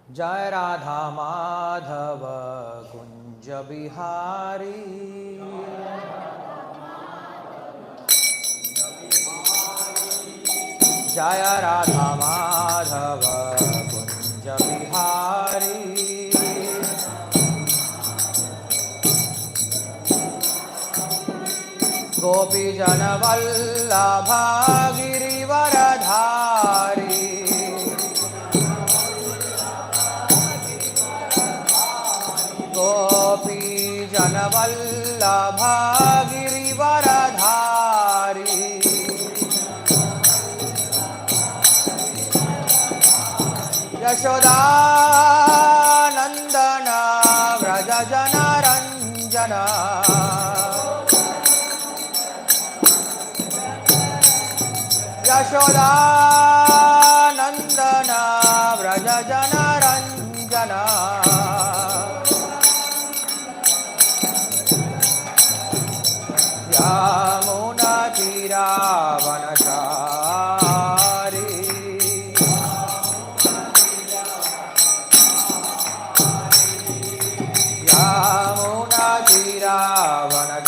जय राधा माधव कुंज बिहारी, जय राधा माधव कुंज बिहारी। गोपी जन वल्लभा गिरिवरधारी, गोपी जन वल्लभा गिरिवरधारी। यशोदानंदन व्रज जनरंजन, यशोदानंदन व्रज जनरंजन। यमुना तीरावनचारी, यमुना तीरावनचारी।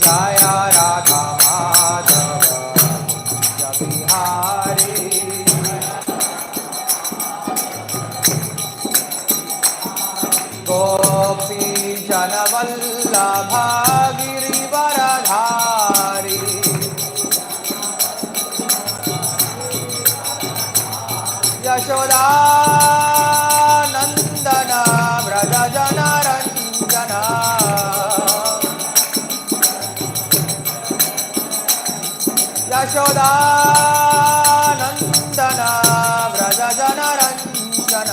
जय राधा माधव कुंज बिहारी, गोपी जन वल्लभा गिरिवरधारी। यशोदानंदन व्रज जनरंजन, यशोदानंदन व्रज जनरंजन।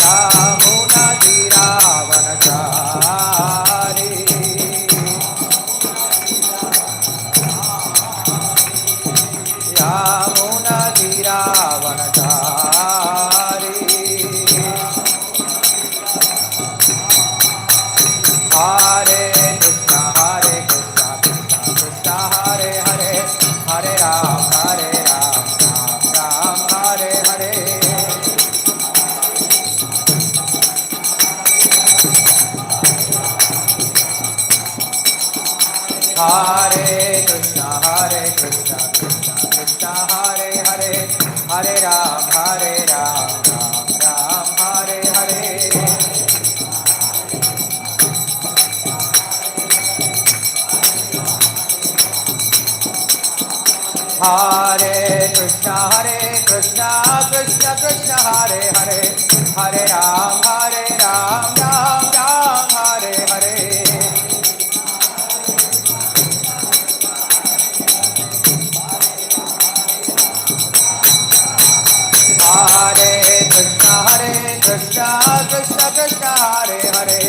यमुना तीरावनचारी, यमुना तीरावनचारी। हरे कृष्णा कृष्णा कृष्णा हरे हरे, हरे राम राम राम हरे हरे। हरे कृष्णा कृष्णा कृष्णा हरे हरे, हरे राम राम राम हरे हरे। हरे कृष्णा कृष्णा कृष्णा हरे हरे, हरे राम राम राम हरे हरे। हरे कृष्णा कृष्णा कृष्णा हरे हरे,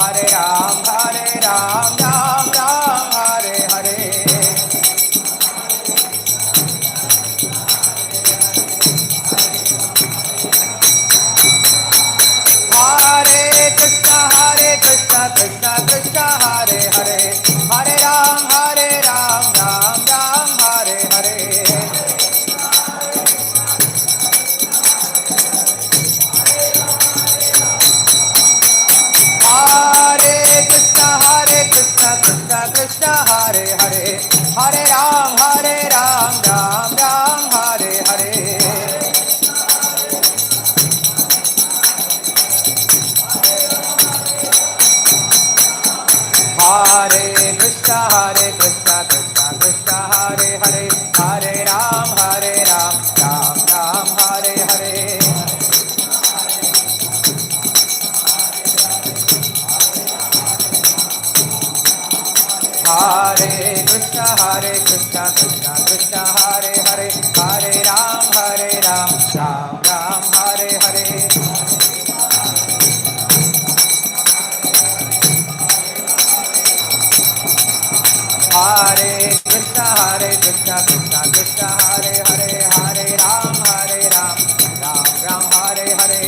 हरे राम राम हरे हरे। हरे कृष्णा कृष्णा कृष्णा हरे हरे, हरे राम राम हरे हरे। हरे कृष्णा कृष्णा हरे हरे, हरे राम राम हरे हरे। हरे कृष्णा कृष्णा कृष्णा हरे हरे, हरे राम राम हरे हरे। हरे कृष्णा कृष्णा कृष्णा हरे हरे, हरे राम राम हरे हरे। हरे कृष्णा कृष्णा हरे हरे, हरे राम राम राम हरे हरे।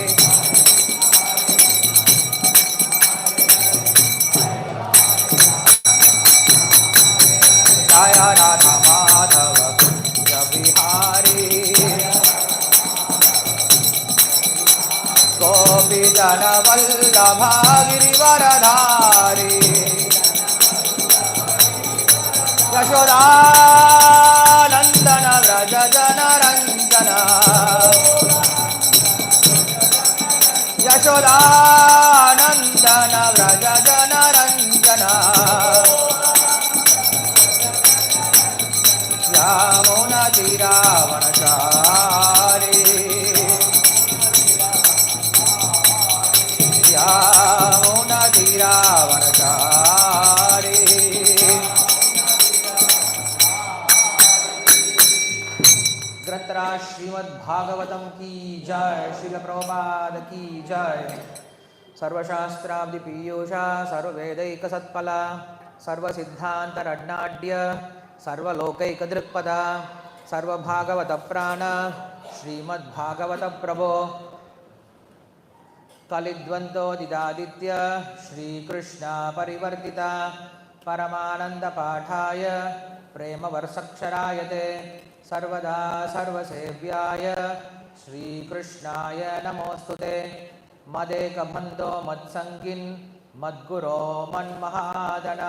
गोपीजन वल्लभा गिरिवरधारी यशोदानन्दन व्रज जनरञ्जन यशोदानन्दन व्रज जनरञ्जन यामुनतीरावनचारी यामुनतीरावनचारी ग्रंथराज श्रीमद्भागवतम की जय। श्रील प्रभुपाद की जय। सर्वशास्त्राब्धि पीयूषा सर्ववेदैक सत्फला सर्वसिद्धान्तरड्नाढ्य सर्वलोकैक दृक्पदा सर्वभागवत प्राण श्रीमद्भागवत प्रभो कलिद्वन्द्वोदिदादित्य श्रीकृष्ण परिवर्तिता परमानंद पाठाय प्रेमवर्षक्षरायते सर्वदा सर्वसेव्याय श्रीकृष्णाय नमोस्तुते मदेकबन्धो मत्सङ्गिन् मद्गुरो मन्महादन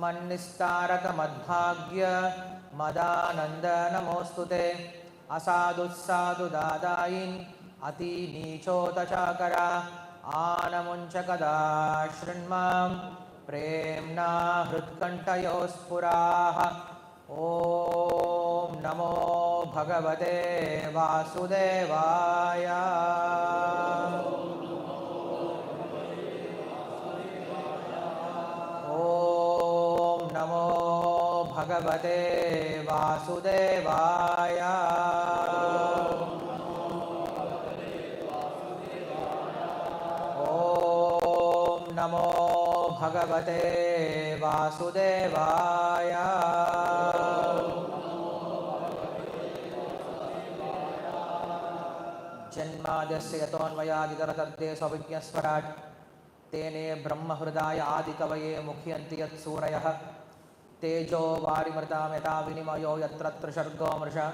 मन्निस्तारक मद्भाग्य मदानंद नमोस्तुते असाधुस्साधुदादायिन् अति नीचोतचाकरा आनमुञ्चकदा शृण्मां प्रेम्णा हृत्कण्ठयोस्फुराः। ॐ नमो भगवते वासुदेवाय। ॐ नमो भगवते वासुदेवाय। ॐ नमो भगवते वासुदेवाय। जन्माद्यस्य यतोऽन्वयादितरतर्देशविज्ञस्वराट् तेने ब्रह्महृदाय आदिकवये मुह्यन्ति यत्सूरयः तेजो वारिमृतां यथा विनिमयो यत्र त्रिसर्गो मृषा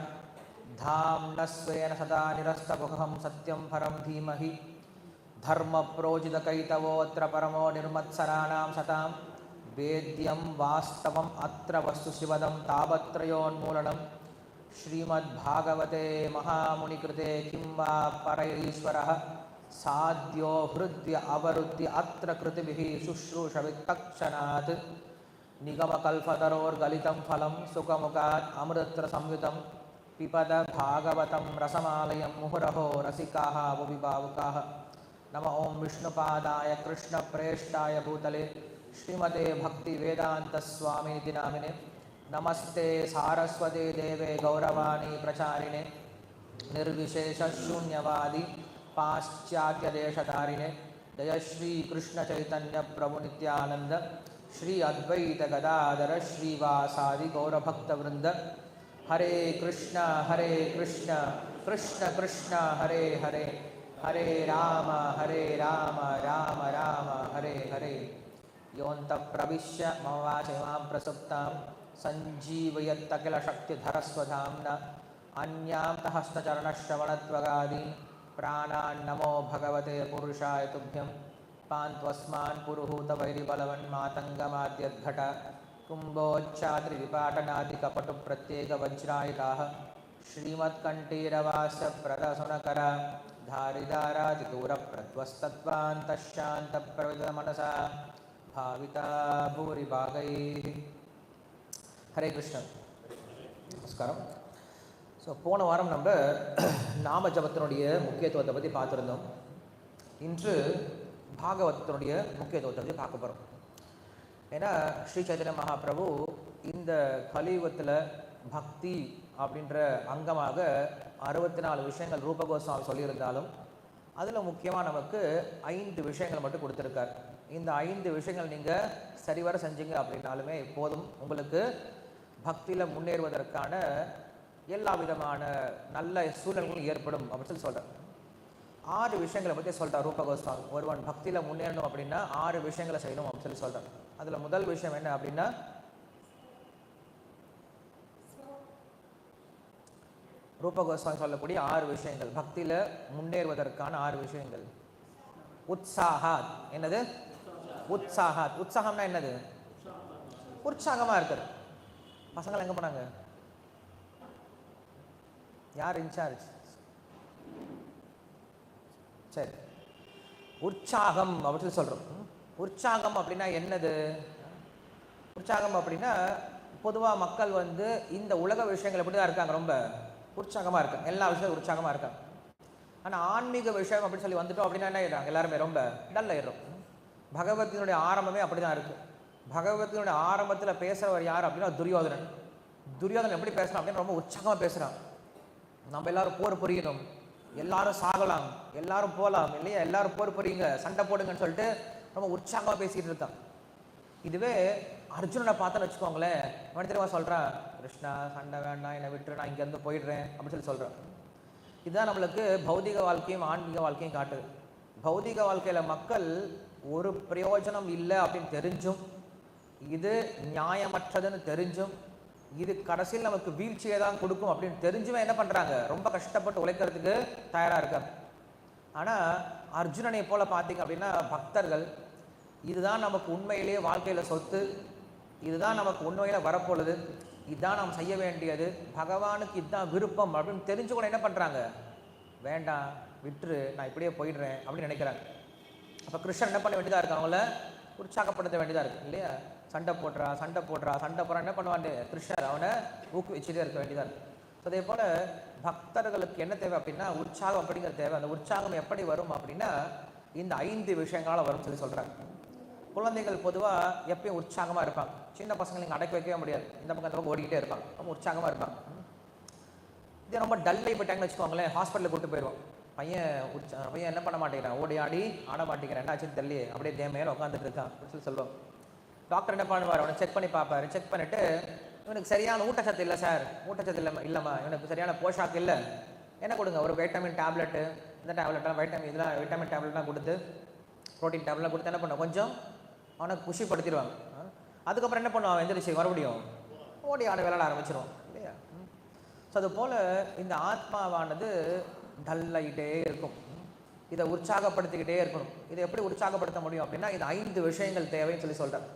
धाम्नः स्वेन सदा निरस्तकुहं सत्यं परं धीमहि धर्मप्रोजितकैतवोऽत्र परमो निर्मत्सराणां सतां वेद्यं वास्तवम् अत्र वस्तुशिवदं तापत्रयोन्मूलनं श्रीमद्भागवते महामुनिकृते किं वा परैरीश्वरः साध्यो हृद्य अवरुद्ध्य अत्र कृतिभिः शुश्रूषवित्तक्षणात् निगमकल्पतरोर्गलितं फलं सुखमुखात् अमृतसंयुतं पिबद भागवतं रसमालयं मुहुरहो रसिकाः भुविभावुकाः। नमः ओं विष्णुपादाय कृष्णप्रेष्ठाय भूतले श्रीमते भक्तिवेदान्तस्वामिनिति नामिने नमस्ते सारस्वते देवे गौरवाणी प्रचारिणे निर्विशेषशून्यवादी पाश्चात्यदेशतारिणे जय श्री कृष्ण चैतन्य प्रभु नित्यानंद श्री अद्वैत गदाधर श्रीवासादि गौरभक्तवृंद। हरे कृष्ण कृष्ण कृष्ण हरे हरे हरे राम राम राम हरे हरे। योऽन्तः प्रविश्य मम वाचमिमां प्रसुप्तां सञ्जीवयत्तकिलशक्तिधरस्वधाम्ना अन्यां हस्तचरणश्रवणत्वगादीन् प्राणान्नमो भगवते पुरुषाय तुभ्यं पान्त्वस्मान् पुरुहूतवैरिबलवन्मातङ्गमाद्यद्घट कुम्भोच्चात्रिविपाटनादिकपटुप्रत्येकवज्रायुधाः श्रीमत्कण्ठीरवास्य प्रदसुनकरा धारिदारादिदूरप्रध्वस्तत्वान्तशान्तप्रवितमनसा भाविता भूरिभागैः। हरे कृष्ण நமஸ்காரம். ஸோ போன வாரம் நம்ம நாம ஜபத்தினுடைய முக்கியத்துவத்தை பற்றி பார்த்துருந்தோம். இன்று பாகவதத்தினுடைய முக்கியத்துவத்தை பற்றி பார்க்க போகிறோம். ஏன்னா ஸ்ரீ சைத்தன்ய மகாபிரபு இந்த கலியுகத்தில் பக்தி அப்படின்ற அங்கமாக 64 விஷயங்கள் ரூப கோஸ்வாமி சொல்லியிருந்தாலும் அதில் முக்கியமாக நமக்கு 5 விஷயங்கள் மட்டும் கொடுத்துருக்கார். இந்த 5 விஷயங்கள் நீங்கள் சரிவர செஞ்சீங்க அப்படின்னாலுமே போதும், உங்களுக்கு பக்தியில் முன்னேறுவதற்கான எல்லா விதமான நல்ல சூழல்களும் ஏற்படும் அப்படின்னு சொல்லி சொல்கிறார். 6 விஷயங்களை பற்றி சொல்கிறார் ரூப கோஸ்வாமி. ஒருவன் பக்தியில் முன்னேறணும் அப்படின்னா 6 விஷயங்களை செய்யணும் அப்படின்னு சொல்லி சொல்கிறார். அதில் முதல் விஷயம் என்ன அப்படின்னா, ரூப கோஸ்வாமி சொல்லக்கூடிய 6 விஷயங்கள், பக்தியில் முன்னேறுவதற்கான 6 விஷயங்கள். உற்சாகாத். என்னது? உற்சாகாத். உற்சாகம்னா என்னது? உற்சாகமா இருக்கிறது. பசங்கள் எங்க போனாங்க? யார் இன்சார்ஜ்? சரி, உற்சாகம் அப்படின்னு சொல்றோம். உற்சாகம் அப்படின்னா என்னது? உற்சாகம் அப்படின்னா பொதுவாக மக்கள் வந்து இந்த உலக விஷயங்கள் எப்படி தான் இருக்காங்க, ரொம்ப உற்சாகமாக இருக்காங்க, எல்லா விஷயங்களும் உற்சாகமாக இருக்காங்க. ஆனால் ஆன்மீக விஷயம் அப்படின்னு சொல்லி வந்துட்டோம் அப்படின்னா என்ன ஆயிடுறாங்க, எல்லாருமே ரொம்ப டல் ஆயிடும். பகவத்தினுடைய ஆரம்பமே அப்படி தான் இருக்குது. பகவத்தினுடைய ஆரம்பத்தில் பேசுகிறவர் யார் அப்படின்னா துரியோதனன். துரியோதனன் எப்படி பேசுகிறான் அப்படின்னா ரொம்ப உற்சாகமாக பேசுகிறான். நம்ம எல்லாரும் போர் புரியணும், எல்லாரும் சாகலாம், எல்லாரும் போகலாம் இல்லையா, எல்லாரும் போர் புரியுங்க, சண்டை போடுங்கன்னு சொல்லிட்டு ரொம்ப உற்சாகமாக பேசிகிட்டு இருக்கான். இதுவே அர்ஜுனனை பார்த்தோன்னு வச்சுக்கோங்களேன், அவன் தெரியுமா சொல்கிறான், கிருஷ்ணா சண்டை வேண்டாம், என்னை விட்டுரு, நான் இங்கேருந்து போயிடுறேன் அப்படின்னு சொல்லி சொல்கிறான். இதுதான் நம்மளுக்கு பௌதிக வாழ்க்கையும் ஆன்மீக வாழ்க்கையும் காட்டுது. பௌதிக வாழ்க்கையில் மக்கள் ஒரு பிரயோஜனம் இல்லை அப்படின்னு தெரிஞ்சும், இது நியாயமற்றதுன்னு தெரிஞ்சும், இது கடைசியில் நமக்கு வீழ்ச்சியை தான் கொடுக்கும் அப்படின்னு தெரிஞ்சுமே என்ன பண்ணுறாங்க, ரொம்ப கஷ்டப்பட்டு உழைக்கிறதுக்கு தயாராக இருக்காங்க. ஆனால் அர்ஜுனனை போல் பார்த்தீங்க அப்படின்னா பக்தர்கள், இதுதான் நமக்கு உண்மையிலேயே வாழ்க்கையில் சொத்து, இதுதான் நமக்கு உண்மையில் வரப்போகுது, இதுதான் நாம் செய்ய வேண்டியது, பகவானுக்கு இதுதான் விருப்பம் அப்படின்னு தெரிஞ்சு கூட என்ன பண்ணுறாங்க, வேண்டாம் விட்டுரு, நான் இப்படியே போயிடுறேன் அப்படின்னு நினைக்கிறாங்க. அப்போ கிருஷ்ணன் என்ன பண்ண வேண்டியதாக இருக்கு, அவங்கள உற்சாகப்படுத்த வேண்டியதாக இருக்குது இல்லையா. சண்டை போடுறா சண்டை போடுறா என்ன பண்ணுவான் கிருஷ்ணர், அவனை ஊக்குவிச்சுட்டே இருக்க வேண்டியதாக இருக்குது. ஸோ அதே போல் பக்தர்களுக்கு என்ன தேவை அப்படின்னா உற்சாகம் அப்படிங்கிற தேவை. அந்த உற்சாகம் எப்படி வரும் அப்படின்னா இந்த 5 விஷயங்களால் வரும் சொல்லி சொல்கிறாங்க. குழந்தைகள் பொதுவாக எப்பயும் உற்சாகமாக இருப்பாங்க. சின்ன பசங்களை நீங்கள் அடக்கி வைக்கவே முடியாது, இந்த பக்கம் அந்த பக்கம் ஓடிக்கிட்டே இருப்பாங்க, ரொம்ப உற்சாகமாக இருப்பாங்க. இதே ரொம்ப டல்லை போயிட்டாங்கன்னு வச்சுக்கோங்களேன், ஹாஸ்பிட்டலுக்கு கூட்டு போயிடுவோம். பையன் என்ன பண்ண மாட்டேங்கிறான், ஓடி ஆடி ஆட மாட்டேங்கிறேன், என்னாச்சுன்னு தெரியல, அப்படியே தேமையில உட்காந்துட்டு இருக்கான் அப்படின்னு சொல்லுவோம். டாக்டர் என்ன பண்ணுவார், அவனை செக் பண்ணி பார்ப்பாரு. செக் பண்ணிவிட்டு இவனுக்கு சரியான ஊட்டச்சத்து இல்லை சார், ஊட்டச்சத்து இல்லைம்மா, இவனுக்கு சரியான போஷாக்கு இல்லை, என்ன கொடுங்க, ஒரு வைட்டமின் டேப்லெட்டு, இந்த டேப்லெட்லாம் வைட்டமின் டேப்லெட்லாம் கொடுத்து, ப்ரோட்டீன் டேப்லெட்லாம் கொடுத்து என்ன பண்ணுவோம், கொஞ்சம் அவனை குஷிப்படுத்திடுவாங்க. அதுக்கப்புறம் என்ன பண்ணுவான், எந்திரிச்சு மறுபடியும் ஓடி ஆட விளையாட ஆரம்பிச்சிருவான் இல்லையா. ஸோ அதுபோல் இந்த ஆத்மாவானது டல்லாகிட்டே இருக்கும், இதை உற்சாகப்படுத்திக்கிட்டே இருக்கணும். இதை எப்படி உற்சாகப்படுத்த முடியும் அப்படின்னா இந்த 5 விஷயங்கள் தேவைன்னு சொல்லி சொல்கிறேன்.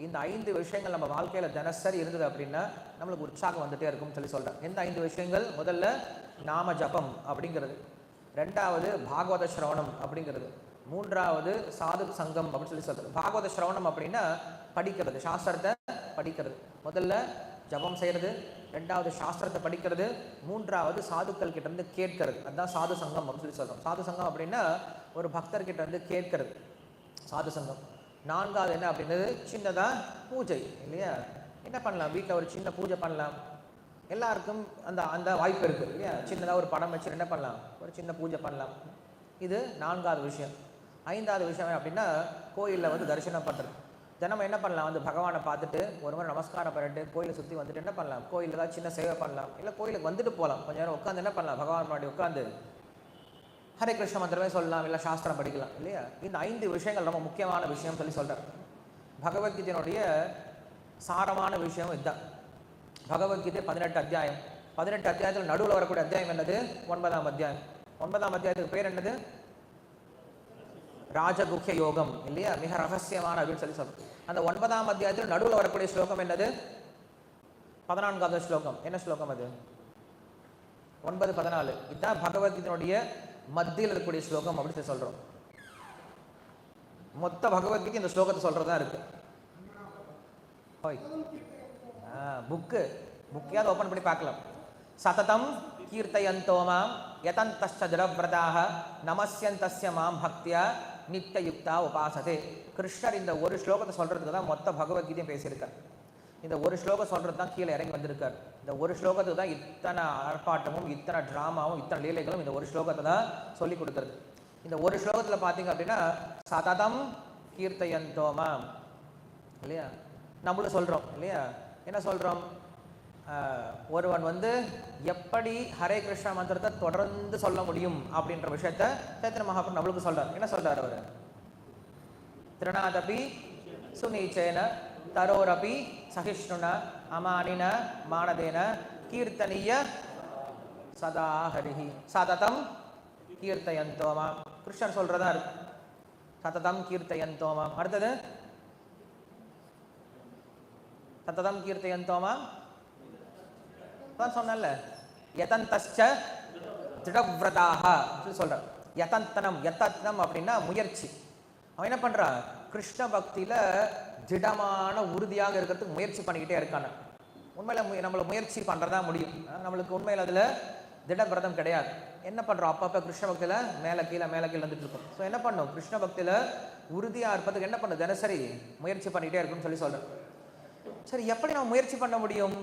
இந்த 5 விஷயங்கள் நம்ம வாழ்க்கையில் தினசரி இருந்தது அப்படின்னா நம்மளுக்கு உற்சாகம் வந்துகிட்டே இருக்கும்னு சொல்லி சொல்கிறேன். எந்த 5 விஷயங்கள்? முதல்ல நாம ஜபம் அப்படிங்கிறது, 2வது பாகவத ஸ்ரவணம் அப்படிங்கிறது, 3வது சாது சங்கம் அப்படின்னு சொல்லி சொல்கிறது. பாகவத ஸ்ரவணம் அப்படின்னா படிக்கிறது, சாஸ்திரத்தை படிக்கிறது. முதல்ல ஜபம் செய்கிறது, 2வது சாஸ்திரத்தை படிக்கிறது, 3வது சாதுக்கள் கிட்ட இருந்து கேட்கறது, அதுதான் சாது சங்கம் அப்படின்னு சொல்லி சொல்கிறோம். சாது சங்கம் அப்படின்னா ஒரு பக்தர்கிட்ட இருந்து கேட்கறது சாது சங்கம். 4வது என்ன அப்படின்றது சின்னதாக பூஜை இல்லையா. என்ன பண்ணலாம், வீட்டில் ஒரு சின்ன பூஜை பண்ணலாம், எல்லாருக்கும் அந்த அந்த வாய்ப்பு இருக்குது இல்லையா. சின்னதாக ஒரு படம் வச்சு என்ன பண்ணலாம், ஒரு சின்ன பூஜை பண்ணலாம். இது 4வது விஷயம். 5வது விஷயம் அப்படின்னா கோயிலில் வந்து தரிசனம் பண்ணுறது. தினமும் என்ன பண்ணலாம், வந்து பகவானை பார்த்துட்டு ஒரு முறை நமஸ்காரம் பண்ணிட்டு கோயிலை சுற்றி வந்துட்டு என்ன பண்ணலாம், கோயிலில் தான் சின்ன சேவை பண்ணலாம், இல்லை கோயிலுக்கு வந்துட்டு போகலாம், கொஞ்சம் நேரம் உட்காந்து என்ன பண்ணலாம், பகவான் முன்னாடி உட்காந்து ஹரே கிருஷ்ண மந்திரமே சொல்லலாம், இல்லை சாஸ்திரம் படிக்கலாம் இல்லையா. இந்த 5 விஷயங்கள் ரொம்ப முக்கியமான விஷயம் சொல்லி சொல்கிறார். பகவத்கீதையினுடைய சாரமான விஷயம் இதுதான். பகவத்கீதை 18 அத்தியாயம். 18 அத்தியாயத்தில் நடுவில் வரக்கூடிய அத்தியாயம் என்னது, 9ஆம் அத்தியாயம். 9ஆம் அத்தியாயத்துக்கு பேர் என்னது, ராஜகுஹ்ய யோகம் இல்லையா, மிக ரகசியமான அப்படின்னு சொல்லி சொல்றது. அந்த 9ஆம் அத்தியாயத்தில் நடுவில் வரக்கூடிய ஸ்லோகம் என்னது, 14வது ஸ்லோகம். என்ன ஸ்லோகம் அது, 9-14. இதுதான் பகவத்கீதையினுடைய மத்தியில் இருக்கக்கூடிய ஸ்லோகம் அப்படின்னு சொல்றோம். மொத்த பகவத்கீதை இந்த ஸ்லோகத்தை சொல்றதா இருக்கு. புக்கையாவது ஓப்பன் பண்ணி பார்க்கலாம். சததம் கீர்த்தயந்தோ மாம் யதந்தஸ்ச திரவ்ரதாக நமஸ்யந்தஸ்ய மாம் பக்தியா நித்தியயுக்தா உபாசதே. கிருஷ்ணர் இந்த ஒரு ஸ்லோகத்தை சொல்றதுக்கு தான் மொத்த பகவத்கீதையும் பேசியிருக்கார். இந்த ஒரு ஸ்லோகம் சொல்றது தான் கீழே இறங்கி வந்திருக்கார். இந்த ஒரு ஸ்லோகத்துக்கு தான் இத்தனை ஆர்ப்பாட்டமும் இத்தனை ட்ராமாவும் இத்தனை லீலைகளும் இந்த ஒரு ஸ்லோகத்தை தான் சொல்லி கொடுக்குறது. இந்த ஒரு ஸ்லோகத்தில் பார்த்தீங்க அப்படின்னா சததம் கீர்த்தயந்தோமா இல்லையா, நம்மளும் சொல்கிறோம் இல்லையா. என்ன சொல்கிறோம், ஒருவன் வந்து எப்படி ஹரே கிருஷ்ணா மந்திரத்தை தொடர்ந்து சொல்ல முடியும் அப்படின்ற விஷயத்த சைத்தன்ய மகாபிரபு நம்மளுக்கு சொல்றார். என்ன சொல்றார் அவர், திருநாதபி சுனீச்சேன தரோரபி சகிஷ்ணுன அமானின மானதேன கீர்த்தனிய சதா ஹரிஹி சததம் கீர்த்தயந்தோமா. கிருஷ்ணர் சொல்றதா இருக்கு. சததம் கீர்த்தயந்தோ மாம். அடுத்தது சததம் கீர்த்தயந்தோ மாம் சொன்னல. யதந்தஸ்ச திடவ்ரதாக சொல்றார். யதந்தனம், யதத்னம் அப்படின்னா முயற்சி. அவன் என்ன பண்றான்? கிருஷ்ண பக்தியில திடமான உறுதியாக இருக்கிறதுக்கு முயற்சி பண்ணிக்கிட்டே இருக்கான. உண்மையில நம்மள முயற்சி பண்றதா முடியும். நம்மளுக்கு உண்மையில அதுல திடவிரதம் கிடையாது. என்ன பண்றோம்? அப்பப்ப கிருஷ்ண பக்தியில மேல கீழே வந்துட்டு இருக்கும். ஸோ என்ன பண்ணும்? கிருஷ்ண பக்தியில உறுதியா இருப்பதுக்கு என்ன பண்ணும்? தினசரி முயற்சி பண்ணிக்கிட்டே இருக்குன்னு சொல்றேன். சரி, எப்படி நம்ம முயற்சி பண்ண முடியும்?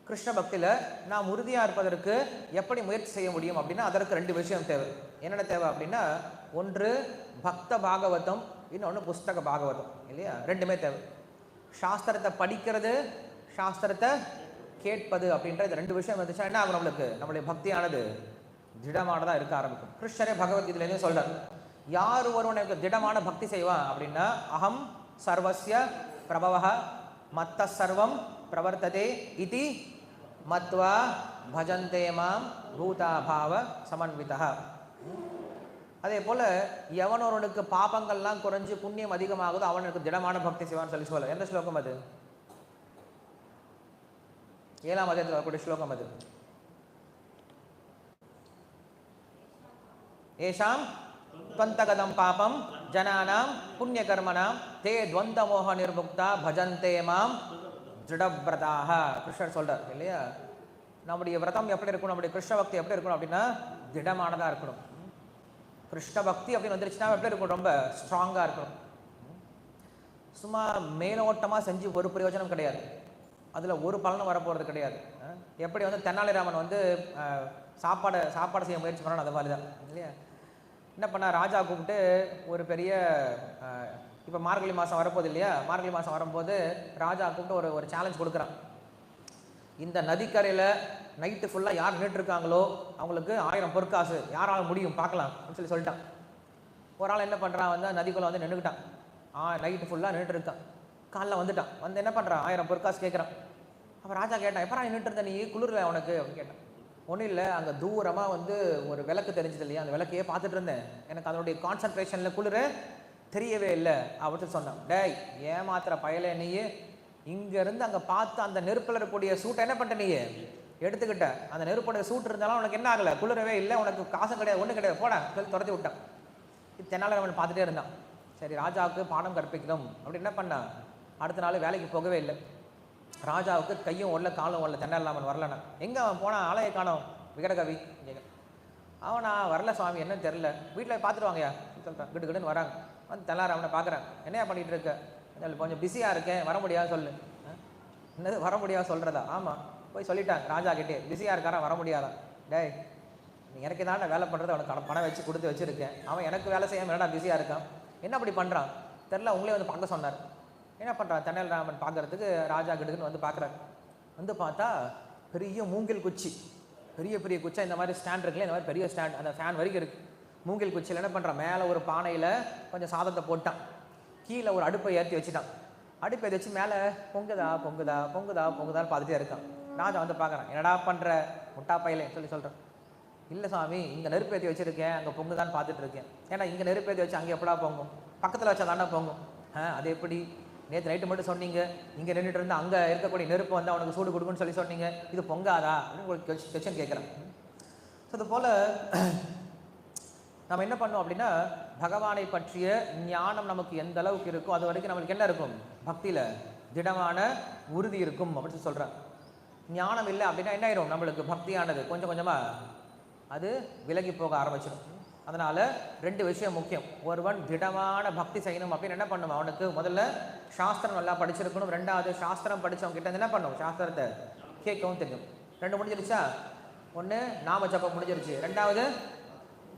கிருஷ்ண பக்தியில நாம் உறுதியா இருப்பதற்கு எப்படி முயற்சி செய்ய முடியும் அப்படின்னா, அதற்கு 2 விஷயம் தேவை. என்னென்ன தேவை அப்படின்னா, ஒன்று பக்த பாகவதம், இன்னொன்று புஸ்தக பாகவதம், இல்லையா? 2மே தேவை. சாஸ்திரத்தை படிக்கிறது, சாஸ்திரத்தை கேட்பது அப்படின்ற இந்த 2 விஷயம் வந்துச்சா என்ன ஆகும்? நம்மளுடைய பக்தியானது திடமானதா இருக்க ஆரம்பிக்கும். கிருஷ்ணரே பகவத்கீதையிலேயே சொல்றார், யார் ஒருவனுக்கு திடமான பக்தி செய்வான் அப்படின்னா, அகம் சர்வஸ்ய பிரபவ மத்த சர்வம் பிரவர்த்ததே இதி மத்வா பஜந்தே மாம் பூதாபாவ சமன்விதா. அதே போல எவனொருவனுக்கு பாபங்கள்லாம் குறைஞ்சு புண்ணியம் அதிகமாகுதோ அவனுக்கு திடமான பக்தி செய்வான்னு சொல்ல. எந்த ஸ்லோகம் அது? 7ஆம் அத்தியாயத்தில் வரக்கூடிய ஸ்லோகம் அது. ஏஷாம் துவந்தகதம் பாபம் ஜனானாம் புண்ணிய கர்மனாம் தே துவந்த மோக நிர்முக்தா பஜந்தே மாம் திருடவிரதாக. கிருஷ்ணர் சொல்றார் இல்லையா? நம்முடைய விரதம் எப்படி இருக்கணும், நம்முடைய கிருஷ்ண பக்தி எப்படி இருக்கணும் அப்படின்னா திடமானதா இருக்கணும். கிருஷ்ண பக்தி அப்படின்னு வந்துருச்சுன்னா எப்படி இருக்கும்? ரொம்ப ஸ்ட்ராங்கா இருக்கணும். சும்மா மேலோட்டமா செஞ்சு ஒரு பிரயோஜனம் கிடையாது. அதுல ஒரு பலனும் வரப்போறது கிடையாது. எப்படி தெனாலிராமன் சாப்பாடு செய்ய முயற்சி பண்ணணும், அது மாதிரிதான் இல்லையா? என்ன பண்ண? ராஜா கூப்பிட்டு ஒரு பெரிய இப்போ மார்கழி மாதம் வரப்போகுது இல்லையா? மார்கழி மாதம் வரும்போது ராஜா கூப்பிட்டு ஒரு சேலஞ்ச் கொடுக்குறான். இந்த நதிக்கரையில் நைட்டு ஃபுல்லாக யார் நின்றுருக்காங்களோ அவங்களுக்கு 1000 பொற்காசு, யாரால முடியும் பார்க்கலாம் அப்படின்னு சொல்லிட்டான். ஒரு ஆள் என்ன பண்ணுறான்? நதிக்குள்ளே நின்றுக்கிட்டான். நைட்டு ஃபுல்லாக நின்றுருக்கான். காலைல வந்துட்டான். என்ன பண்ணுறான்? 1000 பொற்காசு கேட்குறான். அப்போ ராஜா கேட்டான், எப்போ நின்றுட்டு இருந்த நீ, குளிரில் உனக்கு அப்படின்னு கேட்டான். ஒன்றும் இல்லை, அங்கே தூரமாக ஒரு விளக்கு தெரிஞ்சது இல்லையா, அந்த விளக்கையே பார்த்துட்டு இருந்தேன், எனக்கு அதனுடைய கான்சன்ட்ரேஷனில் குளிர் தெரியவே இல்லை அப்படின்னு சொன்னான். டேய் ஏமாத்திர பயலே, நீ இங்கேருந்து அங்கே பார்த்து அந்த நெருப்பில் இருக்கக்கூடிய சூட்டை என்ன பண்ணிட்ட? நீ எடுத்துக்கிட்ட. அந்த நெருப்புடைய சூட்டு இருந்தாலும் உனக்கு என்ன ஆகலை, குளிரவே இல்லை, உனக்கு காசும் கிடையாது, ஒன்றும் கிடையாது, போட சொல்லி துரத்தி விட்டான். தெனாலிராமன் பார்த்துட்டே இருந்தான். சரி, ராஜாவுக்கு பாடம் கற்பிக்கணும் அப்படி என்ன பண்ணான்? அடுத்த நாள் வேலைக்கு போகவே இல்லை. ராஜாவுக்கு கையும் ஓடல, காலும் ஓடல. தெனாலிராமன் வரலண்ணா. எங்கே அவன் போனான்? ஆலையை காணோம். விகடகவி அவனா வரல சுவாமி, என்னன்னு தெரில, வீட்டில் பார்த்துட்டு வாங்கயா சொல்கிறான். கிட்டுக்கிட்டுன்னு வராங்க. தெனாலிராமனை பார்க்குறான். என்னையா பண்ணிகிட்டு இருக்க? கொஞ்சம் பிஸியாக இருக்கேன், வர முடியாது சொல்லு. என்னது வர முடியாது சொல்கிறதா? ஆமாம், போய் சொல்லிட்டாங்க ராஜா கிட்டே, பிஸியாக இருக்காரா, வர முடியாதான். டேய் நீ எனக்கு தான் வேலை பண்ணுறது, அவனுக்கு பணம் வச்சு கொடுத்து வச்சுருக்கேன், அவன் எனக்கு வேலை செய்யாமல் என்னடா பிஸியாக இருக்கான், என்ன அப்படி பண்ணுறான் தெரில, உங்களே பார்க்க சொன்னார். என்ன பண்ணுறான்? தெனாலிராமன் பார்க்குறதுக்கு ராஜா கிட்டுக்குன்னு பார்க்குறாரு. பார்த்தா பெரிய மூங்கில் குச்சி, பெரிய பெரிய குச்சா இந்த மாதிரி ஸ்டாண்ட் இருக்குல்ல, இந்த மாதிரி பெரிய ஸ்டாண்ட், அந்த ஃபேன் வரைக்கும் இருக்குது. மூங்கில் குச்சியில் என்ன பண்ணுறான்? மேலே ஒரு பானையில் கொஞ்சம் சாதத்தை போட்டான், கீழே ஒரு அடுப்பை ஏற்றி வச்சுட்டான். அடுப்பை வச்சு மேலே பொங்குதா பொங்குதா பொங்குதா பொங்குதான்னு பார்த்துட்டே இருக்கான். ராஜா பார்க்குறான். என்னடா பண்ணுற முட்டா பையலே சொல்கிறேன். இல்லை சாமி, இங்கே நெருப்பு ஏற்றி வச்சுருக்கேன், அங்கே பொங்குதான்னு பார்த்துட்டு இருக்கேன். ஏன்னா இங்கே நெருப்பு ஏற்றி வச்சு அங்கே எப்படா பொங்கும்? பக்கத்தில் வச்சா தாண்டா பொங்கும். அது எப்படி? நேற்று நைட்டு மட்டும் சொன்னீங்க, இங்கே நின்றுட்டு இருந்தால் அங்கே இருக்கக்கூடிய நெருப்பு அவனுக்கு சூடு கொடுக்குன்னு சொன்னீங்க, இது பொங்காதா அப்படின்னு ஒரு கொஸ்டின் கேட்குறேன். ஸோ அது போல் நம்ம என்ன பண்ணோம் அப்படின்னா, பகவானை பற்றிய ஞானம் நமக்கு எந்த அளவுக்கு இருக்கோ அது வரைக்கும் நம்மளுக்கு என்ன இருக்கும்? பக்தியில் திடமான உறுதி இருக்கும் அப்படின்னு சொல்கிறேன். ஞானம் இல்லை அப்படின்னா என்ன ஆயிரும்? நம்மளுக்கு பக்தியானது கொஞ்சம் கொஞ்சமாக அது விலகி போக ஆரம்பிச்சிடும். அதனால் 2 விஷயம் முக்கியம். ஒருவன் திடமான பக்தி செய்யணும் அப்படின்னு என்ன பண்ணும்? அவனுக்கு முதல்ல சாஸ்திரம் நல்லா படிச்சிருக்கணும். 2வது சாஸ்திரம் படித்தவங்க கிட்ட என்ன பண்ணும்? சாஸ்திரத்தை கேட்கவும் தெரியும். 2 முடிஞ்சிருச்சா? 1 நாம ஜபம் முடிஞ்சிருச்சு, 2வது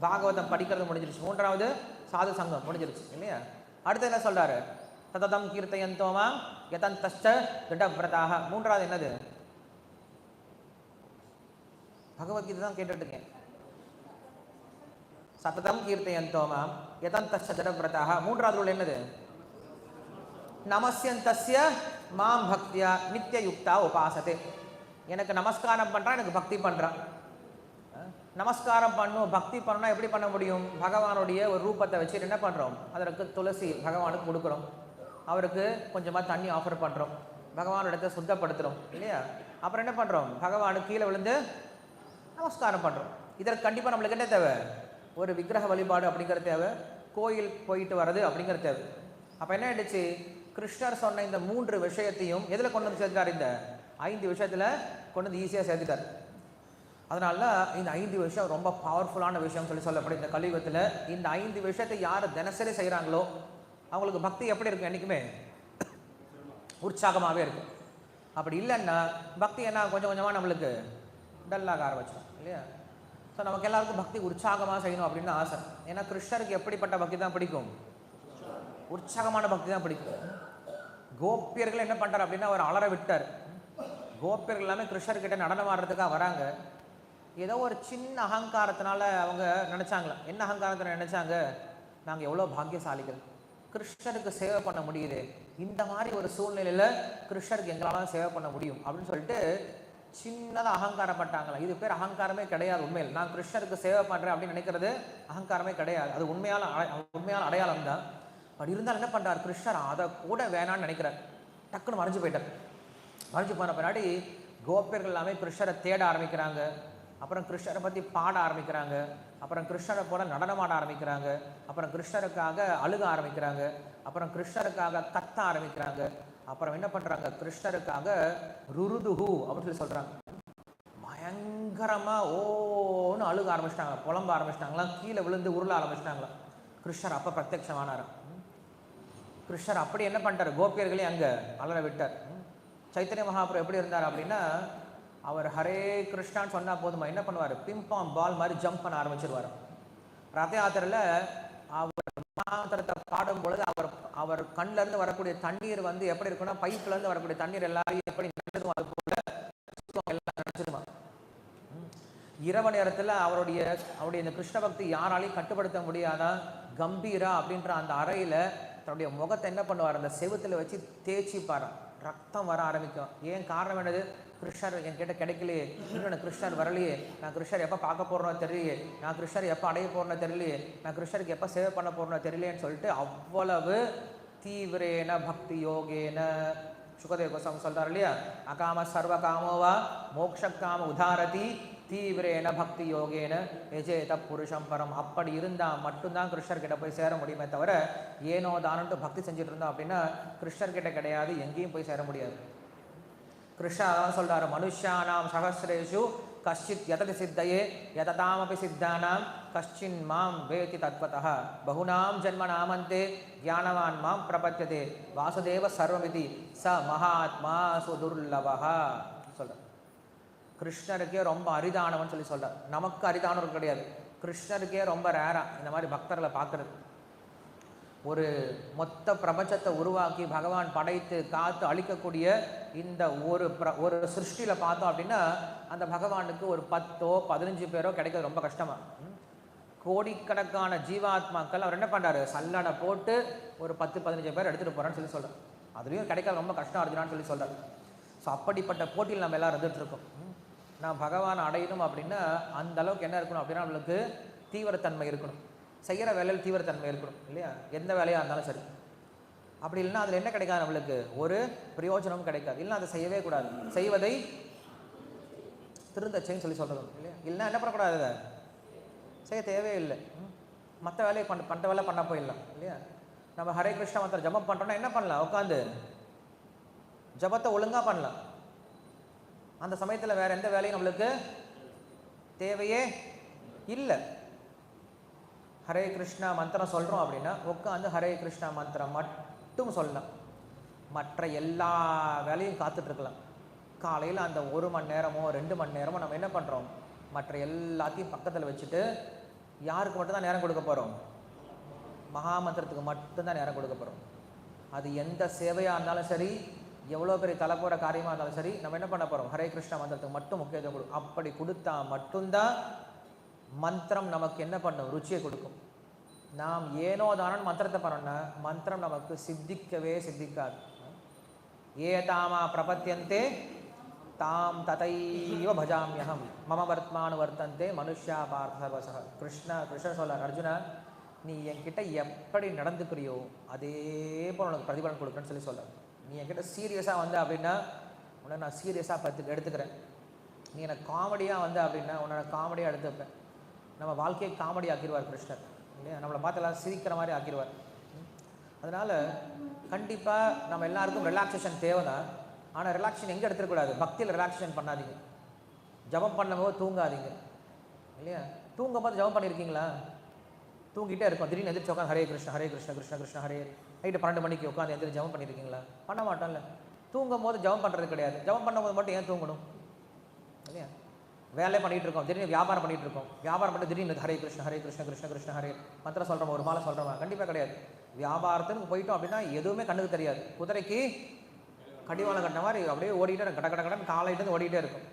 பாகவதம் படிக்கிறது முடிஞ்சிருச்சு, 3வது சாது சங்கம் முடிஞ்சிருச்சு இல்லையா? அடுத்து என்ன சொல்றாரு? சததம் கீர்த்தயந்தோமா யதந்தஸ்ச திடவ்ரதாக. 3வது என்னது? பகவத்கீதை தான் கேட்டுட்டு இருக்கேன். சததம் கீர்த்தயந்தோமா யதந்தஸ்ச திடவ்ரதாக. 3வது ரூல் என்னது? நமஸ்யந்தஸ்ய மாம் பக்தியா நித்திய யுக்தா உபாசதே. எனக்கு நமஸ்காரம் பண்றான், எனக்கு பக்தி பண்றான். நமஸ்காரம் பண்ணும், பக்தி பண்ணணும். எப்படி பண்ண முடியும்? பகவானுடைய ஒரு ரூபத்தை வச்சு என்ன பண்ணுறோம்? அதற்கு துளசி பகவானுக்கு கொடுக்குறோம், அவருக்கு கொஞ்சமாக தண்ணி ஆஃபர் பண்ணுறோம், பகவானிடத்தை சுத்தப்படுத்துகிறோம் இல்லையா? அப்புறம் என்ன பண்ணுறோம்? பகவானுக்கு கீழே விழுந்து நமஸ்காரம் பண்ணுறோம். இதற்கு கண்டிப்பாக நம்மளுக்கு என்ன தேவை? ஒரு விக்கிரக வழிபாடு அப்படிங்கிற தேவை, கோயில் போயிட்டு வர்றது அப்படிங்கிற தேவை. அப்போ என்ன ஆயிடுச்சு? கிருஷ்ணர் சொன்ன இந்த 3 விஷயத்தையும் எதில் கொண்டு வந்து சேர்த்துட்டார்? இந்த 5 விஷயத்தில் கொண்டு வந்து ஈஸியாக சேர்த்துட்டார். அதனால இந்த 5 விஷயம் ரொம்ப பவர்ஃபுல்லான விஷயம் சொல்லப்படும். இந்த கலியுகத்தில் இந்த 5 விஷயத்தை யார் தினசரி செய்கிறாங்களோ அவங்களுக்கு பக்தி எப்படி இருக்கும்? என்றைக்குமே உற்சாகமாகவே இருக்கும். அப்படி இல்லைன்னா பக்தி என்ன கொஞ்சம் கொஞ்சமாக நம்மளுக்கு டல்லாக ஆரம்பிச்சிடும் இல்லையா? ஸோ நமக்கு எல்லாருக்கும் பக்தி உற்சாகமாக செய்யணும் அப்படின்னு ஆசை. ஏன்னா கிருஷ்ணருக்கு எப்படிப்பட்ட பக்தி தான் பிடிக்கும்? உற்சாகமான பக்தி தான் பிடிக்கும். கோபியர்கள் என்ன பண்ணுறார் அப்படின்னா அவர் அலற விட்டார். கோபியர்கள் எல்லாமே கிருஷ்ணர்கிட்ட நடனம் ஆடுறதுக்காக வராங்க. ஏதோ ஒரு சின்ன அகங்காரத்தினால அவங்க நினச்சாங்களா? என்ன அகங்காரத்தில் நினச்சாங்க? நாங்கள் எவ்வளோ பாக்கியசாலிகள், கிருஷ்ணருக்கு சேவை பண்ண முடியுது, இந்த மாதிரி ஒரு சூழ்நிலையில் கிருஷ்ணருக்கு எங்களால் சேவை பண்ண முடியும் அப்படின்னு சொல்லிட்டு சின்னதாக அகங்காரப்பட்டாங்களா? இது பேர் அகங்காரமே கிடையாது. உண்மையில் நான் கிருஷ்ணருக்கு சேவை பண்ணுறேன் அப்படின்னு நினைக்கிறது அகங்காரமே கிடையாது. அது உண்மையான அடையாளம் தான். அப்படி இருந்தால் என்ன பண்ணுறார் கிருஷ்ணர்? அதை கூட வேணான்னு நினைக்கிறார். டக்குன்னு மறைஞ்சு போயிட்டார். மறைஞ்சு போன பின்னாடி கோபியர்கள் எல்லாமே கிருஷ்ணரை தேட ஆரம்பிக்கிறாங்க. அப்புறம் கிருஷ்ணரை பற்றி பாட ஆரம்பிக்கிறாங்க. அப்புறம் கிருஷ்ணரை போல நடனமாட ஆரம்பிக்கிறாங்க. அப்புறம் கிருஷ்ணருக்காக அழுக ஆரம்பிக்கிறாங்க. அப்புறம் கிருஷ்ணருக்காக கத்த ஆரம்பிக்கிறாங்க. அப்புறம் என்ன பண்ணுறாங்க? கிருஷ்ணருக்காக ருருதுஹு அப்படின்னு சொல்லி சொல்கிறாங்க. பயங்கரமாக ஓன்னு அழுக ஆரம்பிச்சிட்டாங்க, புலம்ப ஆரம்பிச்சிட்டாங்களாம், கீழே விழுந்து உருள ஆரம்பிச்சிட்டாங்களாம். கிருஷ்ணர் அப்போ பிரத்யட்சமானார். கிருஷ்ணர் அப்படி என்ன பண்ணிட்டார்? கோபியர்களையும் அங்கே அலற விட்டார். சைத்தன்ய மகாபிரபு எப்படி இருந்தார் அப்படின்னா அவர் ஹரே கிருஷ்ணான்னு சொன்னால் போதுமா என்ன பண்ணுவார்? பிம்பாம் பால் மாதிரி ஜம்ப் பண்ண ஆரம்பிச்சிருவார். ரத யாத்திரையில் அவர் மகாமந்திரத்தை பாடும் பொழுது அவர் கண்ணிலேருந்து வரக்கூடிய தண்ணீர் வந்து எப்படி இருக்குன்னா பைப்லேருந்து வரக்கூடிய தண்ணீர் எல்லாரையும் எப்படி நினைச்சிருவோம் அது போல எல்லாம் நினைச்சிருவான். இரவு நேரத்தில் அவருடைய இந்த கிருஷ்ண பக்தி யாராலையும் கட்டுப்படுத்த முடியாதான் கம்பீரா அப்படின்ற அந்த அறையில் தன்னுடைய முகத்தை என்ன பண்ணுவார்? அந்த செவுத்தில் வச்சு தேய்ச்சிப்பார். ரத்தம் வர ஆரம்பிக்கும். ஏன் காரணம் என்னது? கிருஷ்ணர் என்கிட்ட கிடைக்கலையே, இன்னும் கிருஷ்ணர் வரலையே, நான் கிருஷ்ணர் எப்போ பார்க்க போகிறோன்னு தெரியலையே, நான் கிருஷ்ணர் எப்போ அடைய போகிறோன்னு தெரியலையே, நான் கிருஷ்ணருக்கு எப்போ சேவை பண்ண போகிறோன்னு தெரியலேன்னு சொல்லிட்டு அவ்வளவு தீவிரேன பக்தி யோகேன சுகதேவ கோஸ்வாமி சொல்கிறார் இல்லையா? அகாம சர்வ காமோவா மோக்ஷக்காம உதாரதி தீவிரேன பக்தி யோகேன எஜேத புருஷம் பரம். அப்படி இருந்தால் மட்டும்தான் கிருஷ்ணர்கிட்ட போய் சேர முடியுமே தவிர ஏனோ தானன்ட்டு பக்தி செஞ்சுட்டு இருந்தோம் அப்படின்னா கிருஷ்ணர்கிட்ட கிடையாது, எங்கேயும் போய் சேர முடியாது. கிருஷ்ணர் அதான் சொல்கிறார், மனுஷானாம் சகசிரேஷு கஷ்டித் யததி சித்தையே யததாமபி சித்தானாம் கஷ்டின் மாம் வேதி தத்வதः பகுநாம் ஜன்மநாமந்தே ஞானவான் மாம் பிரபத்யதே வாசுதேவ சர்வமிதி ச மகாத்மா சுதுர்லபः சொல்கிறார். கிருஷ்ணருக்கே ரொம்ப அரிதானவன் சொல்லி சொல்கிறார். நமக்கு அரிதானவர் கிடையாது, கிருஷ்ணருக்கே ரொம்ப ரேரா இந்த மாதிரி பக்தர்களை பார்க்குறது. ஒரு மொத்த பிரபஞ்சத்தை உருவாக்கி பகவான் படைத்து காத்து அழிக்கக்கூடிய இந்த ஒரு சிருஷ்டியில் பார்த்தோம் அப்படின்னா அந்த பகவானுக்கு ஒரு 10-15 பேரோ கிடைக்கிறது ரொம்ப கஷ்டமா. கோடிக்கணக்கான ஜீவாத்மாக்கள் அவர் என்ன பண்ணுறாரு? சல்லடை போட்டு ஒரு 10-15 பேர் எடுத்துகிட்டு போகிறான்னு சொல்லி சொல்கிறார். அதுலேயும் கிடைக்காது, ரொம்ப கஷ்டம் அர்ஜுனான்னு சொல்லி சொல்கிறார். ஸோ அப்படிப்பட்ட போட்டியில் நம்ம எல்லோரும் இருந்துகிட்ருக்கோம். நான் பகவானை அடையணும் அப்படின்னா அந்த அளவுக்கு என்ன இருக்கணும் அப்படின்னா நம்மளுக்கு தீவிரத்தன்மை இருக்கணும், செய்கிற வேலையில் தீவிரத்தன்மை இருக்கணும் இல்லையா? எந்த வேலையாக இருந்தாலும் சரி. அப்படி இல்லைன்னா அதில் என்ன கிடைக்காது? நம்மளுக்கு ஒரு பிரயோஜனமும் கிடைக்காது. இல்லைன்னா அதை செய்யவே கூடாது. செய்வதை திருந்தச்சைன்னு சொல்லி சொல்கிறது இல்லையா? இல்லைன்னா என்ன பண்ணக்கூடாது? அதை செய்ய தேவையில்லை. மற்ற வேலையை பண்ணுற வேலை பண்ண போயிடலாம் இல்லையா? நம்ம ஹரே கிருஷ்ணா மந்திரம் ஜபம் பண்ணுறோன்னா என்ன பண்ணலாம்? உட்காந்து ஜபத்தை ஒழுங்காக பண்ணலாம். அந்த சமயத்தில் வேறு எந்த வேலையும் நம்மளுக்கு தேவையே இல்லை. ஹரே கிருஷ்ணா மந்திரம் சொல்கிறோம் அப்படின்னா உட்காந்து ஹரே கிருஷ்ணா மந்திரம் மட்டும் சொல்லலாம். மற்ற எல்லா வேலையும் காத்துட்ருக்கலாம். காலையில் அந்த 1 மணி நேரமோ 2 மணி நேரமோ நம்ம என்ன பண்ணுறோம்? மற்ற எல்லாத்தையும் பக்கத்தில் வச்சுட்டு யாருக்கு மட்டும்தான் நேரம் கொடுக்க போகிறோம்? மகாமந்திரத்துக்கு மட்டும்தான் நேரம் கொடுக்க போகிறோம். அது எந்த சேவையாக இருந்தாலும் சரி, எவ்வளோ பெரிய தலைப்புற காரியமாக இருந்தாலும் சரி, நம்ம என்ன பண்ண போகிறோம்? ஹரே கிருஷ்ணா மந்திரத்துக்கு மட்டும் முக்கியத்துவம் கொடுக்கும். அப்படி கொடுத்தா மட்டும்தான் மந்திரம் நமக்கு என்ன பண்ணும்? ருச்சியை கொடுக்கும். நாம் ஏனோ தானன் மந்திரத்தை பண்ணோன்னா மந்திரம் நமக்கு சித்திக்கவே சித்திக்காது. ஏதாமா பிரபத்தியந்தே தாம் ததைவ பஜாமியகம் மம வர்த்மானு வர்த்தந்தே மனுஷ்யா பார்த்த சர்வசக. கிருஷ்ணர் சொல்றார், அர்ஜுனா நீ என்கிட்ட எப்படி நடந்துக்கிறியோ அதே போல் உனக்கு பிரதிபலன் கொடுக்குறேன்னு சொல்லி சொல்கிறார். நீ என்கிட்ட சீரியஸாக வந்து அப்படின்னா உன்னை நான் சீரியஸாக எடுத்துக்கிறேன். நீ எனக்கு காமெடியாக வந்து அப்படின்னா உன்னை காமெடியாக எடுத்துப்பேன். நம்ம வாழ்க்கையை காமெடி ஆக்கிடுவார் கிருஷ்ணர் இல்லையா? நம்மளை பார்த்து எல்லாம் சிரிக்கிற மாதிரி ஆக்கிடுவார். அதனால் கண்டிப்பாக நம்ம எல்லாருக்கும் ரிலாக்ஸேஷன் தேவை தான். ஆனால் ரிலாக்ஸேஷன் எங்கே எடுத்துக்கூடாது? பக்தியில் ரிலாக்ஸேஷன் பண்ணாதீங்க. ஜபம் பண்ணும்போது தூங்காதீங்க இல்லையா? தூங்கும் போது ஜபம் பண்ணியிருக்கீங்களா? தூங்கிட்டே இருக்கும், திடீர்னு எந்திரிச்சு உட்காந்து ஹரே கிருஷ்ண ஹரே கிருஷ்ண கிருஷ்ண கிருஷ்ண ஹரே ஹரே. நைட்டு 12 மணிக்கு உட்காந்து எந்திரிச்சு ஜபம் பண்ணியிருக்கீங்களா? பண்ண மாட்டோம்ல. தூங்கும் போது ஜபம் பண்ணுறது கிடையாது. ஜபம் பண்ணும்போது மட்டும் ஏன் தூங்கணும் இல்லையா? வேலையே பண்ணிகிட்டு இருக்கோம், திடீர்னு வியாபாரம் பண்ணிகிட்டு இருக்கோம். வியாபாரம் பண்ணி திடீர்னு ஹரே கிருஷ்ண ஹரே கிருஷ்ண கிருஷ்ண கிருஷ்ண ஹரே மந்திரம் சொல்கிறோமா, ஒரு மாலை சொல்கிறோமா? கண்டிப்பாக கிடையாது. வியாபாரத்துக்கு போயிட்டோம் அப்படின்னா எதுவுமே கண்ணுக்கு தெரியாது. குதிரைக்கு கடிவாளம் கட்டின மாதிரி அப்படியே ஓடிட்டே இருக்கும், கட கட கடன் காலையிட்டு ஓடிட்டே இருக்கும்.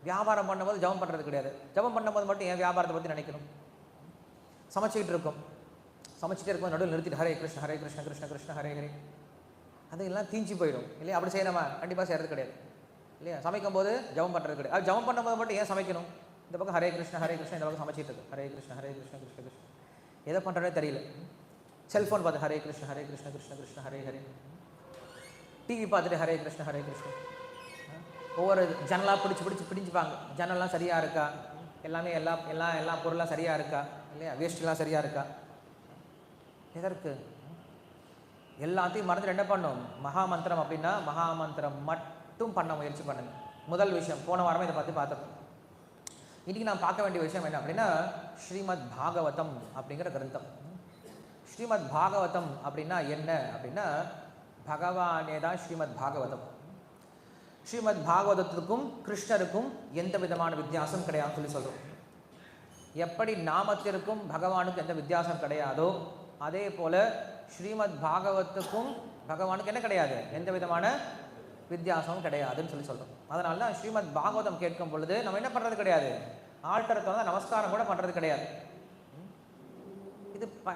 வியாபாரம் பண்ணும்போது ஜபம் பண்ணுறது கிடையாது. ஜபம் பண்ணும்போது மட்டும் ஏன் வியாபாரத்தை பற்றி நினைக்கணும்? சமைச்சிக்கிட்டு இருக்கும், சமைச்சிட்டே இருக்கும், நடுவில் நிறுத்திட்டு ஹரே கிருஷ்ண ஹரே கிருஷ்ண கிருஷ்ண கிருஷ்ண ஹரே ஹரே. அதெல்லாம் தீஞ்சி போயிடும் இல்லையா? அப்படி செய்யணுமா? கண்டிப்பாக செய்கிறது கிடையாது இல்லையா? சமைக்கும் போது ஜபம் பண்ணுறது கிடையாது. அது ஜபம் பண்ணும்போது மட்டும் ஏன் சமைக்கணும்? இந்த பக்கம் ஹரே கிருஷ்ண ஹரே கிருஷ்ண, இந்த பக்கம் சமைச்சிட்டு இருக்கு ஹரே கிருஷ்ண ஹரே கிருஷ்ண கிருஷ்ண கிருஷ்ண. எதை பண்ணுறதே தெரியல. செல்ஃபோன் பார்த்து ஹரே கிருஷ்ண ஹரே கிருஷ்ண கிருஷ்ண கிருஷ்ண ஹரே ஹரே. டிவி பார்த்துட்டு ஹரே கிருஷ்ண ஹரே கிருஷ்ண. ஒவ்வொரு ஜன்னலாக பிடிச்சிப்பாங்க. ஜன்னல்லாம் சரியாக இருக்கா, எல்லாமே எல்லா பொருளாக சரியாக இருக்கா இல்லையா? வேஸ்ட்லாம் சரியாக இருக்கா? எதற்கு? எல்லாத்தையும் மறந்துட்டு என்ன பண்ணும்? மகாமந்திரம் அப்படின்னா மகாமந்திரம் மட்டும் பண்ண முயற்சி பண்ணுங்க. முதல் விஷயம், போன வாரமே இதை பற்றி பார்த்துருக்கோம். இன்றைக்கி நான் பார்க்க வேண்டிய விஷயம் என்ன அப்படின்னா ஸ்ரீமத் பாகவதம் அப்படிங்கிற கிரந்தம். ஸ்ரீமத் பாகவதம் அப்படின்னா என்ன அப்படின்னா பகவானே தான் ஸ்ரீமத் பாகவதம். ஸ்ரீமத் பாகவதத்துக்கும் கிருஷ்ணருக்கும் எந்த விதமான வித்தியாசம் கிடையாதுன்னு சொல்லி சொல்கிறோம். எப்படி நாமத்திற்கும் பகவானுக்கு எந்த வித்தியாசம் கிடையாதோ அதே போல் ஸ்ரீமத் பாகவத்துக்கும் பகவானுக்கு என்ன கிடையாது? எந்த விதமான வித்தியாசமும் கிடையாதுன்னு சொல்லி சொல்கிறோம். அதனால தான் ஸ்ரீமத் பாகவதம் கேட்கும் பொழுது நம்ம என்ன பண்ணுறது கிடையாது? ஆல்டரத்தை வந்து நமஸ்காரம் கூட பண்ணுறது கிடையாது.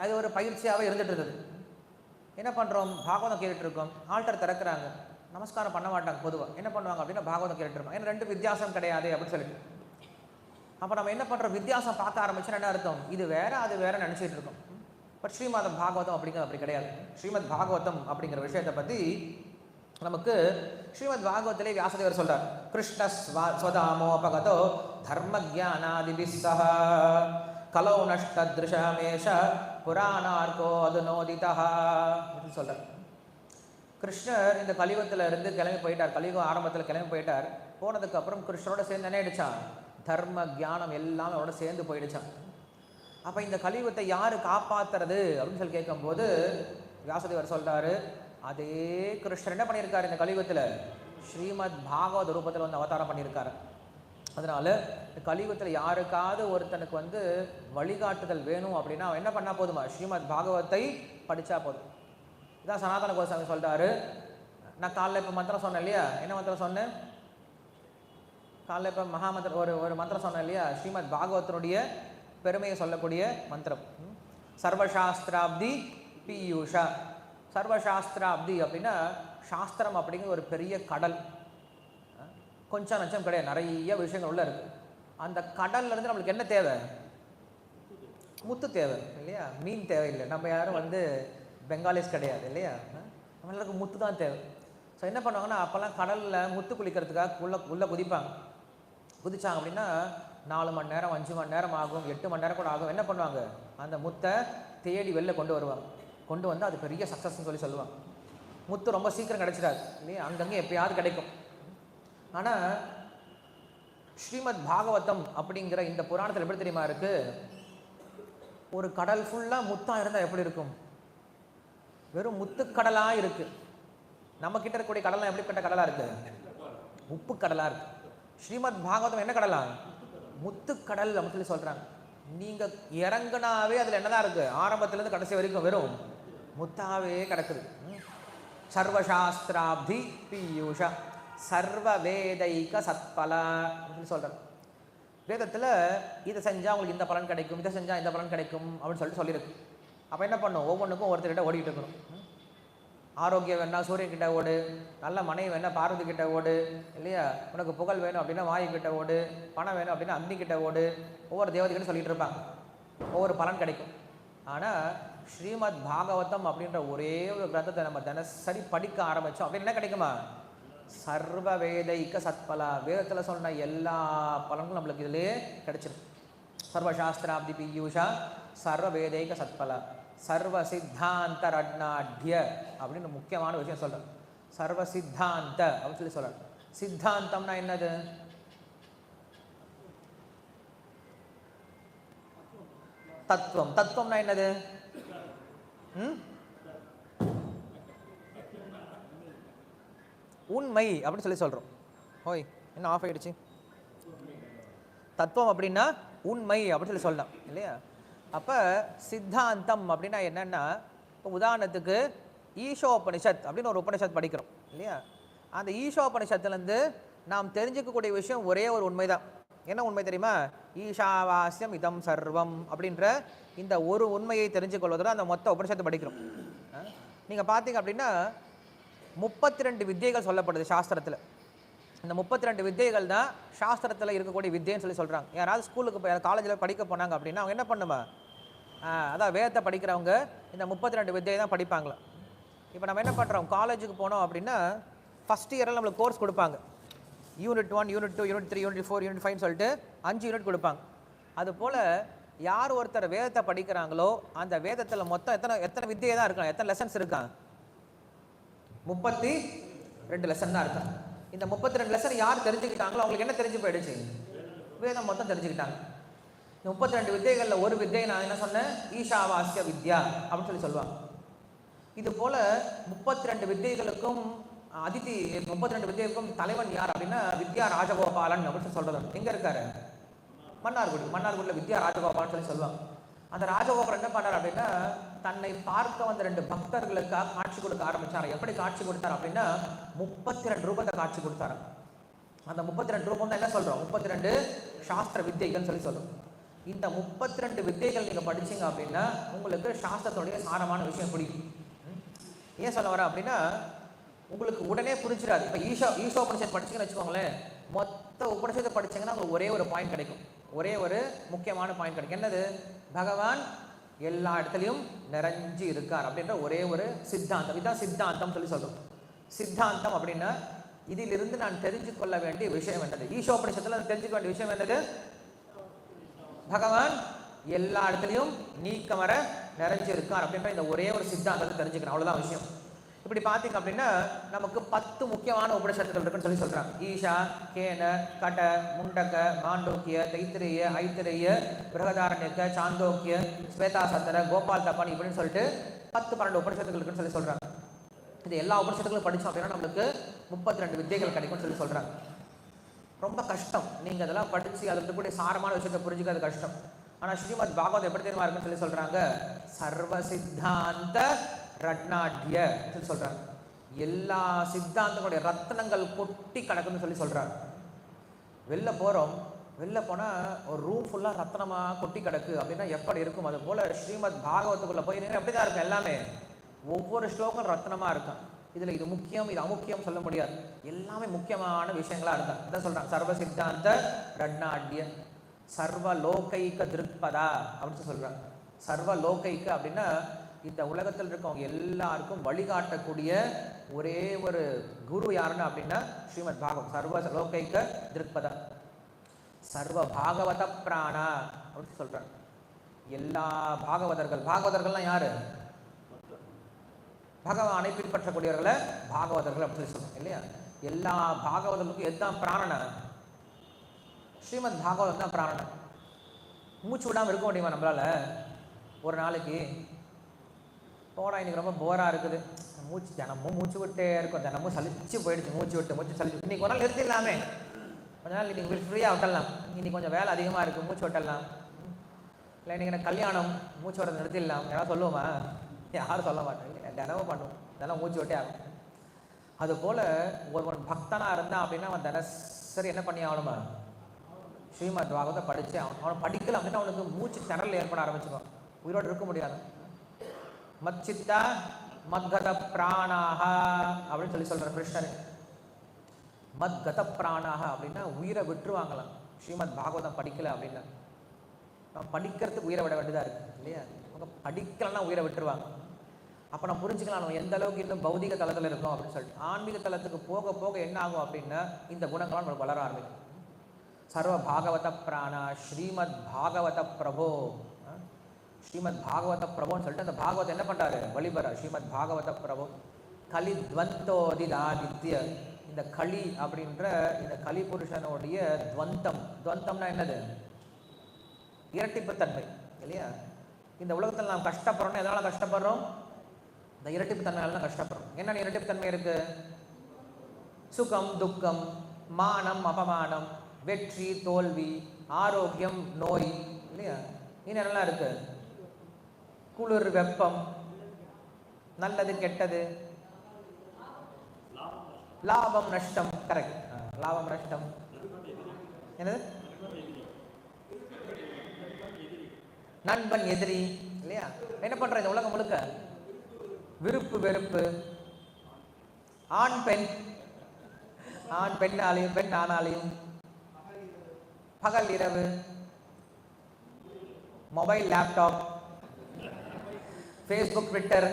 அது ஒரு பயிற்சியாகவே இருந்துட்டு இருக்குது. என்ன பண்ணுறோம்? பாகவதம் கேட்டுருக்கோம், ஆல்டர் திறக்கிறாங்க, நமஸ்காரம் பண்ண மாட்டாங்க. பொதுவாக என்ன பண்ணுவாங்க அப்படின்னா பாகவதம் கேட்டுருப்பாங்க. ஏன்னா ரெண்டு வித்தியாசம் கிடையாது அப்படின்னு சொல்லிட்டு. அப்போ நம்ம என்ன பண்ணுறோம்? வித்தியாசம் பார்க்க ஆரம்பிச்சுன்னா என்ன அர்த்தம்? இது வேற அது வேற நினச்சிட்டு இருக்கோம். பட் ஸ்ரீமத் பாகவதம் அப்படிங்கிறது அப்படி கிடையாது. ஸ்ரீமத் பாகவதம் அப்படிங்கிற விஷயத்தை பற்றி நமக்கு ஸ்ரீமத் பாகவத்திலே வியாசதேவர் சொல்றார், கிருஷ்ண ஸ்வதாமோபகதோ தர்மஜானாதிபிஸ்ஸஹ கலௌ நஷ்டத்ருஷமேஷ புராணார்கோ அதுநோதிதா அப்படின்னு சொல்றார். கிருஷ்ணர் இந்த கலியுகத்தில் இருந்து கிளம்பி போயிட்டார். கலியுகம் ஆரம்பத்தில் கிளம்பி போயிட்டார். போனதுக்கு அப்புறம் கிருஷ்ணரோட சேர்ந்து என்ன ஆயிடுச்சான்? தர்ம ஜானம் எல்லாமே அவரோட சேர்ந்து போயிடுச்சான். அப்போ இந்த கலியுகத்தை யார் காப்பாற்றுறது அப்படின்னு சொல்லி கேட்கும்போது வியாசதேவர் சொல்கிறாரு, அதே கிருஷ்ணர் என்ன பண்ணியிருக்காரு? இந்த கலியுகத்தில் ஸ்ரீமத் பாகவத ரூபத்தில் வந்து அவதாரம் பண்ணியிருக்காரு. அதனால இந்த கலியுகத்தில் யாருக்காவது ஒருத்தனுக்கு வந்து வழிகாட்டுதல் வேணும் அப்படின்னா அவன் என்ன பண்ணால் போதுமா? ஸ்ரீமத் பாகவத்தை படித்தா போதும். இதான் சனாதன கோஸ்வாமி சொல்கிறாரு. நான் காலைல இப்போ மந்திரம் சொன்னேன் இல்லையா? என்ன மந்திரம் சொன்னேன்? காலைல இப்போ மகாமந்திரம் ஒரு மந்திரம் சொன்னேன் இல்லையா? ஸ்ரீமத் பாகவதனுடைய பெருமையை சொல்லக்கூடிய மந்திரம். சர்வசாஸ்திராப்தி பீயூஷா. சர்வசாஸ்திராப்தி அப்படின்னா சாஸ்திரம் அப்படிங்கிற ஒரு பெரிய கடல். கொஞ்சம் நச்சம் கிடையாது, நிறைய விஷயங்கள் உள்ள இருக்கு. அந்த கடல்ல இருந்து நம்மளுக்கு என்ன தேவை? முத்து தேவை இல்லையா? மீன் தேவையில்லை. நம்ம யாரும் வந்து பெங்காலிஸ் கிடையாது இல்லையா? நம்மளுக்கு முத்து தான் தேவை. ஸோ என்ன பண்ணுவாங்கன்னா அப்போல்லாம் கடலில் முத்து குளிக்கிறதுக்காக உள்ள குதிச்சாங்க அப்படின்னா 4 மணி நேரம் 5 மணி நேரம் ஆகும், 8 மணி நேரம் கூட ஆகும். என்ன பண்ணுவாங்க? அந்த முத்தை தேடி வெளில கொண்டு வருவாங்க. கொண்டு வந்து அது பெரிய சக்ஸஸ்ன்னு சொல்லி சொல்லுவாங்க. முத்து ரொம்ப சீக்கிரம் கிடைச்சிடாது இல்லையா? அங்கங்கே எப்பயாவது கிடைக்கும். ஆனால் ஸ்ரீமத் பாகவதம் அப்படிங்கிற இந்த புராணத்தில் எப்படி தெரியுமா இருக்கு? ஒரு கடல் ஃபுல்லாக முத்தாக இருந்தால் எப்படி இருக்கும்? வெறும் முத்துக்கடலாக இருக்கு. நம்ம கிட்ட இருக்கக்கூடிய கடலாம் எப்படிப்பட்ட கடலாக இருக்கு? உப்பு கடலாக இருக்கு. ஸ்ரீமத் பாகவதம் என்ன கடலா? முத்துக்கடல் அப்படின்னு சொல்லி சொல்றாங்க. நீங்க இறங்குனாவே அதுல என்னதான் இருக்கு? ஆரம்பத்திலிருந்து கடைசி வரைக்கும் வெறும் முத்தாவே கிடக்குது. சர்வசாஸ்திராப்தி பீயூஷ சர்வ வேதைக சத்பல அப்படின்னு சொல்றாங்க. வேதத்துல இதை செஞ்சா உங்களுக்கு இந்த பலன் கிடைக்கும், இதை செஞ்சா இந்த பலன் கிடைக்கும் அப்படின்னு சொல்லிட்டு சொல்லியிருக்கு. அப்ப என்ன பண்ணும்? ஒவ்வொன்றுக்கும் ஒருத்தர்கிட்ட ஓடிட்டு இருக்கணும். ஆரோக்கியம் வேணா சூரியன் கிட்ட ஓடு, நல்ல மனைவி வேணா பார்வதி கிட்ட ஓடு, இல்லையா? உனக்கு புகழ் வேணும் அப்படின்னா வாயு கிட்ட ஓடு, பணம் வேணும் அப்படின்னா அக்னி கிட்ட ஓடு, ஒவ்வொரு தேவதைகளும் சொல்லிட்டு இருப்பாங்க, ஒவ்வொரு பலன் கிடைக்கும். ஆனால் ஸ்ரீமத் பாகவதம் அப்படின்ற ஒரே ஒரு கிரந்தத்தை நம்ம தினசரி படிக்க ஆரம்பித்தோம் அப்படின்னு என்ன கிடைக்குமா? சர்வ வேதைக்க சத்பலா, வேதத்தில் சொன்ன எல்லா பலன்களும் நம்மளுக்கு இதிலே கிடைச்சிருக்கு. சர்வசாஸ்திராப்தி பியூஷா சர்வ வேதைக்க சத்பலா சர்வ சித்தாந்த ரட்நாட்ய அப்படின்னு முக்கியமான விஷயம் சொல்கிறேன். சர்வ சித்தாந்த அப்படின்னு சொல்லி சொல்கிறேன். சித்தாந்தம்னா என்னது? தத்துவம். தத்துவம்னா என்னது? உண்மை அப்படின்னு சொல்லி சொல்கிறோம். ஓய், என்ன ஆஃப் ஆகிடுச்சு? தத்துவம் அப்படின்னா உண்மை அப்படின்னு சொல்லி சொல்லலாம், இல்லையா? அப்போ சித்தாந்தம் அப்படின்னா என்னென்னா, இப்போ உதாரணத்துக்கு ஈஷோபனிஷத் அப்படின்னு ஒரு உபனிஷத் படிக்கிறோம், இல்லையா? அந்த ஈஷோபனிஷத்துலேருந்து நாம் தெரிஞ்சுக்கக்கூடிய விஷயம் ஒரே ஒரு உண்மை தான். என்ன உண்மை தெரியுமா? ஈஷாவாஸ்யம் இதம் சர்வம் அப்படின்ற இந்த ஒரு உண்மையை தெரிஞ்சு கொள்வதில் அந்த மொத்த உபனிஷத்தை படிக்கிறோம். நீங்கள் பார்த்தீங்க அப்படின்னா 32 வித்தியைகள் சொல்லப்படுது சாஸ்திரத்தில். இந்த 32 வித்தியைகள் தான் சாஸ்திரத்தில் இருக்கக்கூடிய வித்தியன்னு சொல்லி சொல்கிறாங்க. யாராவது ஸ்கூலுக்கு காலேஜில் படிக்க போனாங்க அப்படின்னா அவங்க என்ன பண்ணுமா? அதான் வேதத்தை படிக்கிறவங்க இந்த 32 வித்தியை தான் படிப்பாங்களா. இப்போ நம்ம என்ன பண்ணுறோம், காலேஜுக்கு போனோம் அப்படின்னா ஃபஸ்ட் இயரில் நம்மளுக்கு கோர்ஸ் கொடுப்பாங்க. Unit 1, unit 2, unit 3, unit 4, unit 5 சொல்லிட்டு 5 யூனிட் கொடுப்பாங்க. அதுபோல் யார் ஒருத்தர் வேதத்தை படிக்கிறாங்களோ அந்த வேதத்தில் மொத்தம் எத்தனை வித்தியை தான் இருக்காங்க, எத்தனை லெசன்ஸ் இருக்காங்க? 32 லெசன் தான் இருக்காங்க. இந்த 32 லெசன் யார் தெரிஞ்சுக்கிட்டாங்களோ அவங்களுக்கு என்ன தெரிஞ்சு போயிடுச்சு? வேதம் மொத்தம் தெரிஞ்சுக்கிட்டாங்க. இந்த 32 வித்தியைகளில் ஒரு வித்தியை நான் என்ன சொன்னேன்? ஈஷாவாஸ்ய வித்யா அப்படின்னு சொல்லி சொல்லுவாங்க. இது போல் 32 வித்தியைகளுக்கும் 32 வித்தியைக்கும் தலைவன் யார் அப்படின்னா வித்யா ராஜகோபாலன் அப்படின்னு சொல்கிறது. எங்கே இருக்காரு? மன்னார்குடியில் வித்யா ராஜகோபாலன் சொல்லி சொல்லுவாங்க. அந்த ராஜகோபாலன் என்ன பண்ணார் அப்படின்னா தன்னை பார்க்க வந்த 2 பக்தர்களுக்காக காட்சி கொடுக்க ஆரம்பித்தார். எப்படி காட்சி கொடுத்தார் அப்படின்னா 32 ரூபத்தை காட்சி கொடுத்தாரு. அந்த 32 ரூபம் தான் என்ன சொல்கிறோம்? 32 சாஸ்திர வித்தியைகள் சொல்லி சொல்கிறோம். இந்த 32 வித்தியைகள் நீங்கள் படிச்சிங்க அப்படின்னா உங்களுக்கு சாஸ்திரத்துடைய சாரமான விஷயம் பிடிக்கும். ஏன் சொல்ல வரேன் அப்படின்னா உங்களுக்கு உடனே புரிஞ்சிடாது. இப்போ ஈஷோபனிஷத் படிச்சிங்கன்னு வச்சுக்கோங்களேன், மொத்த உபனிஷத்தை படிச்சிங்கன்னா உங்களுக்கு ஒரே ஒரு பாயிண்ட் கிடைக்கும், ஒரே ஒரு முக்கியமான பாயிண்ட் கிடைக்கும். என்னது? பகவான் எல்லா இடத்துலையும் நிறைஞ்சு இருக்கார் அப்படின்ற ஒரே ஒரு சித்தாந்தம். இதுதான் சித்தாந்தம் சொல்லி சொல்கிறோம். சித்தாந்தம் அப்படின்னா இதிலிருந்து நான் தெரிஞ்சு கொள்ள வேண்டிய விஷயம் என்னது? ஈஷோபனிஷத்தில் தெரிஞ்சுக்க வேண்டிய விஷயம் என்னது? பகவான் எல்லா இடத்துலையும் நீக்கமர நிறைஞ்சு இருக்கார் அப்படின்ற இந்த ஒரே ஒரு சித்தாந்தத்தை தெரிஞ்சுக்கிறேன், அவ்வளோதான் விஷயம். இப்படி பார்த்தீங்க அப்படின்னா நமக்கு 10 முக்கியமான உபனிஷத்துகள் இருக்குன்னு சொல்லி சொல்கிறாங்க. ஈஷா, கேன, கட, முண்டக, மாண்டோக்கிய, தைத்திரேய, ஐத்திரேய, பிரகதாரண்யக்க, சாந்தோக்கிய, ஸ்வேதாசத்தர, கோபால் தப்பான் இப்படின்னு சொல்லிட்டு 10-12 உபனிஷத்துகள் இருக்குன்னு சொல்லி சொல்கிறாங்க. இது எல்லா உபனிஷத்துகளும் படித்தோம் அப்படின்னா நம்மளுக்கு 32 வித்தியைகள் கிடைக்கும்னு சொல்லி சொல்கிறாங்க. ரொம்ப கஷ்டம், நீங்கள் அதெல்லாம் படித்து அதில் இருக்கக்கூடிய சாரமான விஷயத்தை புரிஞ்சுக்கிறது கஷ்டம். ஆனால் ஸ்ரீமத் பாகவதம் எப்படி தெரியுமா இருக்குன்னு சொல்லி சொல்கிறாங்க? சர்வ சித்தாந்த ரட்நாட்ய சொல்லி சொல்கிறாங்க. எல்லா சித்தாந்தங்களுடைய ரத்னங்கள் கொட்டி கிடக்குன்னு சொல்லி சொல்கிறாங்க. வெளில போகிறோம், வெளில போனால் ஒரு ரூம் ஃபுல்லாக ரத்னமாக கொட்டி கிடக்கு அப்படின்னா எப்படி இருக்கும்? அது போல் ஸ்ரீமத் பாகவத்துக்குள்ளே போய் எப்படி தான் இருக்கும்? எல்லாமே ஒவ்வொரு ஸ்லோகம் ரத்னமாக இருக்கும். இதில் இது முக்கியம், இது அமுக்கியம் சொல்ல முடியாது, எல்லாமே முக்கியமான விஷயங்களாக இருக்கும். இதான் சொல்கிறாங்க சர்வ சித்தாந்த ரட்நாட்ய சர்வ லோகைக்க திருப்பதா அப்படின்னு சொல்கிறாங்க. சர்வ லோகைக்க அப்படின்னா இந்த உலகத்தில் இருக்கவங்க எல்லாருக்கும் வழிகாட்டக்கூடிய ஒரே ஒரு குரு யாருன்னு அப்படின்னா ஸ்ரீமத் பாகவத். சர்வ லோகைக்க திருப்பதா சர்வ பாகவத பிராணா அப்படின்னு சொல்கிறாங்க. எல்லா பாகவதர்கள்லாம் யாரு? பகவானை பின்பற்றக்கூடியவர்களை பாகவதர்கள் அப்படின்னு சொல்லுவாங்க, இல்லையா? எல்லா பாகவதர்களுக்கும் எதுதான் பிராணன? ஸ்ரீமத் பாகவதம் தான் பிராணன். மூச்சு விடாமல் இருக்க முடியுமா நம்மளால? ஒரு நாளைக்கு போடா இன்னைக்கு ரொம்ப போராக இருக்குது, தினமும் மூச்சு விட்டே இருக்கும், தினமும் சலிச்சு போயிடுச்சு, மூச்சு சலிச்சு, இன்னைக்கு ஒரு நாள் நிறுத்திடலாமே, கொஞ்ச நாள் இன்னைக்கு ஃப்ரீயாக விட்டலாம், இன்னைக்கு கொஞ்சம் வேலை அதிகமாக இருக்குது மூச்சு விட்டலாம், இல்லை இன்னைக்கு எனக்கு கல்யாணம் மூச்சு விட நிறுத்திடலாம், யாராவது சொல்லுவோமா? யாரும் சொல்ல மாட்டாங்க. தினமும் பண்ணுவோம், தினம் மூச்சு விட்டே ஆகும். அதுபோல் ஒருவன் பக்தனாக இருந்தான் அப்படின்னா அவன் தினசரி என்ன பண்ணி ஆகணுமா? ஸ்ரீமத் பாகவத்தை படித்து அவன் படிக்கல அப்படின்னா அவனுக்கு மூச்சு திணறல் ஏற்பட ஆரம்பிச்சிடுவான், உயிரோடு இருக்க முடியாது. மச்சித்தா மத்கத பிராணாக அப்படின்னு சொல்கிறார் கிருஷ்ணர். மத்கத பிராணாக அப்படின்னா உயிரை விட்டுருவாங்களாம். ஸ்ரீமத் பாகவதம் படிக்கல அப்படின்னா, நான் படிக்கிறதுக்கு உயிரை விட வேண்டியதாக இருக்குது இல்லையா? அவங்க படிக்கலன்னா உயிரை விட்டுருவாங்க. அப்போ நான் புரிஞ்சுக்கலாம் நம்ம எந்த அளவுக்கு இன்னும் பௌதிக தளத்தில் இருக்கோம் அப்படின்னு சொல்லிட்டு. ஆன்மீக தளத்துக்கு போக போக என்ன ஆகும் அப்படின்னா இந்த குணங்கள்லாம் நம்மளுக்கு வளர ஆரம்பிக்கும். சர்வ பாகவத பிராணா ஸ்ரீமத் பாகவத பிரபோ, ஸ்ரீமத் பாகவத பிரபோன்னு சொல்லிட்டு அந்த பாகவத்தை என்ன பண்ணுறாரு? வழிபடுறார். ஸ்ரீமத் பாகவத பிரபோ கலி துவந்தோதிதாதித்ய, இந்த களி அப்படின்ற இந்த கலி புருஷனுடைய துவந்தம்னா என்னது? இரட்டிப்புத்தன்மை இல்லையா? இந்த உலகத்தில் நாம் கஷ்டப்படுறோம்னா எதனால கஷ்டப்படுறோம்? இந்த இரட்டிப்புத்தன்மையால தான் கஷ்டப்படுறோம். என்னென்ன இரட்டிப்புத்தன்மை இருக்கு? சுகம் துக்கம், மானம் அபமானம், வெற்றி தோல்வி, ஆரோக்கியம் நோய் இல்லையா? என்னென்னலாம் இருக்கு? குளிர் வெப்பம், நல்லது கெட்டது, லாபம் நஷ்டம். கரெக்ட், லாபம் நஷ்டம். என்னது? நண்பன் எதிரி இல்லையா? என்ன பண்ற இந்த உலகம் முழுக்க? விருப்பு வெறுப்பு, ஆண் பெண், ஆண் பெண்ணாலையும் பெண் ஆனாலையும், பகல் இரவு, மொபைல் லேப்டாப், ஃபேஸ்புக் ட்விட்டர்,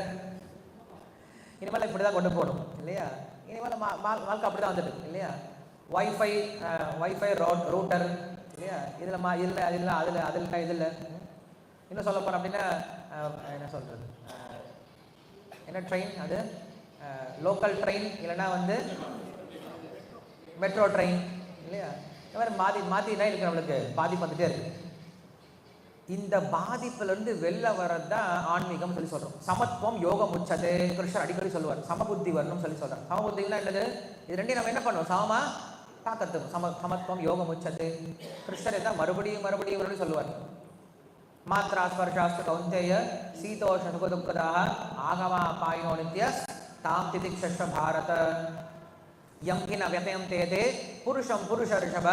இனிமேல் இப்படி தான் கொண்டு போகணும் இல்லையா? இனிமேல் வாழ்க்கை அப்படி தான் வந்துட்டு இல்லையா? வைஃபை ரூட்டர் இல்லையா? இதில் அதில் இன்னும் சொல்ல போகிறோம் அப்படின்னா என்ன சொல்கிறது, என்ன ட்ரெயின் அது? லோக்கல் ட்ரெயின் இல்லைன்னா வந்து மெட்ரோ ட்ரெயின் இல்லையா? இந்த மாதிரி மாற்றி தான் இருக்கு. நம்மளுக்கு பாதிப்பு வந்துட்டே இருக்கு. இந்த பாதிப்புலேருந்து வெளில வர்றது தான் ஆன்மீகம் சொல்லி சொல்கிறோம். சமத்துவம் யோகம் உச்சது கிருஷ்ணர் அடிக்கடி சொல்லுவார். சமபுத்தி வரணும்னு சொல்லி சொல்கிறார். சமபுத்தினா என்னது? இது ரெண்டையும் நம்ம என்ன பண்ணுவோம்? சமமாக பார்க்கறதுக்கு சமத்துவம் யோகம் உச்சது. கிருஷ்ணர் தான் மறுபடியும் சொல்லுவார். மாத்ரா ஸ்பர்ஷாஸ்து கௌந்தேய சீதோஷ சுகதுக்கதாக ஆகமா பாயினோ நித்ய தாம் திதிக்ஷ பாரத யங்கின வியதயம் தேதே புருஷம் புருஷ ரிஷப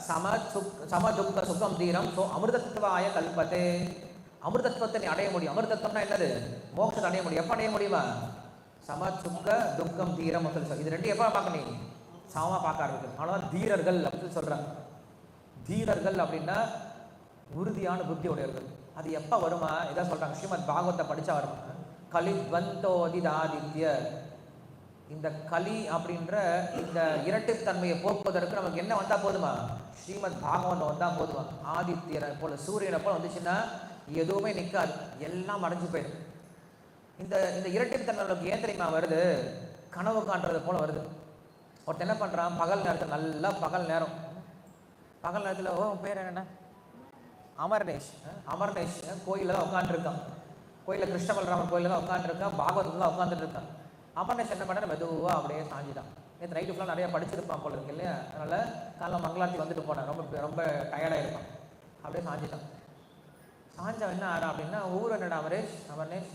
சம துக்க சுகம் தீரம் சோ அமிர்தத்வாய கல்பத்தே. அமிர்தத்துவத்தை நீ அடைய முடியும். அமிர்தத்துவம்னா என்னது? மோட்சத்தை அடைய முடியும். எப்போ அடைய முடியுமா? சம சுக்க துக்கம் தீரம் அப்படின்னு சொல்லி இது ரெண்டு எப்போ பார்க்க நீ சமமாக பார்க்க ஆரம்பிக்கணும். அவ்வளோதான் தீரர்கள் அப்படின்னு சொல்கிறாங்க. தீரர்கள் அப்படின்னா உறுதியான புத்தி உடையவர்கள். அது எப்போ வருமா? இதான் சொல்கிறாங்க. ஸ்ரீமத் பாகவத்தை படித்தா வருமா? கலித்வந்தோதிதாதித்ய, இந்த கலி அப்படின்ற இந்த இரட்டைத்தன்மையை போக்குவதற்கு நமக்கு என்ன வந்தால் போதுமா? ஸ்ரீமத் பாகவதம் வந்தால் போதுமா? ஆதித்யனை போல சூரியனை போல வந்துச்சுன்னா எதுவுமே நிற்காது, எல்லாம் அடைஞ்சு போயிடும். இந்த இந்த இரட்டைத்தன்மை நமக்கு ஏன் தெரியுமா வருது? கனவு காண்றது போல வருது. ஒருத்தர் என்ன பண்ணுறான்? பகல் நேரத்தில் நல்லா பகல் நேரத்தில் பேர் என்னென்ன அமர்நேஷ் கோயிலில் தான் உட்காந்துருக்கான். கோயிலில் கிருஷ்ணபலராமர் கோயிலில் தான் உட்காந்துருக்கான். பாகவதத்தில் தான் உட்காந்துட்டு இருக்கான். அமர்நேஷ் என்ன பண்ண மெதுவாக அப்படியே சாஞ்சிதான். நேற்று நைட்டு ஃபுல்லாக நிறையா படிச்சிருப்பான் போல இருக்கு இல்லையா? அதனால் காலைல மங்களாரத்தி வந்துட்டு போனேன். ரொம்ப டயர்டாக இருப்பான். அப்படியே சாஞ்சிட்டான். சாஞ்சா என்ன ஆறா அப்படின்னா, ஊர் என்னடா அமர்நேஷ்?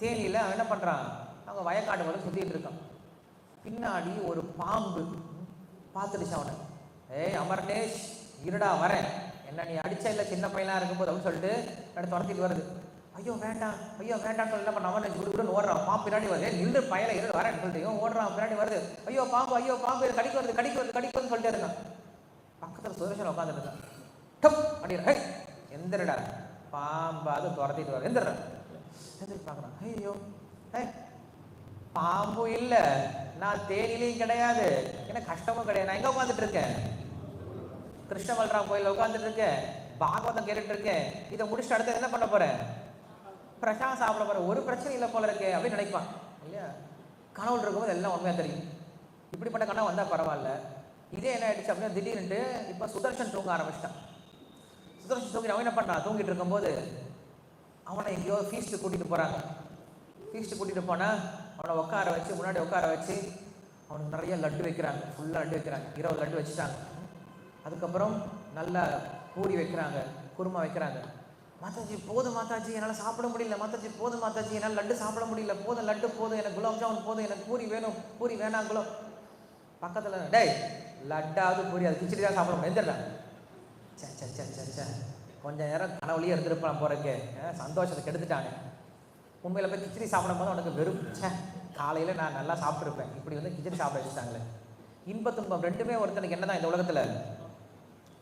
தேனியில் அவன் என்ன பண்ணுறான்? அவங்க வயக்காடு வந்து சுற்றிட்டு இருக்கான். பின்னாடி ஒரு பாம்பு பார்த்துடுச்சு அவனை. ஏய் அமர்நேஷ், இருடா வரேன், என்ன நீ அடிச்சா இல்லை சின்ன பையனாக இருக்கும்போது அப்படின்னு சொல்லிட்டு என்னை துரத்திட்டு வருது. ஐயோ வேண்டாம் சொல்லி என்ன பண்ண அமர்நேஷ் குடுக்குன்னு ஓடுறான். பாம்பு பின்னாடி வருது. நின்று பையனை இருடு வரேன்னு சொல்லிட்டு ஓடுறான். பின்னாடி வருது. ஐயோ பாம்பு கடிக்கு சொல்லிட்டே இருக்கான். பக்கத்தில் சுதர்ஷன் உட்காந்துட்டு இருக்கான். டப் அப்படின்னா எந்திரடா, பாம்பாவது துரத்திட்டு வர எந்திரா பார்க்குறான். ஐயோ பாம்பு இல்லை, நான் தேனிலையும் கிடையாது, எனக்கு கஷ்டமும் கிடையாது. நான் எங்கே உட்காந்துட்டு இருக்கேன்? கிருஷ்ண பலராம கோயிலில் உட்காந்துட்டு இருக்கேன். பாகவதம் கேட்டுட்டு இருக்கேன். இதை முடிச்சுட்டு அடுத்து என்ன பண்ண போறேன்? பிரசாதம் சாப்பிட போறேன். ஒரு பிரச்சனை இல்லை போல இருக்கே அப்படின்னு நினைப்பான் இல்லையா? கனவுல இருக்கும்போது எல்லாம் உண்மையாக தெரியும். இப்படிப்பட்ட கனவு வந்தால் பரவாயில்ல. இதே என்ன ஆயிடுச்சு அப்படின்னா, திடீர்னு இப்போ சுதர்ஷன் தூங்க ஆரம்பிச்சிட்டான். சுதர்ஷன் தூங்கி அவன் என்ன பண்ணான்? தூங்கிட்டு இருக்கும்போது அவனை எங்கேயோ ஃபீஸ்ட்டு கூட்டிகிட்டு போகிறாங்க. ஃபீஸ்ட்டு கூட்டிகிட்டு போனால் அவனை முன்னாடி உட்கார வச்சு அவனுக்கு நிறைய லட்டு வைக்கிறாங்க. ஃபுல்லாக லட்டு வைக்கிறாங்க. 20 லட்டு வச்சுட்டாங்க. அதுக்கப்புறம் நல்லா பூரி வைக்கிறாங்க, குருமா வைக்கிறாங்க. மாதாஜி போதும் மாதாஜி, என்னால் சாப்பிட முடியல. மாதாஜி போதும் மாதாஜி, என்னால் லட்டு சாப்பிட முடியல. போதும் லட்டு போதும், எனக்கு குலாப் ஜாமுன் போதும், எனக்கு பூரி வேணும், பூரி வேணாம் குலாம். பக்கத்தில் டேய் லட்டாவது பூரி, அது கிச்சடி தான் சாப்பிட முடியும். எந்திரா சே கொஞ்சம் நேரம் கனவுலேயே இருந்திருப்பான் போறக்கு, சந்தோஷத்தை கெடுத்துட்டானே. உண்மையில் போய் கிச்சடி சாப்பிடும் போது அவனுக்கு வெறும் காலையில் நான் நல்லா சாப்பிட்ருப்பேன், இப்படி வந்து கிச்சடி சாப்பிட வச்சுட்டாங்களே. இன்ப துன்பம் ரெண்டுமே ஒருத்தனுக்கு என்னதான் இந்த உலகத்தில்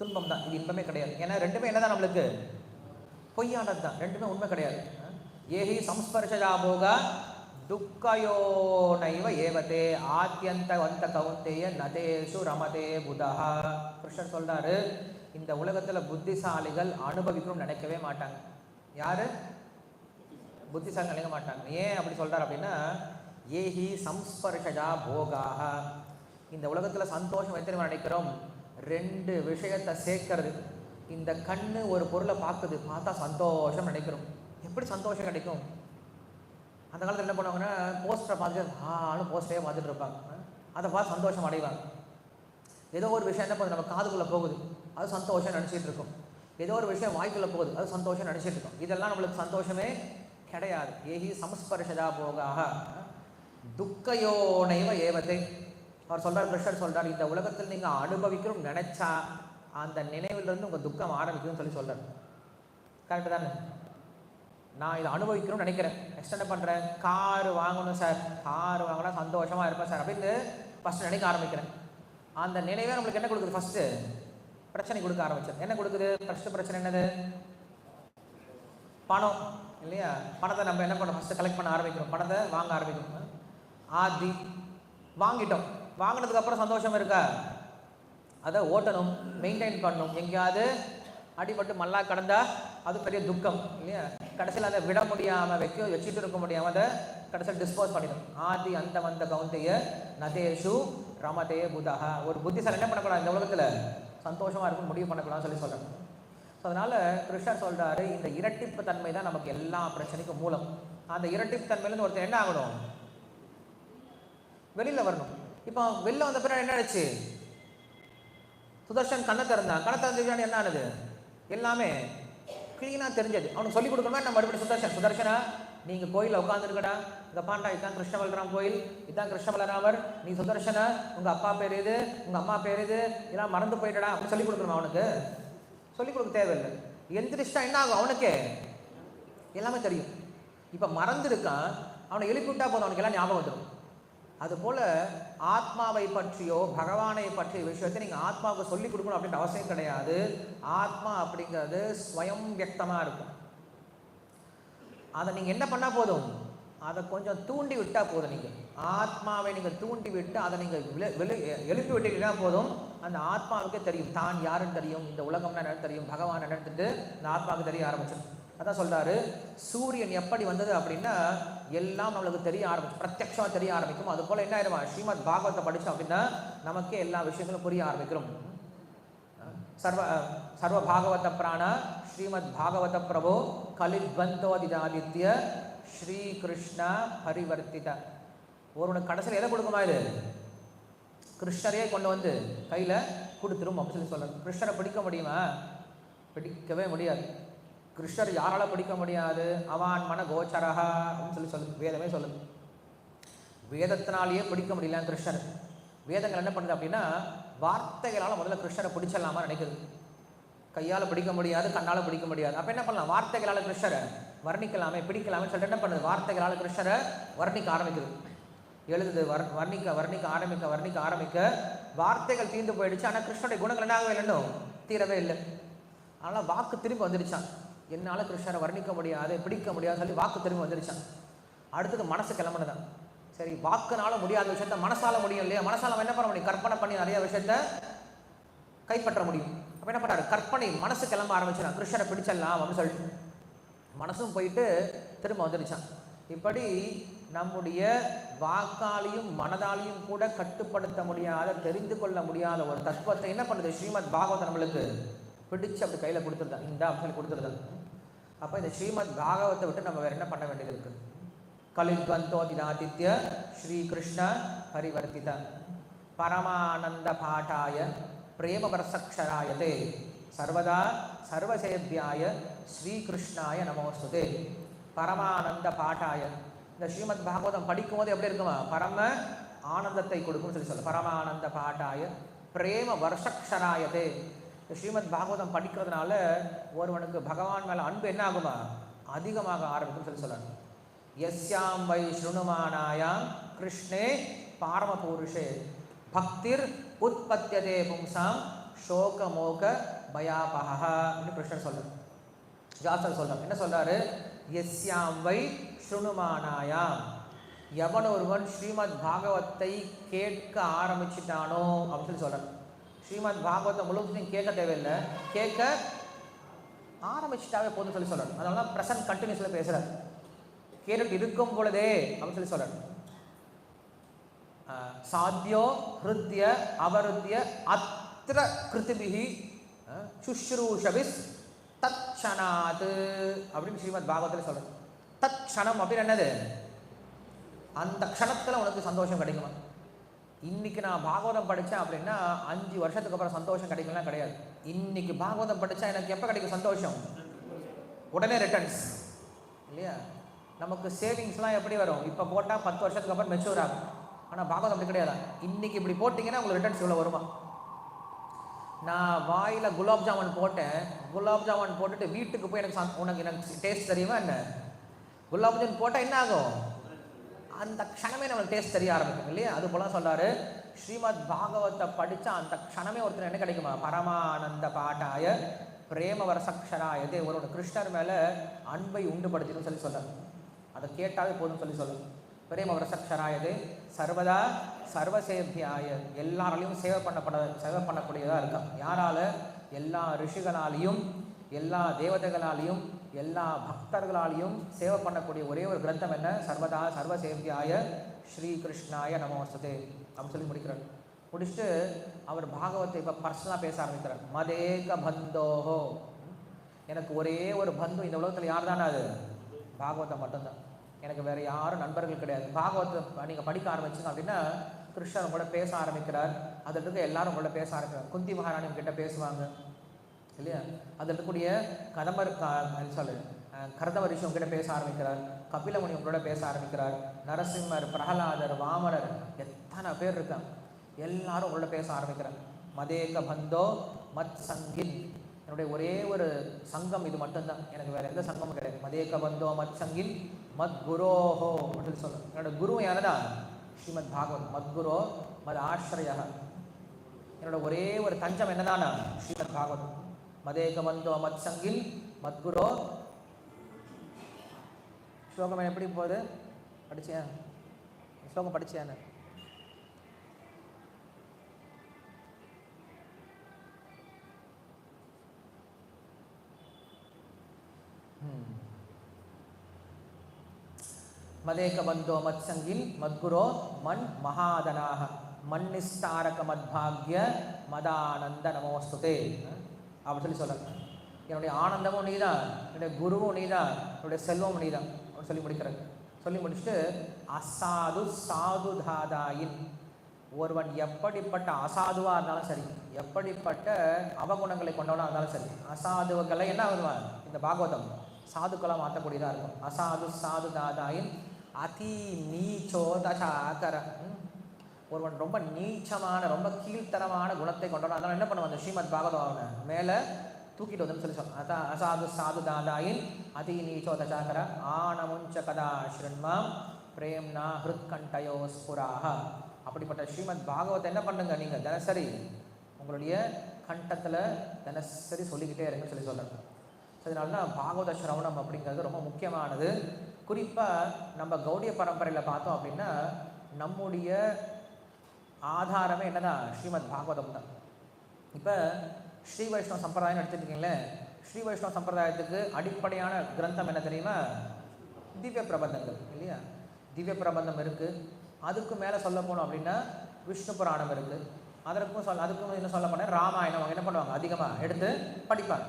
துன்பம் தான், இது இன்பமே கிடையாது. ஏன்னா ரெண்டுமே என்னதான் நம்மளுக்கு பொய்யானது தான், ரெண்டுமே உண்மை கிடையாது. ஏஹி சம்ஸ்பர்ஷா போகா துக்கயோ நைவ ஏவதே ஆத்யந்த வந்த கவுந்தேய நதேஷு ரமதே புதஹா. கிருஷ்ணர் சொல்றாரு, இந்த உலகத்தில் புத்திசாலிகள் அனுபவிக்கணும்னு நினைக்கவே மாட்டாங்க. யாரு புத்திசாலிகள் நினைக்க மாட்டாங்க. ஏன் அப்படி சொல்றாரு அப்படின்னா, ஏஹி சம்ஸ்பர்ஷா போகாக, இந்த உலகத்தில் சந்தோஷம் எத்தனை நினைக்கிறோம், ரெண்டு விஷயத்தை சேர்க்கறது. இந்த கண்ணு ஒரு பொருளை பார்க்குது, பார்த்தா சந்தோஷம் நினைக்கிறோம். எப்படி சந்தோஷம் கிடைக்கும்? அந்த காலத்தில் என்ன பண்ணுவாங்கன்னா, போஸ்டரை பார்த்துட்டு ஆளும் போஸ்டரே பார்த்துட்டு இருப்பாங்க, அதை பார்த்து சந்தோஷம் அடைவாங்க. ஏதோ ஒரு விஷயம் என்ன பண்ணுது, நம்ம காதுக்குள்ளே போகுது, அது சந்தோஷம் நினச்சிட்டு இருக்கும். ஏதோ ஒரு விஷயம் வாய்க்குள்ளே போகுது, அது சந்தோஷம் நினச்சிட்டு இருக்கும். இதெல்லாம் நம்மளுக்கு சந்தோஷமே கிடையாது. ஏஹி சம்ஸ்பர்ஷதா போகாக துக்கயோனைவ ஏவத்தை. அவர் சொல்கிறார், கிருஷ்ணர் சொல்கிறார், இந்த உலகத்தில் நீங்கள் அனுபவிக்கணும் நினைச்சா அந்த நினைவிலிருந்து உங்கள் துக்கம் ஆரம்பிக்கணும்னு சொல்லி சொல்கிறார். கரெக்டு தானே? நான் இதை அனுபவிக்கணும்னு நினைக்கிறேன், நெக்ஸ்ட் என்ன பண்ணுறேன், கார் வாங்கணும் சார், கார் வாங்கினா சந்தோஷமாக இருப்பேன் சார் அப்படின்னு ஃபஸ்ட்டு நினைக்க ஆரம்பிக்கிறேன். அந்த நினைவே நம்மளுக்கு என்ன கொடுக்குது, ஃபஸ்ட்டு பிரச்சனை கொடுக்க ஆரம்பிச்சேன். என்ன கொடுக்குது ஃபஸ்ட்டு பிரச்சனை? என்னது? பணம் இல்லையா? பணத்தை நம்ம என்ன பண்ணோம், ஃபஸ்ட்டு கலெக்ட் பண்ண ஆரம்பிக்கிறோம், பணத்தை வாங்க ஆரம்பிக்கிறோம். ஆதி வாங்கிட்டோம், வாங்கினதுக்கப்புறம் சந்தோஷம் இருக்கா? அதை ஓட்டணும், மெயின்டைன் பண்ணணும். எங்கேயாவது அடிபட்டு மல்லா கடந்தா அது பெரிய துக்கம் இல்லையா? கடைசியில் அதை விட முடியாமல் வச்சுட்டு இருக்க முடியாமல் அதை கடைசியில் டிஸ்போஸ் பண்ணிடும். ஆதி அந்த வந்த கவுந்தைய நதேஷு ரமதே புதஹா. ஒரு புத்திசாலி என்ன பண்ணக்கூடாது, இந்த உலகத்தில் சந்தோஷமாக இருக்கும் முடிவு பண்ணக்கூடாதுன்னு சொல்லி சொல்கிறேன். ஸோ அதனால் கிருஷ்ணர் சொல்கிறாரு, இந்த இரட்டிப்பு தன்மை தான் நமக்கு எல்லா பிரச்சனைக்கும் மூலம். அந்த இரட்டிப்பு தன்மையிலேருந்து ஒருத்தர் என்ன ஆகணும், வெளியில் வரணும். இப்போ வெளில வந்த பிறகு என்ன ஆச்சு, சுதர்ஷன் கண்ணை திறந்தான், கண்ணை திறந்து என்ன ஆனது, எல்லாமே கிளீனாக தெரிஞ்சது. அவனுக்கு சொல்லிக் கொடுக்கணுமா நம்ம மறுபடியும் சுதர்ஷனா நீங்கள் கோயிலில் உட்காந்துருக்கடா, இந்த பாண்டா இதுதான் கிருஷ்ண பலராம் கோயில், இதுதான் கிருஷ்ண பலராமர், நீ சுதர்ஷனா, உங்கள் அப்பா பேர் இது, உங்கள் அம்மா பேர் இது, இதெல்லாம் மறந்து போயிட்டடா அப்படின்னு சொல்லிக் கொடுக்கணுமா? அவனுக்கு சொல்லிக் கொடுக்க தேவையில்லை. எந்திரிச்சிட்டா என்ன ஆகும், அவனுக்கு எல்லாமே தெரியும். இப்போ மறந்துருக்கான், அவனை எழுப்பி விட்டா போதும், அவனுக்கு எல்லாம் ஞாபகம் வந்துடும். அதுபோல் ஆத்மாவை பற்றியோ பகவானை பற்றிய விஷயத்தை நீங்கள் ஆத்மாவுக்கு சொல்லிக் கொடுக்கணும் அப்படின்ற அவசியம் கிடையாது. ஆத்மா அப்படிங்கிறது ஸ்வயம் வியக்தமாக இருக்கும். அதை நீங்கள் என்ன பண்ணால் போதும், அதை கொஞ்சம் தூண்டி விட்டால் போதும். நீங்கள் ஆத்மாவை நீங்கள் தூண்டி விட்டு அதை நீங்கள் எழுப்பி விட்டீங்கன்னா போதும், அந்த ஆத்மாவுக்கே தெரியும் தான் யாருன்னு தெரியும், இந்த உலகம்னா என்னன்னு தெரியும், பகவான் என்னன்ட்டு இந்த ஆத்மாவுக்கு தெரிய ஆரம்பிச்சிடும். அதான் சொல்கிறாரு, சூரியன் எப்படி வந்தது அப்படின்னா எல்லாம் நம்மளுக்கு தெரிய ஆரம்பிச்சு, பிரத்யட்சமாக தெரிய ஆரம்பிக்கும். அதுபோல் என்ன ஆயிடுவா, ஸ்ரீமத் பாகவத்தை படித்தோம் அப்படின்னா நமக்கே எல்லா விஷயங்களும் புரிய ஆரம்பிக்கிறோம். சர்வ பாகவத பிராண ஸ்ரீமத் பாகவத பிரபோ கலித்வந்தோதிதாதித்ய ஸ்ரீகிருஷ்ண பரிவர்த்தித. ஒருவனுக்கு கடைசியில் எதை கொடுக்குமா, இது கிருஷ்ணரையே கொண்டு வந்து கையில் கொடுத்துரும் அப்படின்னு சொல்லி சொல்கிறார். கிருஷ்ணரை பிடிக்க முடியுமா? பிடிக்கவே முடியாது. கிருஷ்ணர் யாரால பிடிக்க முடியாது, அவான் மன கோச்சரஹா அப்படின்னு சொல்லி வேதமே சொல்லுது. வேதத்தினாலேயே பிடிக்க முடியல கிருஷ்ணர். வேதங்கள் என்ன பண்ணுது அப்படின்னா வார்த்தைகளால் முதல்ல கிருஷ்ணரை பிடிச்சிடலாமா நினைக்குது. கையால் பிடிக்க முடியாது, கண்ணால் பிடிக்க முடியாது. அப்போ என்ன பண்ணலாம், வார்த்தைகளால் கிருஷ்ணரை வர்ணிக்கலாமே, பிடிக்கலாமே சொல்லிட்டு என்ன பண்ணுது, வார்த்தைகளால் கிருஷ்ணரை வர்ணிக்க ஆரம்பிக்குது. எழுதுது, வர்ணிக்க ஆரம்பிக்க வார்த்தைகள் தீர்ந்து போயிடுச்சு. ஆனால் கிருஷ்ணனுடைய குணங்கள் என்ன ஆகவே இல்லைன்னு தீரவே இல்லை. அதனால் வாக்கு திரும்பி வந்துடுச்சான். என்னால் கிருஷ்ணரை வர்ணிக்க முடியாது, பிடிக்க முடியாது சொல்லி வாக்கு திரும்பி வந்துடுச்சான். அடுத்தது மனசு கிளம்புனதான். சரி, வாக்குனால முடியாத விஷயத்த மனசால முடியும் இல்லையா? மனசால என்ன பண்ண முடியும், கற்பனை பண்ணி நிறைய விஷயத்த கைப்பற்ற முடியும். அப்போ என்ன பண்ணாரு, கற்பனை மனசு கிளம்ப ஆரம்பிச்சான், கிருஷ்ணரை பிடிச்சிடலாம் அப்படின்னு சொல்லிட்டு மனசும் போயிட்டு திரும்ப வந்துடுச்சான். இப்படி நம்முடைய வாக்காலையும் மனதாலையும் கூட கட்டுப்படுத்த முடியாத, தெரிந்து கொள்ள முடியாத ஒரு தத்துவத்தை என்ன பண்ணுது, ஸ்ரீமத் பாகவதம் நம்மளுக்கு பிடிச்சு அப்படி கையில் கொடுத்துருதான், இந்த அப்படின்னு கொடுத்துருதான். அப்போ இந்த ஸ்ரீமத் பாகவத்தை விட்டு நம்ம வேறு என்ன பண்ண வேண்டியது இருக்குது? கலித்வந்தோதிதாதித்ய ஸ்ரீகிருஷ்ண பரிவர்த்தித பரமானந்த பாட்டாய பிரேமவரசக்ஷராயதே சர்வதா சர்வசேவ்யாய ஸ்ரீகிருஷ்ணாய நமோஸ்துதே. பரமானந்த பாட்டாய, இந்த ஸ்ரீமத் பாகவதம் படிக்கும் போது எப்படி இருக்குமா, பரம ஆனந்தத்தை கொடுக்கும்னு சொல்லி சொல்ல. பரமானந்த பாட்டாய பிரேம வருஷக்ஷராயதே, ஸ்ரீமத் பாகவதம் படிக்கிறதுனால ஒருவனுக்கு பகவான் மேலே அன்பு என்ன ஆகுமா, அதிகமாக ஆரம்பிக்கும் சொல்றாங்க. யஸ்யாம் வை ஸ்ருணுமானாயாம் கிருஷ்ணே பாரமபூருஷே பக்திர் உற்பத்தியதே பும்சாம் சோக மோக பயாபஹ அப்படின்னு கிருஷ்ணர் சொல்றார். ஜாஸ்தர் சொல்றார். என்ன சொல்றாரு? யஸ்யாம் வை ஸ்ருணுமானாயாம், எவன் ஒருவன் ஸ்ரீமத் பாகவத்தை கேட்க ஆரம்பிச்சிட்டானோ அப்படின்னு சொல்றாரு. ஸ்ரீமத் பாகவத்தை முழுவதும் கேட்க தேவையில்லை, கேட்க ஆரம்பிச்சிட்டாவே போதும் சொல்றாரு. அதனால பிரசன்ட் கண்டினியூஸ்ல பேசுறாரு. கேட்டுட்டு இருக்கும் பொழுதே அப்படின்னு சொல்றாரு. சாத்தியோ ஹிருத்ய அவருத்திய அத்திர கிருதிபிஹி சுஷ்ரூஷபிஸ் தட்சணாத் அப்படின்னு ஸ்ரீமத் பாகவத்தில் சொல்றாரு. தட்சணம் அப்படின்னு என்னது? அந்த க்ஷணத்தில் உனக்கு சந்தோஷம் கிடைக்குமா? இன்னைக்கு நான் பாகவதம் படித்தேன் அப்படின்னா 5 வருஷத்துக்கு அப்புறம் சந்தோஷம் கிடைக்கலாம் கிடையாது. இன்னைக்கு பாகவதம் படித்தா எனக்கு எப்போ கிடைக்கும் சந்தோஷம்? உடனே ரிட்டர்ன்ஸ் இல்லையா? நமக்கு சேவிங்ஸ்லாம் எப்படி வரும்? இப்போ போட்டால் 10 வருஷத்துக்கு அப்புறம் மெச்சூர் ஆகும். ஆனால் பாகவதம் அப்படி கிடையாது. இன்னைக்கு இப்படி போட்டிங்கன்னா உங்களுக்கு ரிட்டர்ன்ஸ் இவ்வளோ வருமா? நான் வாயில் குலாப் ஜாமுன் போட்டேன், குலாப் ஜாமுன் போட்டுட்டு வீட்டுக்கு போய் எனக்கு டேஸ்ட் தெரியுமா என்ன? குலாப் ஜாமுன் போட்டால் என்ன ஆகும்? அந்த க்ஷணமே நம்மளுக்கு டேஸ்ட் தெரிய ஆரம்பிக்கும் இல்லையா? அது போல சொல்றாரு, ஸ்ரீமத் பாகவத்தை படித்தா அந்த க்ஷணமே ஒருத்தர் என்ன கிடைக்குமா? பரமானந்த பாட்டாய பிரேம வரசக்ஷராயதே, ஒரு கிருஷ்ணர் மேலே அன்பை உண்டுபடுத்தின்னு சொல்லி சொல்றாரு. அதை கேட்டாவே போதும் சொல்லி சொல்லுங்க. பிரேம வரசக்ஷராயதே சர்வதா சர்வசேபியாய, எல்லாராலையும் சேவை பண்ணக்கூடியதாக இருக்கான். யாரால? எல்லா ரிஷிகளாலையும், எல்லா தேவதைகளாலையும், எல்லா பக்தர்களாலையும் சேவை பண்ணக்கூடிய ஒரே ஒரு கிரந்தம் என்ன? சர்வதா சர்வசேவியாய ஸ்ரீ கிருஷ்ணாய நமோஸ்தே அப்படின்னு சொல்லி முடிக்கிறார். முடிச்சுட்டு அவர் பாகவத்தை இப்போ பர்சனலாக பேச ஆரம்பிக்கிறார். மதேக பந்தோஹோ, எனக்கு ஒரே ஒரு பந்து இந்த உலகத்தில் யார் தானே? அது பாகவதம் மட்டும்தான். எனக்கு வேறு யாரும் நண்பர்கள் கிடையாது. பாகவத்தை நீங்கள் படிக்க ஆரம்பிச்சிங்க அப்படின்னா கிருஷ்ணர் உங்களோட பேச ஆரம்பிக்கிறார். அதில் இருக்க எல்லாரும் உங்களோட பேச ஆரம்பிக்கிறார். குந்தி மகாராணி கிட்ட பேசுவாங்க இல்லையா? அதில் இருக்கக்கூடிய கர்தம ரிஷி உங்ககிட்ட பேச ஆரம்பிக்கிறார். கபிலமுனி உங்களோட பேச ஆரம்பிக்கிறார். நரசிம்மர், பிரகலாதர், வாமரர், எத்தனை பேர் இருக்காங்க, எல்லாரும் உங்களோட பேச ஆரம்பிக்கிறார். மதேக பந்தோ மத் சங்கின், என்னுடைய ஒரே ஒரு சங்கம் இது மட்டும்தான், எனக்கு வேற எந்த சங்கமும் கிடையாது. மதேக பந்தோ மத் சங்கின் மத் குரோஹோ அப்படின்னு சொல்லுவேன். என்னோட குரு யானதா? ஸ்ரீமத் பாகவத். மத் குரோ மத் ஆஸ்ரயா, என்னோட ஒரே ஒரு தஞ்சம் என்னதானா? ஸ்ரீமத் பாகவத். மதேக பந்தோ மத் சங்கின் மத் குரோ. ஸ்லோகம் எப்படி போகுது? படிச்சியா? ஸ்லோகம் படிச்சியான்னு? மதேக பந்தோ மத் சங்கின் மத்குரோ மண் மகாதனாக மன்னிஸ்தாரக மத்பாக்ய மதானந்த நமோஸ்துதே அப்படின்னு சொல்லி சொல்லுங்க. என்னுடைய ஆனந்தமும் நீதான், என்னுடைய குருவும் நீதான், என்னுடைய செல்வமும் நீதான் அப்படின்னு சொல்லி முடிக்கிறது. சொல்லி முடிச்சுட்டு அசாது சாது தாதாயின், ஒருவன் எப்படிப்பட்ட அசாதுவாக இருந்தாலும் சரி, எப்படிப்பட்ட அவகுணங்களை கொண்டவனாக இருந்தாலும் சரி, அசாதுகளை என்ன ஆகுவான்? இந்த பாகவதம் சாதுக்களாக மாற்றக்கூடியதாக இருக்கும். அசாது சாது தாதாயின் அதி நீச்சோதாகர, ஒருவன் ரொம்ப நீச்சமான ரொம்ப கீழ்த்தரமான குணத்தை கொண்டவன், அதனால என்ன பண்ணுவான்? அந்த ஸ்ரீமத் பாகவதம் மேலே தூக்கிட்டு வந்து சொல்லி சொல்லுவான். அதான் அசாது சாது தாதாயின் அதி நீச்சோதாகர ஆனமுஞ்ச கதா ஸ்ருண்மாம் பிரேம்னா ஹிருத்கண்டயோ ஸ்புராக. அப்படிப்பட்ட ஸ்ரீமத் பாகவத்தை என்ன பண்ணுங்க, நீங்கள் தினசரி உங்களுடைய கண்டத்தில் தினசரி சொல்லிக்கிட்டே இருங்கன்னு சொல்லி சொல்கிறாங்க. அதனால தான் பாகவத ஸ்ரவணம் அப்படிங்கிறது ரொம்ப முக்கியமானது. குறிப்பாக நம்ம கௌடிய பரம்பரையில் பார்த்தோம் அப்படின்னா நம்முடைய ஆதாரமே என்னதான்? ஸ்ரீமத் பாகவதம் தான். இப்போ ஸ்ரீ வைஷ்ணவ சம்பிரதாயம் எடுத்துக்கிட்டீங்களே, ஸ்ரீ வைஷ்ணவ சம்பிரதாயத்துக்கு அடிப்படையான கிரந்தம் என்ன தெரியுமா? திவ்ய பிரபந்தங்கள் இல்லையா? திவ்ய பிரபந்தம் இருக்குது. அதுக்கு மேலே சொல்ல போனோம் அப்படின்னா விஷ்ணு புராணம் இருக்குது. அதுக்கும் என்ன சொல்ல போனால் ராமாயணம் அவங்க என்ன பண்ணுவாங்க? அதிகமாக எடுத்து படிப்பாங்க.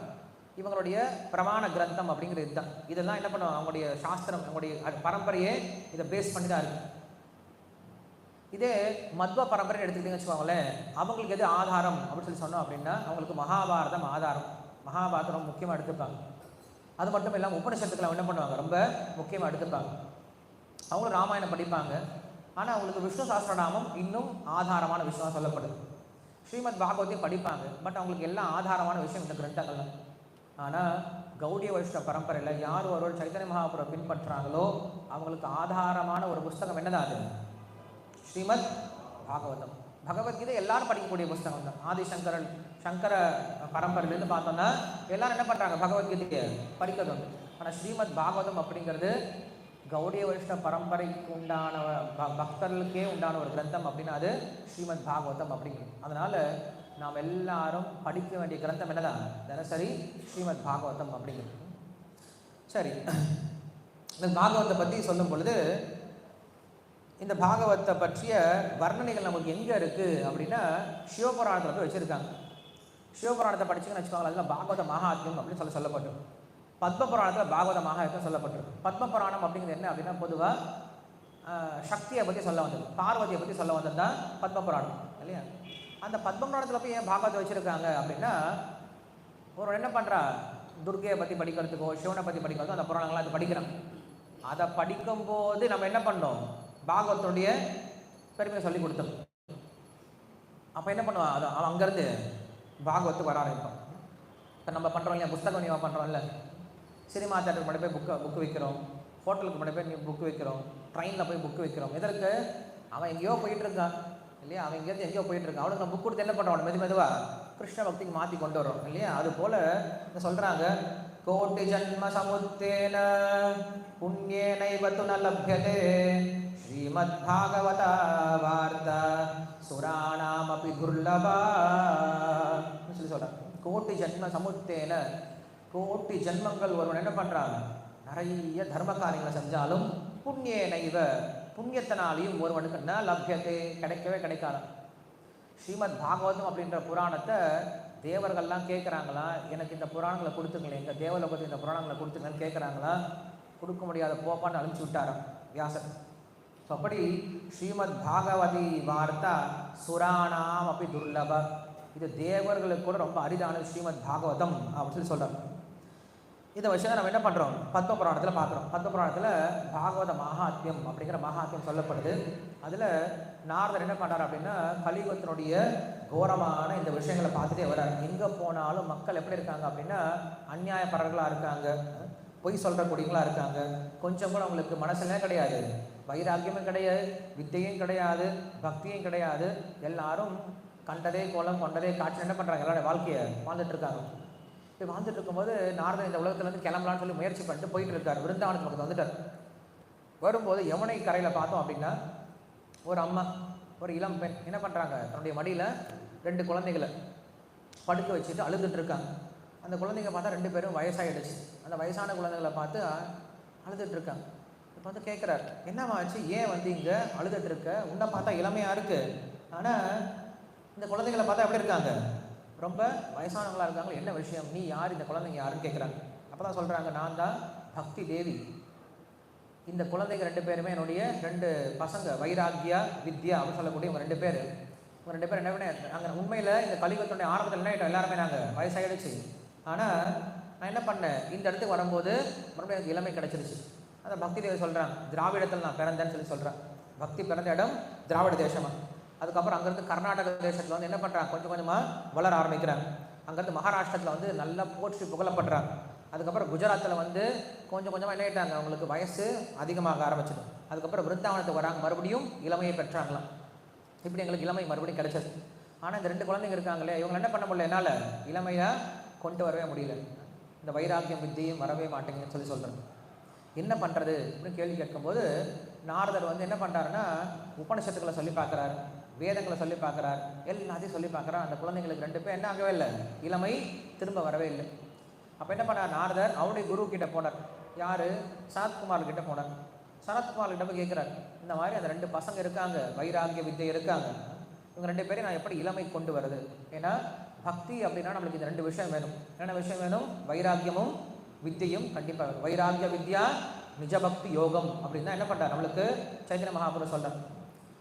இவங்களுடைய பிரமாண கிரந்தம் அப்படிங்கிறது இதுதான். இதெல்லாம் என்ன பண்ணுவாங்க? அவங்களுடைய சாஸ்திரம், அவங்களுடைய பரம்பரையே இதை பேஸ் பண்ணி தான் இருக்குது. இதே மத்வ பரம்பரை எடுத்துக்கிட்டீங்கன்னு வச்சுக்கோங்களேன், அவங்களுக்கு எது ஆதாரம் அப்படின்னு சொல்லி சொன்னோம் அப்படின்னா அவங்களுக்கு மகாபாரதம் ஆதாரம். மகாபாரதம் ரொம்ப முக்கியமாக எடுத்துப்பாங்க. அது மட்டும் இல்லாமல் உபனிஷத்துக்களை என்ன பண்ணுவாங்க? ரொம்ப முக்கியமாக எடுத்துப்பாங்க. அவங்களும் ராமாயணம் படிப்பாங்க. ஆனால் அவங்களுக்கு விஷ்ணு சாஸ்திரநாமம் இன்னும் ஆதாரமான விஷயம் சொல்லப்படுது. ஸ்ரீமத் பாகவத்தையும் படிப்பாங்க. பட் அவங்களுக்கு எல்லாம் ஆதாரமான விஷயம் இந்த கிரந்தங்கள் தான். ஆனால் கௌடிய வைஷ்ணவ பரம்பரையில் யார் ஒருவர் சைத்தன்ய மகாபுரை பின்பற்றுறாங்களோ அவங்களுக்கு ஆதாரமான ஒரு புஸ்தகம் என்னதான் அது? ஸ்ரீமத் பாகவதம். பகவத்கீதை எல்லாரும் படிக்கக்கூடிய புஸ்தகம் தான். ஆதிசங்கரன் சங்கர பரம்பரையிலேருந்து பார்த்தோம்னா எல்லாரும் என்ன பண்ணுறாங்க? பகவத்கீதையை படிக்கிறது உண்டு. ஆனால் ஸ்ரீமத் பாகவதம் அப்படிங்கிறது கௌடிய வைஷ்ணவ பரம்பரைக்கு உண்டான பக்தர்களுக்கே உண்டான ஒரு கிரந்தம் அப்படின்னா அது ஸ்ரீமத் பாகவதம் அப்படிங்கிறது. அதனால் நாம் எல்லாரும் படிக்க வேண்டிய கிரந்தம் என்னதான்? தினசரி ஸ்ரீமத் பாகவதம் அப்படிங்கிறது. சரி, இந்த பாகவத்தை பற்றி சொல்லும் பொழுது இந்த பாகவத்தை பற்றிய வர்ணனைகள் நமக்கு எங்கே இருக்குது அப்படின்னா சிவபுராணத்தில் போய் வச்சுருக்காங்க. சிவபுராணத்தை படிச்சிங்கன்னு வச்சுக்கோங்களேன், அதில் பாகவத மகாத்மியம் அப்படின்னு சொல்லப்பட்டிருக்கு. பத்ம புராணத்தில் பாகவத மகாத்மியம் சொல்லப்பட்டிருக்கு. பத்ம புராணம் அப்படிங்கிறது என்ன அப்படின்னா பொதுவாக சக்தியை பற்றி சொல்ல வந்தது, பார்வதியை பற்றி சொல்ல வந்தது தான் பத்ம புராணம் இல்லையா? அந்த பத்ம புராணத்தில் போய் ஏன் பாகவத்தை வச்சுருக்காங்க அப்படின்னா, ஒரு என்ன பண்ணுறா, துர்கையை பற்றி படிக்கிறதுக்கோ சிவனை பற்றி படிக்கிறதுக்கோ அந்த புராணங்களாம் அது படிக்கிறோம். அதை படிக்கும்போது நம்ம என்ன பண்ணோம்? பாகவத்துடைய பெருமையை சொல்லி கொடுத்தோம். அப்போ என்ன பண்ணுவான்? அது அவன் அங்கேருந்து பாகவத்துக்கு வர ஆரம்பிப்பான். இப்போ நம்ம பண்ணுறோம் இல்லையா, புஸ்தகம் விநியோகம் பண்ணுறோம்ல, சினிமா தேட்டருக்கு முன்னாடி போய் புக்கு வைக்கிறோம், ஹோட்டலுக்கு முன்னாடி போய் புக்கு வைக்கிறோம், ட்ரெயினில் போய் புக்கு வைக்கிறோம். எதற்கு? அவன் எங்கேயோ போயிட்டு இருக்கான் இல்லையா? அவன் எங்கேயாவது எங்கேயோ போயிட்டு இருக்கான். அவனுக்கு நம்ம புக் கொடுத்து என்ன பண்ணுறோம்? மெதுவாக கிருஷ்ண பக்திக்கு மாற்றி கொண்டு வரோம் இல்லையா? அது போல் சொல்கிறாங்க, கோட்டி ஜன்ம சமுத்தேன புண்ணியேனைவ லப்யதே ஸ்ரீமத் பாகவதா வார்த்தா சுராணாமபி துர்லபா சொல்லி சொல்கிறாங்க. கோட்டி ஜன்ம சமுத்தேன, கோட்டி ஜன்மங்கள் ஒருவன் என்ன பண்ணுறாங்க? நிறைய தர்ம காரியங்களை செஞ்சாலும் புண்ணியேனைவ, புண்ணியத்தினாலையும் ஒருவனுக்கு ந லப்யத்தை, கிடைக்கவே கிடைக்காது. ஸ்ரீமத் பாகவதம் அப்படின்ற புராணத்தை தேவர்கள்லாம் கேட்குறாங்களா, எனக்கு இந்த புராணங்களை கொடுத்துங்களேன், எங்கள் தேவலோகத்தில் இந்த புராணங்களை கொடுத்துங்கன்னு கேட்குறாங்களா? கொடுக்க முடியாத போப்பான்னு அனுப்பிச்சு விட்டாராம் வியாசர். ஸோ அப்படி ஸ்ரீமத் பாகவதி வார்த்தா சுராணாம் அப்படி துர்லப, இது தேவர்களுக்கு கூட ரொம்ப அரிதான ஸ்ரீமத் பாகவதம் அப்படின்னு சொல்கிறாங்க. இதை வச்சு நம்ம என்ன பண்ணுறோம்? பத்ம புராணத்தில் பார்க்குறோம். பத்ம புராணத்தில் பாகவத மகாத்மியம் அப்படிங்கிற மகாத்மியம் சொல்லப்படுது. அதில் நாரதர் என்ன பண்ணுறாரு அப்படின்னா, கலியுகத்தினுடைய கோரமான இந்த விஷயங்களை பார்த்துட்டே வர்றாரு. எங்கே போனாலும் மக்கள் எப்படி இருக்காங்க அப்படின்னா அந்நியாயப்பரர்களாக இருக்காங்க, பொய் சொல்கிறக்கூடியவங்களாக இருக்காங்க. கொஞ்சம் கூட அவங்களுக்கு மனசுலே கிடையாது, வைராக்கியமும் கிடையாது, வித்தையும் கிடையாது, பக்தியும் கிடையாது. எல்லாரும் கண்டதே கோலம் கொண்டதே காட்சி என்ன பண்ணுறாங்க? எல்லாருடைய வாழ்க்கையை வாழ்ந்துட்டு இருக்காங்க. இப்போ வாழ்ந்துட்டு இருக்கும்போது நாரதன் இந்த உலகத்துலேருந்து கிளம்பலான்னு சொல்லி முயற்சி பண்ணிட்டு போயிட்டு இருக்காரு. விருந்தாவனத்துக்கு பக்கத்தில் வந்துட்டார். வரும்போது யமுனை கரையில் பார்த்தோம் அப்படின்னா ஒரு அம்மா, ஒரு இளம் பெண் என்ன பண்ணுறாங்க? தன்னுடைய மடியில் 2 குழந்தைகளை படுக்க வச்சுட்டு அழுதுட்டு இருக்காங்க. அந்த குழந்தைங்க பார்த்தா 2 பேரும் வயசாகிடுச்சு. அந்த வயசான குழந்தைகளை பார்த்து அழுதுட்டு இருக்காங்க. இப்போ வந்து கேட்குறாரு, என்னம்மா ஆச்சு, ஏன் வந்து இங்கே அழுதுட்டு இருக்க? உன்னை பார்த்தா இளமையாக இருக்குது, ஆனால் இந்த குழந்தைங்களை பார்த்தா எப்படி இருக்காங்க? ரொம்ப வயசானவங்களாக இருக்காங்க, என்ன விஷயம், நீ யார், இந்த குழந்தைங்க யாருன்னு கேட்குறாங்க. அப்போ தான் சொல்கிறாங்க, நான் தான் பக்தி தேவி. இந்த குழந்தைங்க 2 பேருமே என்னுடைய 2 பசங்க, வைராக்கியா வித்யா அப்படின்னு சொல்லக்கூடிய இவங்க 2 பேர். இவங்க 2 பேர் என்ன பண்ண, நாங்கள் உண்மையில் இந்த கலியுகத்துடைய ஆரம்பத்தில் என்ன ஆகிட்டோம், எல்லாருமே நாங்கள் வயசாகிடுச்சு. ஆனால் நான் என்ன பண்ணேன், இந்த இடத்துக்கு வரும்போது மறுபடியும் எனக்கு இளமை கிடச்சிருச்சு. அந்த பக்தி தேவி சொல்கிறாங்க, திராவிடத்தில் நான் பிறந்தேன்னு சொல்லி சொல்கிறேன். பக்தி பிறந்த இடம் திராவிட தேசமாக. அதுக்கப்புறம் அங்கேருந்து கர்நாடக தேசத்தில் வந்து என்ன பண்ணுறாங்க, கொஞ்சம் கொஞ்சமாக வளர ஆரம்பிக்கிறாங்க. அங்கேருந்து மகாராஷ்டிரத்தில் வந்து நல்லா போற்றி புகழப்படுறாங்க. அதுக்கப்புறம் குஜராத்தில் வந்து கொஞ்சம் கொஞ்சமாக என்ன ஆகிட்டாங்க, அவங்களுக்கு வயசு அதிகமாக ஆரம்பிச்சிடும். அதுக்கப்புறம் விருந்தாவனத்துக்கு வராங்க, மறுபடியும் இளமையை பெற்றாங்களாம். இப்படி எங்களுக்கு இளமை மறுபடியும் கிடைச்சது. ஆனால் இந்த 2 குழந்தைங்க இருக்காங்களே, இவங்க என்ன பண்ண முடியல, என்னால் இளமையாக கொண்டு வரவே முடியல, இந்த வைராக்கியம் வித்தியும் வரவே மாட்டேங்கன்னு சொல்லி சொல்கிறாங்க. என்ன பண்ணுறது அப்படின்னு கேள்வி கேட்கும்போது நாரதர் வந்து என்ன பண்ணுறாருன்னா, உபனிஷத்துக்களை சொல்லி பார்க்குறாரு, வேதங்களை சொல்லி பார்க்குறாரு, எல்லாத்தையும் சொல்லி பார்க்குறாரு. அந்த குழந்தைங்களுக்கு 2 பேர் என்ன ஆகவே இல்லை, இளமை திரும்ப வரவே இல்லை. அப்போ என்ன பண்ணார் நாரதர், அவருடைய குரு கிட்ட போனார். யார்? சனத்குமார்கிட்ட போனார். சனத்குமார்கிட்ட போய் கேட்குறாரு, இந்த மாதிரி அந்த 2 பசங்க இருக்காங்க, வைராக்கிய வித்தை இருக்காங்க, இவங்க 2 பேரையும் நான் எப்படி இளமை கொண்டு வருது? ஏன்னா பக்தி அப்படின்னா நம்மளுக்கு இந்த 2 விஷயம் வேணும். என்ன விஷயம் வேணும்? வைராக்கியமும் வித்தியும் கண்டிப்பாக வேணும். வைராக்கிய வித்யா நிஜபக்தி யோகம் அப்படின்னா என்ன பண்ணுறார் நம்மளுக்கு சைத்தன்ய மகாபுரம் சொல்கிறார்.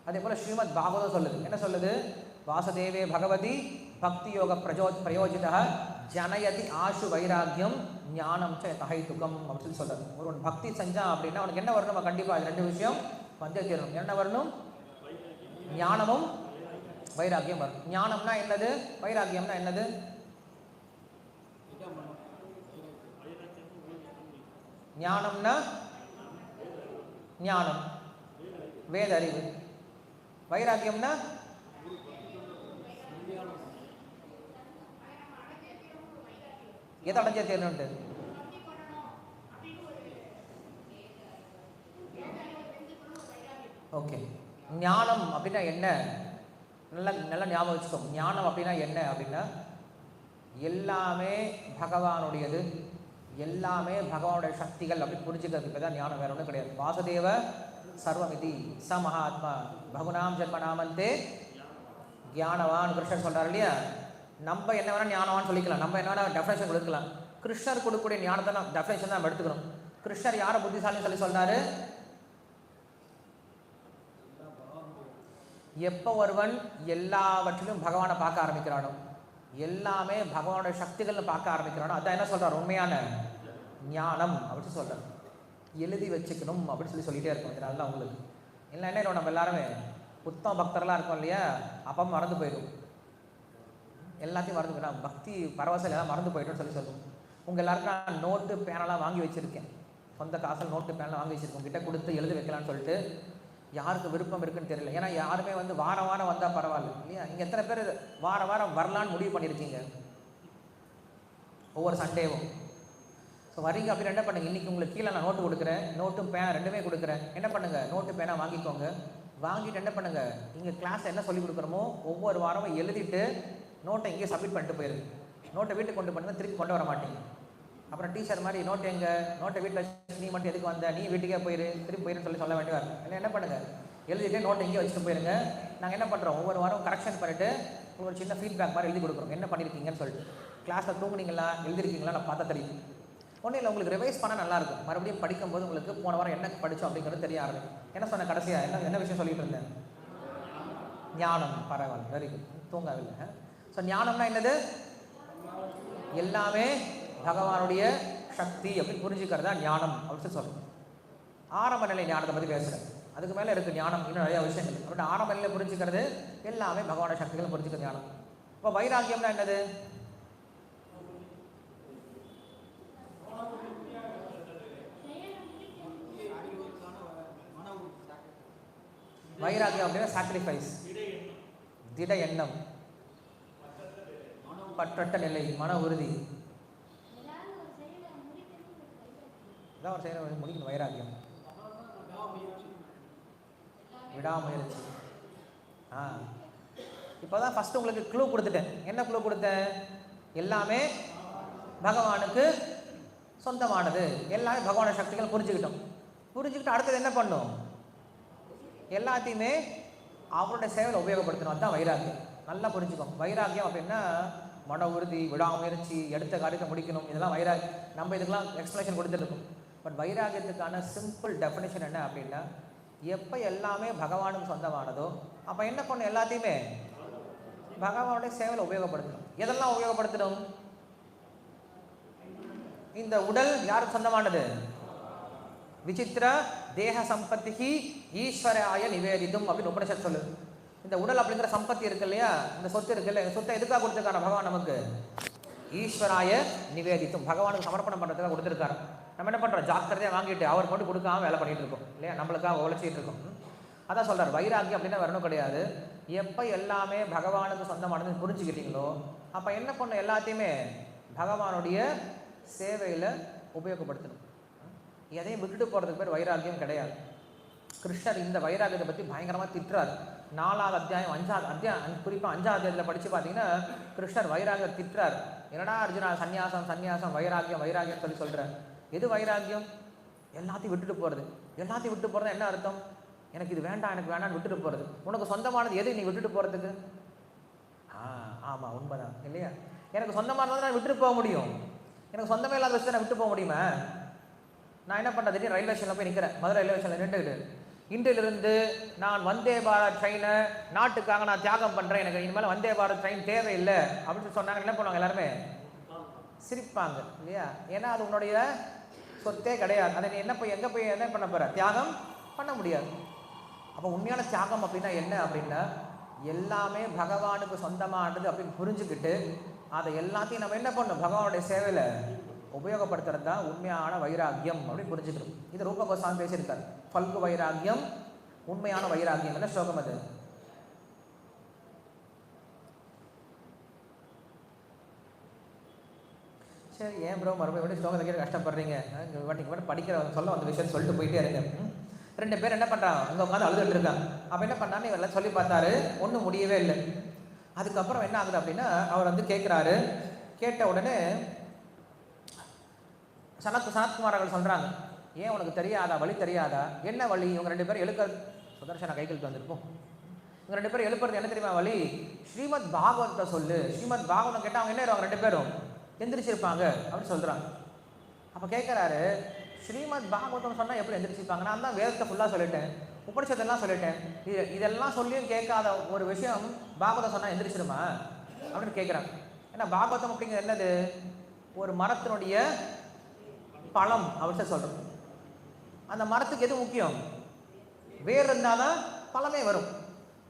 அதே போல் ஸ்ரீமத் பாகவதம் சொல்லுது. என்ன சொல்லுது? வாசுதேவே பகவதி பக்தி யோக பிரயோஜிதா ஜனயதி ஆஷு வைராக்கியம் ஞானம் ச தகைத்துக்கம் அப்படின்னு சொல்கிறார். ஒருவன் பக்தி செஞ்சான் அப்படின்னா அவனுக்கு என்ன வரணும்? கண்டிப்பாக 2 விஷயம் வந்தே தீரணும். என்ன வரணும்? ஞானமும் வைராக்கியம் வரும். ஞானம்னா என்னது, வைராக்கியம்னா என்னது? ஞானம்னா ஞானம், வேத அறிவு. வைராக்கியம்னா எதை அடைஞ்ச தேர்னுண்டு. ஓகே, ஞானம் அப்படின்னா என்ன? நல்லா ஞாபகம் வச்சுக்கோங்க. ஞானம் அப்படின்னா என்ன அப்படின்னா எல்லாமே பகவானுடையது, எல்லாமே பகவானுடைய சக்திகள் அப்படின்னு புரிஞ்சுக்கிறதுக்கு தான் ஞானம், வேற ஒன்றும் கிடையாது. வாசுதேவ சர்வமிதி ச மகாத்மா பகுனாம் ஜென்மநாமந்தே ஞானவான் கிருஷ்ணர் சொல்றாரு இல்லையா. நம்ம என்ன வேணா ஞானவான்னு சொல்லிக்கலாம், நம்ம என்ன வேணா டெஃபினேஷன் கொடுக்கலாம். கிருஷ்ணர் கொடுக்கக்கூடிய ஞானத்தை நம்ம டெஃபினேஷன் தான் நம்ம எடுத்துக்கணும். கிருஷ்ணர் யாரை புத்திசாலின்னு சொல்றாரு? எப்போ ஒருவன் எல்லாவற்றிலும் பகவானை பார்க்க ஆரம்பிக்கிறானோ, எல்லாமே பகவானுடைய சக்திகள்னு பார்க்க ஆரம்பிக்கிறானோ, அதான் என்ன சொல்றாரு? உண்மையான ஞானம் அப்படின்னு சொல்றாரு. எழுதி வச்சுக்கணும் அப்படின்னு சொல்லிட்டே இருக்கோம். இதனால தான் உங்களுக்கு இல்லை என்ன, நம்ம எல்லாருமே புத்தம் பக்தர்களாக இருக்கோம் இல்லையா, அப்போ மறந்து போயிடும், எல்லாத்தையும் மறந்து போயிடும். பக்தி பரவசம் எல்லாம் மறந்து போயிட்டோம்னு சொல்லுவோம். உங்கள் எல்லாருக்கும் நான் நோட்டு பேனெல்லாம் வாங்கி வச்சுருக்கேன், சொந்த காசில் நோட்டு பேனெலாம் வாங்கி வச்சுருக்கேன். உங்ககிட்ட கொடுத்து எழுதி வைக்கலான்னு சொல்லிட்டு யாருக்கு விருப்பம் இருக்குன்னு தெரியல. ஏன்னா யாருமே வாரம் வாரம் வந்தால் பரவாயில்ல இல்லையா. இங்கே எத்தனை பேர் வாரம் வாரம் வரலான்னு முடிவு பண்ணியிருக்கீங்க ஒவ்வொரு சண்டேவும்? ஸோ வரீங்க அப்படின்னு என்ன பண்ணுங்க, இன்றைக்கி உங்களுக்கு கீழே நான் நோட்டு கொடுக்குறேன், நோட்டும் பேனா ரெண்டுமே கொடுக்குறேன். என்ன பண்ணுங்கள், நோட்டு பேனா வாங்கிக்கோங்க. வாங்கிட்டு என்ன பண்ணுங்கள், இங்கே கிளாஸில் என்ன சொல்லிக் கொடுக்குறோமோ ஒவ்வொரு வாரமும் எழுதிட்டு நோட்டை இங்கேயே சப்மிட் பண்ணிட்டு போயிருங்க. நோட்டை வீட்டுக்கு கொண்டு பண்ணுங்க, திருப்பி கொண்டு வர மாட்டீங்க. அப்புறம் டீச்சர் மாதிரி நோட்டு எங்கே, நோட்டை வீட்டில் நீ மட்டும் எதுக்கு வந்த, நீ வீட்டுக்கே போயிரு, திருப்பி போயிருன்னு சொல்ல வேண்டியது. இல்லை என்ன பண்ணுங்கள், எழுதிட்டு நோட்டை இங்கே வச்சுட்டு போயிருங்க. நாங்கள் என்ன பண்ணுறோம், ஒவ்வொரு வாரம் கரெக்ஷன் பண்ணிவிட்டு ஒரு சின்ன ஃபீட்பேக் மாதிரி எழுதி கொடுக்குறோம், என்ன பண்ணியிருக்கீங்கன்னு சொல்லிட்டு. கிளாஸில் தூங்குனீங்களா, எழுதிருக்கீங்களா, நான் பார்த்தா தெரியும். ஒன்றும் இல்லை, உங்களுக்கு ரிவைஸ் பண்ணால் நல்லாயிருக்கும். மறுபடியும் படிக்கும்போது உங்களுக்கு போன வாரம் என்ன படித்தோம் அப்படிங்கிறது தெரிய ஆரம்பிக்கும். என்ன சொன்ன கடைசியாக என்ன விஷயம் சொல்லிட்டு இருந்தேன்? ஞானம். பரவாயில்ல, வெரி குட், தூங்கவில்லை. ஸோ ஞானம்னா என்னது? எல்லாமே பகவானுடைய சக்தி அப்படின்னு புரிஞ்சுக்கிறதா ஞானம் அப்படின்னு சொல்கிறோம். ஆரம்ப நிலை ஞானத்தை பற்றி பேசுகிறேன், அதுக்கு மேலே இருக்குது ஞானம், இன்னும் நிறையா விஷயங்கள். அப்படின்னா ஆரம்ப நிலையில் புரிஞ்சுக்கிறது எல்லாமே பகவானுடைய சக்திகள் புரிஞ்சுக்கிறது ஞானம். இப்போ வைராக்கியம்னா என்னது? வைராக்கியம் அப்படின்னா சாக்ரிஃபைஸ், திட எண்ணம், பற்றற்ற நிலை, மன உறுதி. இதான் ஒரு செயலை முடிக்கணும். வைராக்கியம் விடாமுயற்சி. இப்போ தான் ஃபஸ்ட்டு உங்களுக்கு க்ளூ கொடுத்துட்டேன். என்ன க்ளூ கொடுத்தேன்? எல்லாமே பகவானுக்கு சொந்தமானது, எல்லாமே பகவான சக்திகள் புரிஞ்சுக்கிட்டோம். புரிஞ்சுக்கிட்டு அடுத்தது என்ன பண்ணும்? எல்லாத்தையுமே அவருடைய சேவையில் உபயோகப்படுத்தணும். அதுதான் வைராக்கியம். நல்லா புரிஞ்சுக்கோங்க. வைராக்கியம் அப்படின்னா மன உறுதி, விடாமுயற்சி, எடுத்த காரியத்தை முடிக்கணும், இதெல்லாம் வைராக்கியம். நம்ம இதுக்கெல்லாம் எக்ஸ்பிளேஷன் கொடுத்துருக்கோம். பட் வைராக்கியத்துக்கான சிம்பிள் டெஃபினேஷன் என்ன அப்படின்னா, எப்போ எல்லாமே பகவானுக்கு சொந்தமானதோ அப்போ என்ன பண்ணணும்? எல்லாத்தையுமே பகவானுடைய சேவையில் உபயோகப்படுத்தணும். எதெல்லாம் உபயோகப்படுத்தணும்? இந்த உடல் யாருக்கு சொந்தமானது? விசித்திர தேக சம்பத்தி ஈஸ்வராய நிவேதிதும் அப்படின்னு உபனிஷத் சொல்லுது. இந்த உடல் அப்படிங்கிற சம்பத்தி இருக்கு இல்லையா, இந்த சொத்து இருக்கு இல்லையா, இந்த சொத்தை எதுக்காக கொடுத்துருக்காரு பகவான்? நமக்கு ஈஸ்வராய நிவேதித்தும், பகவானுக்கு சமர்ப்பணம் பண்ணுறதுக்காக கொடுத்துருக்காரு. நம்ம என்ன பண்ணுறோம்? ஜாக்கிரதையாக வாங்கிட்டு அவர் கொண்டு கொடுக்காம வேலை பண்ணிட்டு இருக்கோம் இல்லையா, நம்மளுக்காக உழைச்சிட்டு இருக்கோம். அதான் சொல்கிறார், வைராக்கியம் அப்படின்னா வரணும் கிடையாது. எப்போ எல்லாமே பகவானுக்கு சொந்தமானதுன்னு புரிஞ்சுக்கிட்டீங்களோ அப்போ என்ன பண்ணணும்? எல்லாத்தையுமே பகவானுடைய சேவையில் உபயோகப்படுத்தணும். எதையும் விட்டுட்டு போகிறதுக்கு பேர் வைராக்கியம் கிடையாது. கிருஷ்ணர் இந்த வைராக்கியத்தை பற்றி பயங்கரமாக திட்டுறார். 4வது அத்தியாயம் 5வது அத்தியாயம், குறிப்பாக 5வது அத்தியாயத்தில் படித்து பார்த்தீங்கன்னா கிருஷ்ணர் வைராக்கியம் திட்டுறார். என்னடா அர்ஜுனா, சன்னியாசம் சன்னியாசம் வைராக்கியம் வைராக்கியம் சொல்கிறேன். எது வைராக்கியம்? எல்லாத்தையும் விட்டுட்டு போகிறது. எல்லாத்தையும் விட்டு போகிறது என்ன அர்த்தம்? எனக்கு இது வேண்டாம், எனக்கு வேண்டாம்னு விட்டுட்டு போகிறது. உனக்கு சொந்தமானது எது நீ விட்டுட்டு போகிறதுக்கு? ஆமாம், உண்மைதான் இல்லையா. எனக்கு சொந்தமானது நான் விட்டுட்டு போக முடியும், எனக்கு சொந்தமே இல்லாத வச்சு நான் விட்டு போக முடியுமா? நான் என்ன பண்ணுறது? திடீர்னு ரயில்வே ஸ்டேஷனில் போய் நிற்கிறேன், மதுரை ரயில்வே ஸ்டேஷனில் நின்றுக்கிட்டு, இன்றிலிருந்து நான் வந்தே பாரத் ட்ரெயினை நாட்டுக்காக நான் தியாகம் பண்ணுறேன், எனக்கு இனிமேல் வந்தே பாரத் ட்ரெயின் தேவையில்லை அப்படின்னு சொன்னாங்க. என்ன பண்ணுவாங்க? எல்லாருமே சிரிப்பாங்க இல்லையா. ஏன்னா அது உன்னுடைய சொத்தே கிடையாது. அதை நீ எங்கே போய் என்ன பண்ண போகிற? தியாகம் பண்ண முடியாது. அப்போ உண்மையான தியாகம் அப்படின்னா என்ன அப்படின்னா, எல்லாமே பகவானுக்கு சொந்தமானது அப்படின்னு புரிஞ்சுக்கிட்டு அதை எல்லாத்தையும் நம்ம என்ன பண்ணணும், பகவானுடைய சேவையில் உபயோகப்படுத்துறது தான் உண்மையான வைராக்கியம் அப்படின்னு புரிஞ்சுக்கணும். இது ரூப கோஸ்வாமி பேசியிருக்காரு. பல்கு வைராக்கியம் உண்மையான வைராக்கியம். என்ன ஸ்லோகம் அது? சரி, ஏன் ப்ரோ மறுபடியும் ஸ்லோகத்தை கேட்டு கஷ்டப்படுறீங்க? வாட்டி படிக்கிற சொல்ல அந்த விஷயத்தை சொல்லிட்டு போயிட்டே இருங்க. 2 பேர் என்ன பண்ணுறாங்க, அங்கே உட்காந்து அழுதுட்டு இருக்காங்க. அப்போ என்ன பண்ணான்னு இவரெல்லாம் சொல்லி பார்த்தாரு, ஒன்றும் முடியவே இல்லை. அதுக்கப்புறம் என்ன ஆகுது அப்படின்னா, அவர் வந்து கேட்குறாரு. கேட்ட உடனே சனத்குமார் அவர்கள் சொல்கிறாங்க, ஏன் உனக்கு தெரியாதா, வழி தெரியாதா? என்ன வழி? இவங்க 2 பேரும் எழுக்க சுதர்சன கைகளுக்கு வந்திருக்கும். இவங்க 2 பேரும் எழுப்புறது என்ன தெரியுமா வழி? ஸ்ரீமத் பாகவதத்தை சொல்லு. ஸ்ரீமத் பாகவதம் கேட்டால் அவங்க என்ன, அவங்க 2 பேரும் எந்திரிச்சிருப்பாங்க அப்படின்னு சொல்கிறாங்க. அப்போ கேட்குறாரு, ஸ்ரீமத் பாகவதம் சொன்னால் எப்படி எந்திரிச்சிருப்பாங்க? நான் தான் வேதத்தை ஃபுல்லாக சொல்லிட்டேன், உபனிஷத்தெல்லாம் சொல்லிட்டேன், இதெல்லாம் சொல்லியும் கேட்காத ஒரு விஷயம் பாகவதம் சொன்னால் எந்திரிச்சிருமா அப்படின்னு கேட்குறாங்க. ஏன்னா பாகவதம் அப்படிங்கிறது என்னது? ஒரு மரத்தினுடைய பழம் அப்படின்னு சொல்கிறோம். அந்த மரத்துக்கு எது முக்கியம்? வேர் இருந்தால் தான் பழமே வரும்.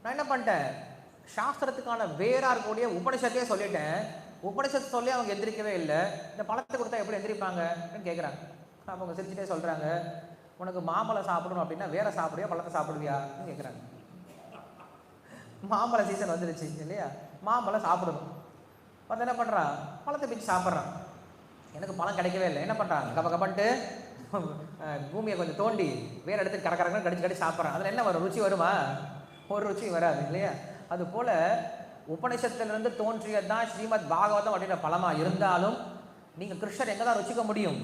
நான் என்ன பண்ணிட்டேன், சாஸ்திரத்துக்கான வேராக இருக்கக்கூடிய உபனிஷத்தையே சொல்லிட்டேன். உபனிஷத்தை சொல்லி அவங்க எந்திரிக்கவே இல்லை, இந்த பழத்தை கொடுத்தா எப்படி எந்திரிப்பாங்க அப்படின்னு கேட்குறாங்க. அப்போ அவங்க சிரிச்சுட்டே சொல்கிறாங்க, உனக்கு மாம்பழம் சாப்பிடணும் அப்படின்னா வேற சாப்பிடுவியா, பழத்தை சாப்பிடுவியா அப்படின்னு கேட்குறாங்க. மாம்பழ சீசன் வந்துருச்சு இல்லையா, மாம்பழம் சாப்பிடணும். வந்து என்ன பண்ணுறான், பழத்தை பிச்சு சாப்பிட்றான். எனக்கு பழம் கிடைக்கவே இல்லை. என்ன பண்ணுறான், கப்பன்ட்டு பூமியை கொஞ்சம் தோண்டி வேற இடத்துக்கு கரக்கரன்னு கடிச்சு சாப்பிட்றான். அதில் என்ன வரும், ருச்சி வருமா? ஒரு ருச்சி வராது இல்லையா? அதுபோல் உபனிஷத்திலிருந்து தோன்றியது தான் ஸ்ரீமத் பாகவதம் அப்படின்ற பழமாக இருந்தாலும் நீங்கள் கிருஷ்ணர் எங்கே தான் ருச்சிக்க முடியும்?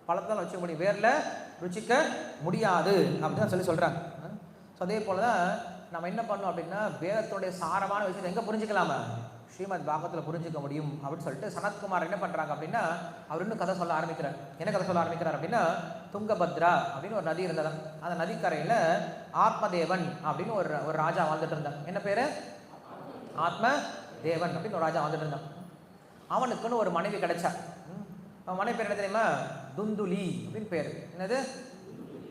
பழத்தை தான் ருச்சிக்க முடியும், வேரில் ருச்சிக்க முடியாது அப்படின்னு தான் சொல்கிறாங்க. ஸோ அதே போல் தான் நம்ம என்ன பண்ணோம் அப்படின்னா, வேதத்துடைய சாரமான விஷயத்தை எங்கே புரிஞ்சுக்கலாமா? ஸ்ரீமத் பாகவத்தில் புரிஞ்சிக்க முடியும் அப்படின்னு சொல்லிட்டு சனத்குமார் என்ன பண்ணுறாங்க அப்படின்னா, அவர் இன்னும் கதை சொல்ல ஆரம்பிக்கிறார். என்ன கதை சொல்ல ஆரம்பிக்கிறார் அப்படின்னா, துங்கபத்ரா அப்படின்னு ஒரு நதி இருந்ததான். அந்த நதிக்கரையில் ஆத்மதேவன் அப்படின்னு ஒரு ராஜா வாழ்ந்துட்டு இருந்தான். என்ன பேர்? ஆத்மதேவன் அப்படின்னு ஒரு ராஜா வாழ்ந்துட்டு இருந்தான். அவனுக்குன்னு ஒரு மனைவி கிடைச்சா. அவன் மனைவி பேர் என்ன தெரியுமா? துந்துலி அப்படின்னு பேர். என்னது?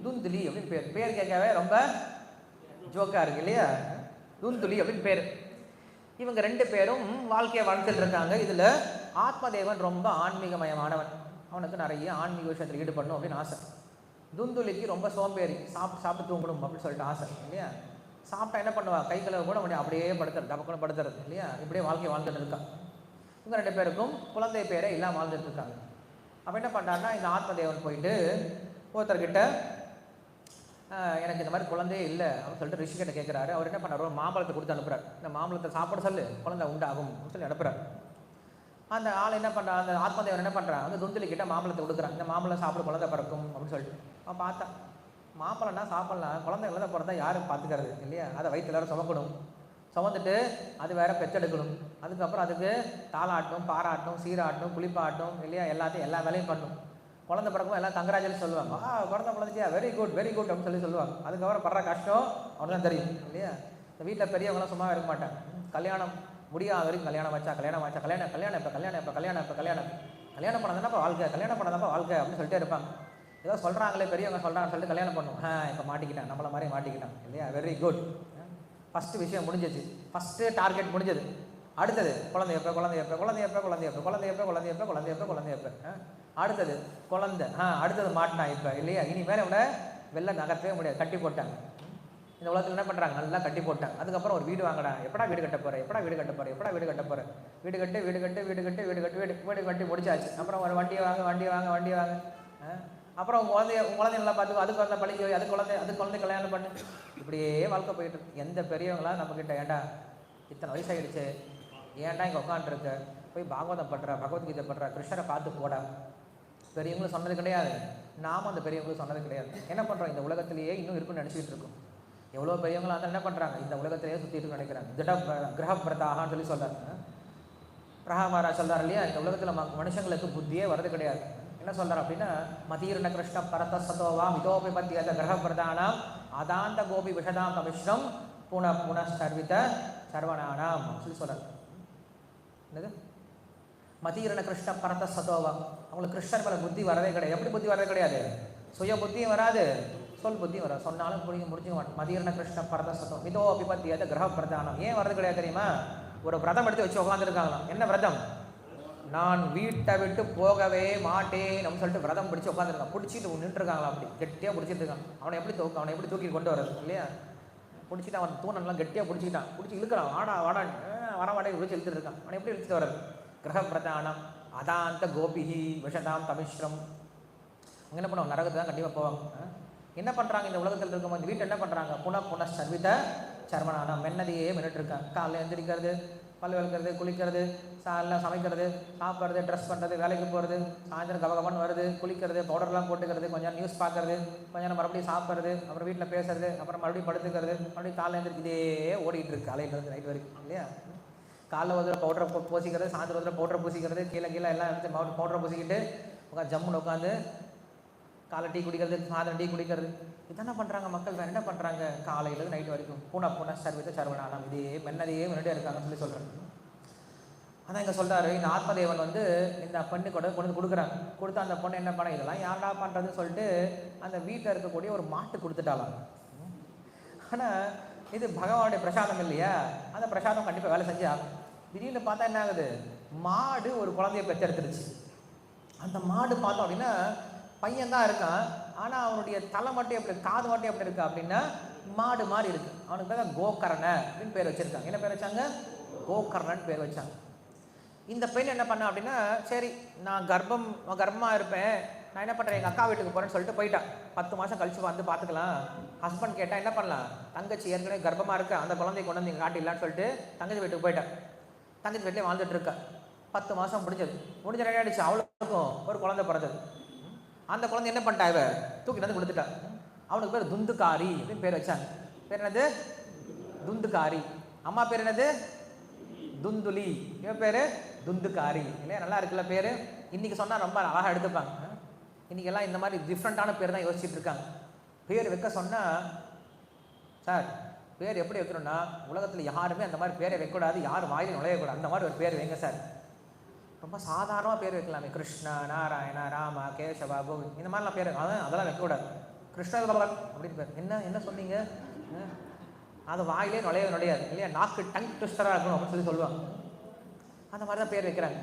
துந்துலி அப்படின்னு பேர். பேர் கேட்கவே ரொம்ப ஜோக்கா இருக்கு இல்லையா? துந்துலி அப்படின்னு பேர். இவங்க 2 பேரும் வாழ்க்கையை வாழ்ந்துட்டு இருக்காங்க. இதில் ஆத்மதேவன் ரொம்ப ஆன்மீகமயமானவன். அவனுக்கு நிறைய ஆன்மீக விஷயத்தில் ஈடுபடணும் அப்படின்னு ஆசை. துந்துலிக்கு ரொம்ப சோம்பேறி, சாப்பிட்டு தூங்கணும் அப்படின்னு சொல்லிட்டு ஆசை இல்லையா? சாப்பிட்டா என்ன பண்ணுவா, கை கழுவ கூட முடியும், அப்படியே படுத்துறது, டபக்குன்னு படுத்துறது இல்லையா? இப்படியே வாழ்க்கையை வாழ்ந்துட்டு இருக்கான். இவங்க 2 பேருக்கும் குழந்தை பேரே இல்லாமல் வாழ்ந்துட்டு இருக்காங்க. அப்போ என்ன பண்ணுறாருன்னா, இந்த ஆத்மதேவன் போயிட்டு ஒருத்தர்கிட்ட, எனக்கு இந்த மாதிரி குழந்தையே இல்லை அப்படின்னு சொல்லிட்டு ரிஷிகிட்ட கேட்குறாரு. அவர் என்ன பண்ணார், ஒரு மாம்பழத்தை கொடுத்து அனுப்புகிறார். இந்த மாம்பழத்தை சாப்பிட சொல்லு, குழந்தை உண்டாகும் அப்படின்னு சொல்லி அனுப்புகிறார். அந்த ஆள் என்ன பண்ணுறான், அந்த ஆத்மதேவன் என்ன பண்ணுறான், அந்த துந்துலி கிட்ட மாம்பழத்தை கொடுக்குறான். இந்த மாம்பழம் சாப்பிட குழந்தை பிறக்கும் அப்படின்னு சொல்லிட்டு அவன் பார்த்தா, மாம்பழம்னா சாப்பிட்லாம், குழந்தை குழந்தை பிறந்தா யாரும் பார்த்துக்கிறது இல்லையா? அதை வயிற்று எல்லாரும் சுமக்கணும், சுமந்துட்டு அது வேற பெற்றெடுக்கணும், அதுக்கப்புறம் அதுக்கு தாளாட்டும், பாராட்டும், சீராட்டும், குளிப்பாட்டும் இல்லையா? எல்லா வேலையும் பண்ணும். குழந்தை பிறக்கும் எல்லாம் கங்கராஜுலேஷன் சொல்லுவாங்க, குழந்தை பிறந்துச்சியா, வெரி குட் அப்படின்னு சொல்லுவாங்க. அதுக்கப்புறம் படுற கஷ்டம் அவனுக்கு தான் தெரியும் இல்லையா? இந்த வீட்டில் பெரியவங்களாம் சும்மா இருக்க மாட்டாங்க. கல்யாணம் முடியாத வரைக்கும் கல்யாணம் வச்சா கல்யாணம் பண்ணதானப்பா வாழ்க்கை, கல்யாணம் பண்ணதாப்பா வாழ்க்கை அப்படின்னு சொல்லிட்டே இருப்பாங்க. ஏதோ சொல்கிறாங்களே பெரியவங்க சொல்கிறாங்கன்னு சொல்லிட்டு கல்யாணம் பண்ணும். இப்போ மாட்டிக்கிட்டான், நம்மள மாதிரி மாட்டிக்கிட்டான் இல்லையா? Very good. ஃபஸ்ட்டு விஷயம் முடிஞ்சிச்சு, ஃபஸ்ட்டு டார்கெட் முடிஞ்சது. அடுத்தது குழந்தை எப்போ அடுத்தது குழந்தை, அடுத்தது மாட்டினான் இப்போ இல்லையா? இனி மேலே விட வெளில நகர்த்தவே முடியாது, கட்டி போட்டாங்க. இந்த உலகத்தில் என்ன பண்ணுறாங்க, நல்லா கட்டி போட்டாங்க. அதுக்கப்புறம் ஒரு வீடு வாங்கினாங்க. எப்படா வீடு கட்ட போகிறேன், வீடு கட்டி முடிச்சாச்சு. அப்புறம் ஒரு வண்டி வாங்க. அப்புறம் உங்கள் குழந்தை நல்லா பார்த்து, அதுக்கு குழந்தை பழிக்க, அது குழந்தை கல்யாணம் பண்ணு. இப்படியே வாழ்க்கை போயிட்டு இருக்கு. எந்த பெரியவங்களாம் நம்மக்கிட்ட, ஏன்டா இத்தனை வயசாகிடுச்சு, ஏன்டா இங்கே உட்காந்துருக்க, போய் பாகவதம் படுற, பகவத்கீதை படுற, கிருஷ்ணரை பார்த்து போடா. பெரியவங்களும் சொன்னது கிடையாது, நாமும் அந்த பெரியவங்களும் சொன்னது கிடையாது. என்ன பண்ணுறோம், இந்த உலகத்திலேயே இன்னும் இருக்குன்னு நினச்சிக்கிட்டு இருக்கோம். எவ்வளோ பெரியவங்களும் அந்த என்ன பண்ணுறாங்க, இந்த உலகத்திலேயே சுற்றிட்டு நினைக்கிறாங்க. கிரகப்பிரதாகான்னு சொல்லி சொல்கிறாங்க. பிரகமாராஜ் சொல்கிறார் இல்லையா, இந்த உலகத்தில் மனுஷங்களுக்கு புத்தியே வரது கிடையாது. என்ன சொல்கிறார் அப்படின்னா, மதீர்ண கிருஷ்ண பரத சதோவா மிதோபி மத்திய கிரகப்பிரதானாம் அதாந்த கோபி விஷதாந்த மிஸ்ரம் புனஸ்தர்வித சர்வனானாம் சொல்லி சொல்கிறார். என்னது? மதீரண கிருஷ்ண பரத சதோவா. அவங்களுக்கு கிருஷ்ணர் மேலே புத்தி வரவே கிடையாது. எப்படி புத்தி வரவே கிடையாது? சுய புத்தியும் வராது, சொல் புத்தி வர சொன்னாலும் புரிஞ்சு முடிஞ்சுக்க மாட்டேன். மதியர்ண கிருஷ்ண பரத சத்தம் இதோ அபிபத்தியாத கிரக பிரதானம். ஏன் வரது கிடையாது தெரியுமா? ஒரு விரதம் எடுத்து வச்சு உட்காந்துருக்காங்களாம். என்ன விரதம்? நான் வீட்டை விட்டு போகவே மாட்டேன் அப்படின்னு சொல்லிட்டு விரதம் பிடிச்சி உட்காந்துருக்கான். பிடிச்சிட்டு நின்றுருக்காங்களா, அப்படி கெட்டியாக பிடிச்சிட்டு இருக்கான். அவனை எப்படி தூக்கி கொண்டு வரது இல்லையா? பிடிச்சிட்டு அவன் தூணெல்லாம் கெட்டியாக பிடிச்சிக்கிட்டான். பிடிச்சி இழுக்கிறான். வாடா வர வாடகை பிடிச்சி இழுத்துட்டு இருக்கான். அவனை எப்படி இழுத்துட்டு வர்றது? கிரக பிரதானம் அதாந்த கோபிஹி விஷதாம் தமிஸ்ரம். அங்கே என்ன பண்ணுவாங்க? நரகத்தை தான் கண்டிப்பாக போவாங்க. என்ன பண்ணுறாங்க இந்த உலகத்தில் இருக்கும்போது? இந்த வீட்டை என்ன பண்ணுறாங்க? புன சர்வித சர்மனானா மென்னதையே மின்னுட்டு இருக்காங்க. காலையில் எழுந்திரிக்கிறது, பல் விளக்கிறது, குளிக்கிறது, எல்லாம் சமைக்கிறது, சாப்பிட்றது, ட்ரெஸ் பண்ணுறது, வேலைக்கு போகிறது, சாயந்தரம் கவகவன் வருது, குளிக்கிறது, பவுடர்லாம் போட்டுக்கிறது, கொஞ்சம் நியூஸ் பார்க்கறது, கொஞ்சம் நேரம் மறுபடியும் சாப்பிட்றது, அப்புறம் வீட்டில் பேசுறது, அப்புறம் மறுபடியும் படுத்துக்கிறது, மறுபடியும் காலையில் எழுந்திரிக்கு இதே ஓடிட்டு இருக்கு காலையிலேருந்து நைட் வரைக்கும் இல்லையா? காலைல ஒரு பவுடரை பூசிக்கிறது, சாயந்தரம் ஒரு பவுடரை பூசிக்கிறது, கீழே எல்லாம் எடுத்து பவுடரை பூசிக்கிட்டு உட்காந்து ஜம்முன்னு உட்காந்து காலை டீ குடிக்கிறது, சாயந்தரம் டீ குடிக்கிறது. இதென்ன பண்ணுறாங்க மக்கள்? வேறு என்ன பண்ணுறாங்க? காலையிலேருந்து நைட்டு வரைக்கும் புன சர்வித்த சர்வனானம் இதே மென்னதையே முன்னாடியே இருக்காங்கன்னு சொல்லி சொல்கிறாங்க. ஆனால் இங்கே சொல்கிறாரு, இந்த ஆத்மதேவன் வந்து இந்த பெண்ணு கொண்டு கொடுக்குறாங்க. கொடுத்து அந்த பொண்ணு என்ன பண்ண, இதெல்லாம் யாரா பண்ணுறதுன்னு சொல்லிட்டு அந்த வீட்டில் இருக்கக்கூடிய ஒரு மாட்டு கொடுத்துட்டாலாம். ஆனால் இது பகவானுடைய பிரசாதம் இல்லையா? அந்த பிரசாதம் கண்டிப்பாக வேலை செஞ்சு ஆகும். திடீர்னு பார்த்தா என்ன ஆகுது? மாடு ஒரு குழந்தைய பெற்றெடுத்துருச்சு. அந்த மாடு பார்த்தோம் அப்படின்னா பையன்தான் இருக்கான். ஆனால் அவனுடைய தலை மட்டும் எப்படி, காது மட்டும் எப்படி இருக்கு அப்படின்னா மாடு மாதிரி இருக்கு. அவனுக்கு பேர் கோகர்ண அப்படின்னு பேர் வச்சிருக்காங்க. என்ன பேர் வச்சாங்க? கோகர்ணன் பேர் வச்சாங்க. இந்த பெண் என்ன பண்ணா அப்படின்னா, சரி நான் கர்ப்பமாக இருப்பேன், நான் என்ன பண்ணுறேன், எங்கள் அக்கா வீட்டுக்கு போகிறேன்னு சொல்லிட்டு போயிட்டான். 10 மாதம் கழிச்சு வந்து பார்த்துக்கலாம். ஹஸ்பண்ட் கேட்டால் என்ன பண்ணலாம், தங்கச்சி ஏற்கனவே கர்ப்பமாக இருக்க, அந்த குழந்தைய கொண்டு வந்து நீங்கள் காட்டிடலான்னு சொல்லிட்டு தங்கச்சி வீட்டுக்கு போயிட்டான். தங்கச்சி வீட்டிலே வாழ்ந்துட்டு இருக்கா. 10 மாதம் முடிஞ்ச ரெடி ஆகிடுச்சு. அவளுக்கும் ஒரு குழந்தை பிறந்தது. அந்த குழந்தை என்ன பண்ணிட்டா, இவ தூக்கிட்டு வந்து கொடுத்துட்டா. அவனுக்கு பேர் துந்துகாரி அப்படின்னு பேர் வச்சாங்க. பேர் என்னது? துந்துகாரி. அம்மா பேர் என்னது? துந்துலி. இவன் பேர் துந்துகாரி இல்லையா? நல்லா இருக்குல்ல பேர். இன்னைக்கு சொன்னால் ரொம்ப அழகாக எடுத்துப்பாங்க. இன்னைக்கு எல்லாம் இந்த மாதிரி டிஃப்ரெண்ட்டான பேர் தான் யோசிச்சுட்டு இருக்காங்க. பேர் வைக்க சொன்னால், சார் பேர் எப்படி வைக்கணும்னா, உலகத்தில் யாருமே அந்த மாதிரி பேரை வைக்கக்கூடாது, யார் வாயிலும் நுழையக்கூடாது, அந்த மாதிரி ஒரு பேர் வைங்க சார். ரொம்ப சாதாரணமாக பேர் வைக்கலாமே, கிருஷ்ணா, நாராயணா, ராமா, கேசவா, கோவிந்த், இந்த மாதிரிலாம் பேர் அதெல்லாம் வைக்கக்கூடாது. கிருஷ்ண அப்படின்னு பேர். என்ன சொன்னீங்க? அது வாயிலே நுழையாது இல்லையா? நாக்கு டங் ட்விஸ்டராக இருக்கணும் அப்படின்னு சொல்லுவாங்க. அந்த மாதிரி தான் பேர் வைக்கிறாங்க.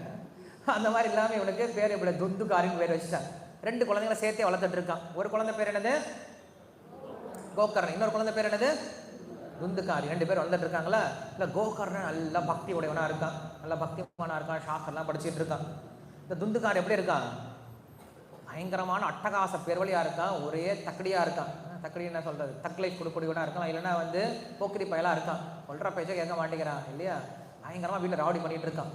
அந்த மாதிரி இல்லாமல் இவனுக்கு பேர் இப்படி துந்துகாரின்னு பேர் வச்சுட்டாங்க. 2 குழந்தைங்களை சேர்த்தே வளர்த்துட்டு இருக்கான். ஒரு குழந்தை பேர் என்னது? கோகர்ணன். இன்னொரு குழந்தை பேர் என்னது? துந்துகாரி. 2 பேர் வளர்ந்துட்டு இருக்காங்களா? இல்லை கோகர்ணன் நல்ல பக்தி உடையவனாக இருக்கான், நல்ல பக்திமானாக இருக்கான், சாஸ்திரம்லாம் படிச்சுட்டு இருக்கான். இந்த துந்துகாரி எப்படி இருக்கான்? பயங்கரமான அட்டகாச பேர்வழியாக இருக்கான், ஒரே தக்கடியாக இருக்கான். தக்கடி என்ன சொல்கிறது, தக்கலை கொடுக்கூடியவனாக இருக்கான். இல்லைன்னா வந்து போக்கிரி பயலாக இருக்கான். சொல்கிற பேச்சை கேட்க மாட்டேங்கிறான் இல்லையா? பயங்கரமாக வீட்டில் ராவடி பண்ணிகிட்டு இருக்கான்.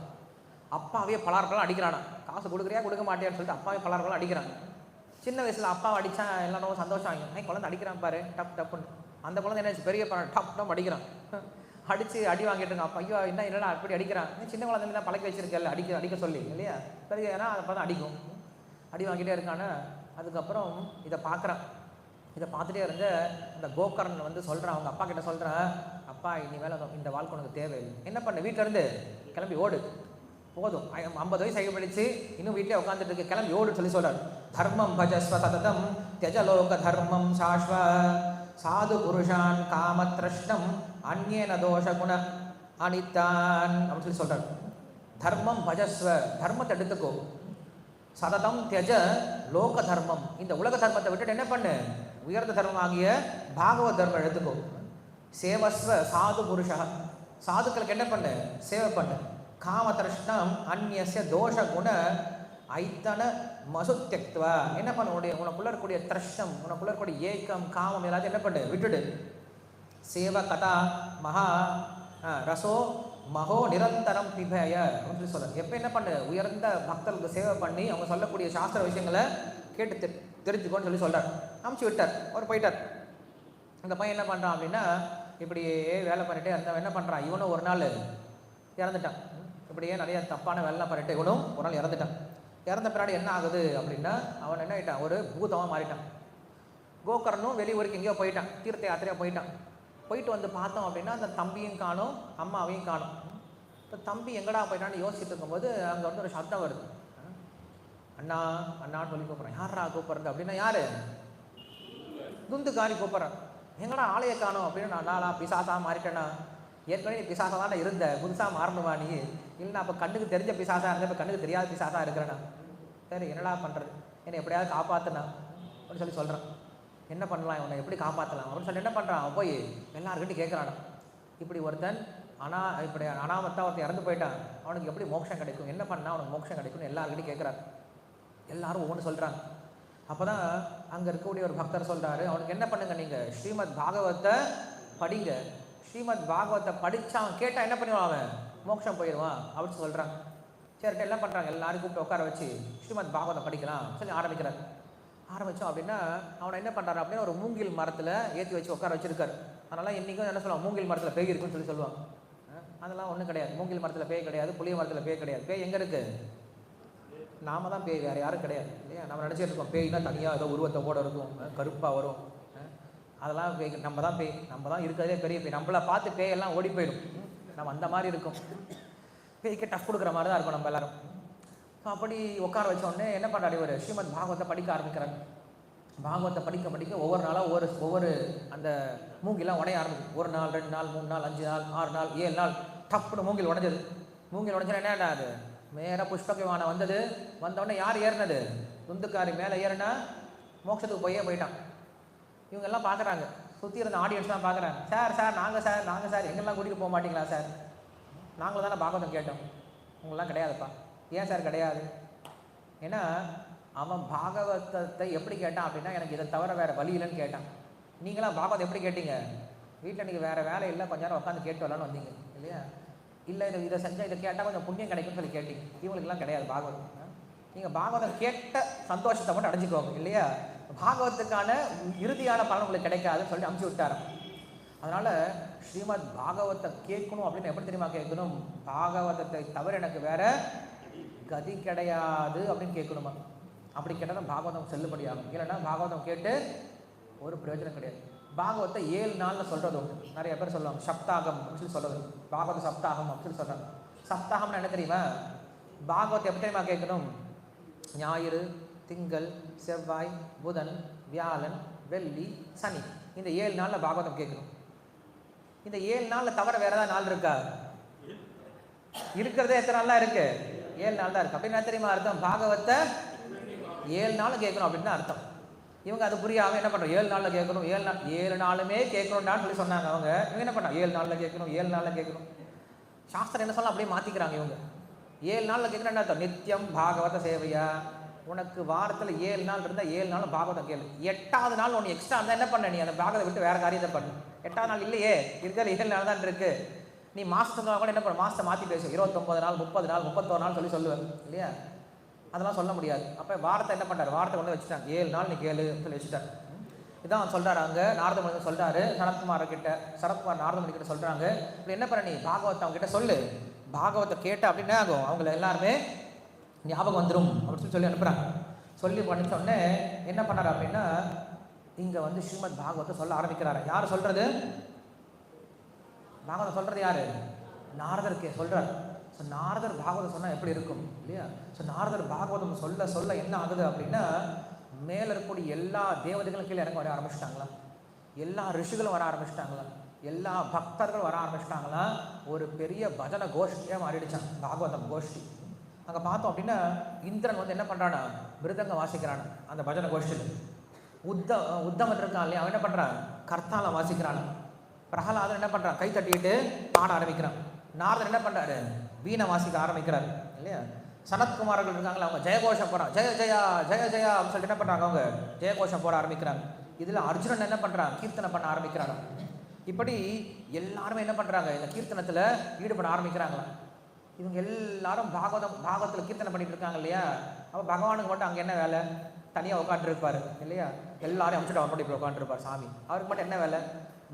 அப்பாவே பலார்கள்லாம் அடிக்கிறானா. காசு கொடுக்குறியா கொடுக்க மாட்டேன்னு சொல்லிட்டு அப்பாவே பலார்கள்லாம் அடிக்கிறான். சின்ன வயசில் அப்பாவை அடித்தா எல்லாரும் சந்தோஷம் ஆகிடும். குழந்தை அடிக்கிறான் பாரு, டப் டப்புன்னு. அந்த குழந்தை என்ன பெரிய டப் டப் அடிக்கிறான். அடித்து அடி வாங்கிட்டு இருக்கான். அப்பா ஐயோ என்ன இல்லைனா அப்படி அடிக்கிறான். சின்ன குழந்தைங்க தான் பழக்க வச்சிருக்கல அடிக்க சொல்லி இல்லையா? பெரிய ஏன்னா அதை பார்த்தா அடிக்கும். அடி வாங்கிட்டே இருக்கான்னு. அதுக்கப்புறம் இதை பார்க்குறான். இதை பார்த்துட்டே இருந்த இந்த கோகர்ணன் வந்து சொல்கிறான், அவங்க அப்பா கிட்ட சொல்கிறான், அப்பா இனிமேல் இந்த வாழ்க்கை உனக்கு தேவையில்லை. என்ன பண்ண, வீட்டிலேருந்து கிளம்பி ஓடு, போதும் 50 வயசு ஆகிப்படிச்சு, இன்னும் வீட்டிலே உட்காந்துட்டு இருக்கு, கிளம்பி ஓடுன்னு சொல்லி சொல்கிறார். தர்மம் பஜஸ்வ சததம் தியஜலோக தர்மம் சாஸ்வ சாது புருஷான் காமத்ரஷ்டம் அந்நேன தோஷ குண அனித்தான் அப்படின்னு சொல்லி சொல்கிறார். தர்மம் பஜஸ்வ, தர்மத்தை எடுத்துக்கோ. சததம் தியஜ லோக தர்மம், இந்த உலக தர்மத்தை விட்டுட்டு என்ன பண்ணு, உயர்ந்த தர்மம் ஆகிய பாகவத் தர்மம் எடுத்துக்கோ. சேவஸ்வ சாது புருஷா, சாதுக்களுக்கு என்ன பண்ணு, சேவை பண்ணு. காமத்ரஷ்ணம் அந்நிய தோஷ குண ஐத்தன மசுத்தியக்துவ, என்ன பண்ண, உனக்குள்ள இருக்கக்கூடிய த்ரஷ்டம், உனக்குள்ள இருக்கக்கூடிய ஏக்கம் காமம் எல்லாத்தையும் என்ன பண்ணு, விட்டுடு. சேவ கதா மகா ரசோ மகோ நிரந்தரம் பிபய அப்படின்னு சொல்ல. எப்போ என்ன பண்ணு, உயர்ந்த பக்தர்களுக்கு சேவை பண்ணி அவங்க சொல்லக்கூடிய சாஸ்திர விஷயங்களை கேட்டு தெரிஞ்சுக்கோன்னு சொல்லி சொல்கிறார். அமுச்சு விட்டார். அவர் போயிட்டார். இந்த பையன் என்ன பண்ணுறான் அப்படின்னா, இப்படியே வேலை பண்ணிட்டே இருந்தவன் என்ன பண்ணுறான், இவனும் ஒரு நாள் இறந்துட்டான். இப்படியே நிறைய தப்பான வேலைலாம் பண்ணிட்டு இவனும் ஒரு நாள் இறந்துட்டான். இறந்த பின்னாடி என்ன ஆகுது அப்படின்னா, அவன் என்ன ஆகிட்டான், ஒரு பூதமாக மாறிட்டான். கோகர்ணனும் வெளியூருக்கு எங்கேயோ போயிட்டான், தீர்த்த யாத்திரையாக போயிட்டான். போயிட்டு வந்து பார்த்தோம் அப்படின்னா அந்த தம்பியும் காணும், அம்மாவையும் காணும். இப்போ தம்பி எங்கடா போயிட்டான்னு யோசிச்சுட்டு இருக்கும்போது அங்கே வந்து ஒரு சத்தம் வருது. அண்ணா அண்ணான்னு சொல்லி கூப்பிட்றேன். யாரா கூப்பிட்றது அப்படின்னா, யாரு? துந்துக்காரி கூப்பிட்றான், எங்கடா ஆலய காணும் அப்படின்னு. நான் பிசாசாக மாறிட்டேன்னா, ஏற்கனவே நீ பிசாசாக தானே இருந்த, புதுசாக மாறணுமா நீ? இல்லைன்னா அப்போ கண்ணுக்கு தெரிஞ்ச பிசாசாக இருந்த, இப்போ கண்ணுக்கு தெரியாத பிசாசாக இருக்கிறேன்னா. சரி என்னடா பண்ணுறது, என்னை எப்படியாவது காப்பாற்றுனா அப்படின்னு சொல்கிறான். என்ன பண்ணலாம், இவனை எப்படி காப்பாற்றலாம் அப்படின்னு சொல்லி என்ன பண்ணுறான், அவன் போய் எல்லாருக்கிட்டையும் கேட்குறான், இப்படி ஒருத்தன் இப்படி அனாமத்தா ஒருத்தன் இறந்து போயிட்டான், அவனுக்கு எப்படி மோட்சம் கிடைக்கும், என்ன பண்ணால் அவனுக்கு மோட்சம் கிடைக்கும்னு எல்லாருக்கிட்டையும் கேட்குறாரு. எல்லாரும் ஒவ்வொன்று சொல்கிறாங்க. அப்போ தான் அங்கே இருக்கக்கூடிய ஒரு பக்தர் சொல்கிறாரு, அவனுக்கு என்ன பண்ணுங்க, நீங்கள் ஸ்ரீமத் பாகவத்தை படிங்க. ஸ்ரீமத் பாகவத்தை படித்தா அவன் கேட்டால் என்ன பண்ணுவான், அவன் மோட்சம் போயிடுவான் அப்படின்னு சொல்கிறாங்க. சரிட்டு எல்லாம் பண்ணுறாங்க, எல்லாரும் கூப்பிட்டு உட்கார வச்சு ஸ்ரீமத் பாகவதம் படிக்கலாம் சொல்லி ஆரம்பிக்கிறார். ஆரம்பித்தோம் அப்படின்னா அவனை என்ன பண்ணுறாரு அப்படின்னா ஒரு மூங்கில் மரத்தில் ஏற்றி வச்சு உட்கார வச்சுருக்காரு. அதனால் இன்றைக்கும் என்ன சொல்லுவாங்க, மூங்கில் மரத்தில் பேய் இருக்குன்னு சொல்லுவாங்க. அதெல்லாம் ஒன்றும் கிடையாது, மூங்கில் மரத்தில் பேய் கிடையாது, புளிய மரத்தில் பேய் கிடையாது. பேய் எங்கே இருக்குது, நாம தான் பேய், வேறு யாரும் கிடையாது இல்லையா. நம்ம நினச்சிட்டு இருக்கோம் பேய்னா தனியாக ஏதோ உருவத்தை கூட இருக்கும், கருப்பாக வரும், அதெல்லாம் பேய். நம்ம தான் பேய், நம்ம தான் இருக்கிறதே பெரிய பேய். நம்மளை பார்த்து பேயெல்லாம் ஓடி போயிடும், நம்ம அந்த மாதிரி இருக்கும். பேய்க்கு டஃப் கொடுக்குற மாதிரி தான் இருக்கும் நம்ம எல்லாரும். அப்படி உட்கார வச்சோடனே என்ன பண்ணுறாரு, இவர் ஸ்ரீமத் பாகவத்தை படிக்க ஆரம்பிக்கிறாங்க. பாகவத்தை படிக்க படிக்க ஒவ்வொரு நாளாக ஒவ்வொரு அந்த மூங்கிலாம் உடைய ஆரம்பிக்கும். 1 நாள் 2 நாள் 3 நாள் 5 நாள் 6 நாள் 7 நாள் டப்புன்னு மூங்கில் உடஞ்சது. மூங்கில் உடஞ்சா என்னடா அது, மேலே புஷ்பக விமானம் வந்தது. வந்தோடனே யார் ஏறினது, துந்துக்காரி மேலே ஏறினா மோட்சத்துக்கு போயிட்டான். இவங்கெல்லாம் பார்க்குறாங்க, சுற்றி இருந்த ஆடியன்ஸ்லாம் பார்க்குறாங்க. சார் நாங்கள் சார் எங்கெல்லாம் கூட்டிகிட்டு போக மாட்டீங்களா சார், நாங்களும் தானே பாகவதம் கேட்டோம், உங்களெலாம் கிடையாதுப்பா. ஏன் சார் கிடையாது, ஏன்னா அவன் பாகவதத்தை எப்படி கேட்டான் அப்படின்னா எனக்கு இதை தவிர வேறு வழி இல்லைன்னு கேட்டான். நீங்களாம் பாகவதம் எப்படி கேட்டீங்க, வீட்டில் நீங்கள் வேறு வேலை இல்லை கொஞ்ச நேரம் உட்காந்து கேட்டு வரலான்னு வந்தீங்க இல்லையா, இல்லை இதை செஞ்சால் இதை கேட்டால் கொஞ்சம் புண்ணியம் கிடைக்கும்னு சொல்லி கேட்டீங்க. இவங்களுக்கெல்லாம் கிடையாது பாகவதம். நீங்கள் பாகவதம் கேட்ட சந்தோஷத்தை மட்டும் அடைஞ்சிக்கோங்க இல்லையா, பாகவத்துக்கான இறுதியான பலன் உங்களுக்கு கிடைக்காதுன்னு சொல்லிட்டு அமுச்சு விட்டார். அதனால் ஸ்ரீமத் பாகவத்தை கேட்கணும் அப்படின்னு எப்படி தெரியுமா கேட்கணும், பாகவதத்தை தவிர எனக்கு வேற கதி கிடையாது அப்படின்னு கேட்கணுமா. அப்படி கேட்டால் தான் பாகவதம் செல்லுபடியாகும். இல்லைன்னா பாகவதம் கேட்டு ஒரு பிரயோஜனம் கிடையாது. பாகவத்தை 7 நாளில் சொல்கிறது உண்டு. நிறைய பேர் சொல்லுவாங்க சப்தாகம் அப்படின்னு சொல்லி சொல்கிறது, பாகவத சப்தாகம் அப்படின்னு சொல்லி சொல்கிறாங்க. சப்தாகம்னு என்ன தெரியுமா, பாகவத்தை எப்படி தெரியுமா கேட்கணும், ஞாயிறு திங்கள் செவ்வாய் புதன் வியாழன் வெள்ளி சனி, இந்த 7 நாளில் பாகவதம் கேட்கணும். இந்த 7 நாளில் தவிர வேற ஏதாவது நாள் இருக்கா, இருக்கிறதே எத்தனை நாள் தான் இருக்கு, 7 நாள் தான் இருக்கு. அப்படின்னு என்ன தெரியுமா அர்த்தம், பாகவத்தை 7 நாளும் கேட்கணும் அப்படின்னு அர்த்தம். இவங்க அது புரியாமல் என்ன பண்ணுறோம், 7 நாளில் கேட்கணும், 7 நாளுமே கேட்கணும்டான்னு சொல்லி சொன்னாங்க. அவங்க என்ன பண்ணாங்க, 7 நாளில் கேட்கணும் 7 நாளில் கேட்கணும். சாஸ்திரம் என்ன சொல்ல அப்படியே மாற்றிக்கிறாங்க இவங்க. 7 நாளில் கேட்கணும் என்ன அர்த்தம், நித்தியம் பாகவத சேவையா, உனக்கு வாரத்தில் 7 நாள் இருந்தால் 7 நாளும் பாகவதம் கேளு. 8வது நாள் ஒன்று எக்ஸ்ட்ரா இருந்தால் என்ன பண்ண, நீ அந்த பாகவதை விட்டு வேறு காரியத்தை பண்ணு. 8வது நாள் இல்லையே, இருக்கிற 7 நாள் தான் இருக்கு. நீ மாதத்துக்கு கூட என்ன பண்ண, மாதத்தை மாற்றி பேசு, 29 நாள் 30 நாள் 31 நாள் சொல்லுவேன் இல்லையா, அதெல்லாம் சொல்ல முடியாது. அப்போ வாரத்தை என்ன பண்ணுறாரு, வாரத்தை கொண்டு வச்சுட்டாங்க, 7 நாள் நீ கேளு சொல்லி வச்சுட்டாரு. இதான் அவன் சொல்கிறாரு. அங்கே நாரத முனி சொல்கிறாரு சரத்குமார் நாரத முனி கிட்ட சொல்கிறாங்க, இப்படி என்ன பண்ண, நீ பாகவத்தை அவங்க கிட்ட சொல்லு, பாகவத்தை கேட்ட அப்படின்னா ஆகும், அவங்கள எல்லாருமே ஞாபகம் வந்துடும் அப்படின்னு சொல்லி அனுப்புகிறாங்க. சொல்லி பண்ணிச்சோடனே என்ன பண்ணார் அப்படின்னா இங்கே வந்து ஸ்ரீமத் பாகவத்தை சொல்ல ஆரம்பிக்கிறாரு. யார் சொல்கிறது, பாகவதம் சொல்கிறது யார், நாரதருக்கு சொல்கிறார். ஸோ நாரதர் பாகவதம் சொன்னால் எப்படி இருக்கும் இல்லையா. ஸோ நாரதர் பாகவதம் சொல்ல சொல்ல என்ன ஆகுது அப்படின்னா மேலே இருக்கக்கூடிய எல்லா தேவதைகளும் கீழே இறங்க வர ஆரம்பிச்சிட்டாங்களா, எல்லா ரிஷிகளும் வர ஆரம்பிச்சிட்டாங்களா, எல்லா பக்தர்களும் வர ஆரம்பிச்சிட்டாங்களா. ஒரு பெரிய பஜன கோஷ்டியாக மாறிடுச்சான் பாகவதம் கோஷ்டி. அங்கே பார்த்தோம் அப்படின்னா இந்திரன் வந்து என்ன பண்ணுறான்னா மிருதங்க வாசிக்கிறான் அந்த பஜன கோஷ்டியில். உத்தமன் இருக்கான் இல்லையா, அவன் என்ன பண்ணுறான் கர்த்தாலம் வாசிக்கிறான். பிரகலாதன் என்ன பண்ணுறான் கை தட்டிட்டு பாட ஆரம்பிக்கிறான். நாரதன் என்ன பண்ணுறாரு வீணை வாசிக்க ஆரம்பிக்கிறாரு இல்லையா. சனத்குமார்கள் இருக்காங்களா, அவங்க ஜெயகோஷம் போகிறான், ஜெய ஜெயா ஜெய ஜெயா அப்படின்னு சொல்லிட்டு என்ன பண்ணுறாங்க, அவங்க ஜெயகோஷம் போட ஆரம்பிக்கிறாங்க. இதில் அர்ஜுனன் என்ன பண்ணுறான் கீர்த்தனை பண்ண ஆரம்பிக்கிறாங்க. இப்படி எல்லாருமே என்ன பண்ணுறாங்க இந்த கீர்த்தனத்தில் ஈடுபட ஆரம்பிக்கிறாங்களா. இவங்க எல்லாரும் பாகவத்தில் கீர்த்தனை பண்ணிட்டு இருக்காங்க இல்லையா. அப்போ பகவானுக்கு மட்டும் அங்கே என்ன வேலை, தனியாக உட்காந்துருப்பார் இல்லையா. எல்லாரும் அமைச்சிட்டு அவர் மட்டும் இப்போ உட்காந்துருப்பார் சாமி. அவருக்கு மட்டும் என்ன வேலை,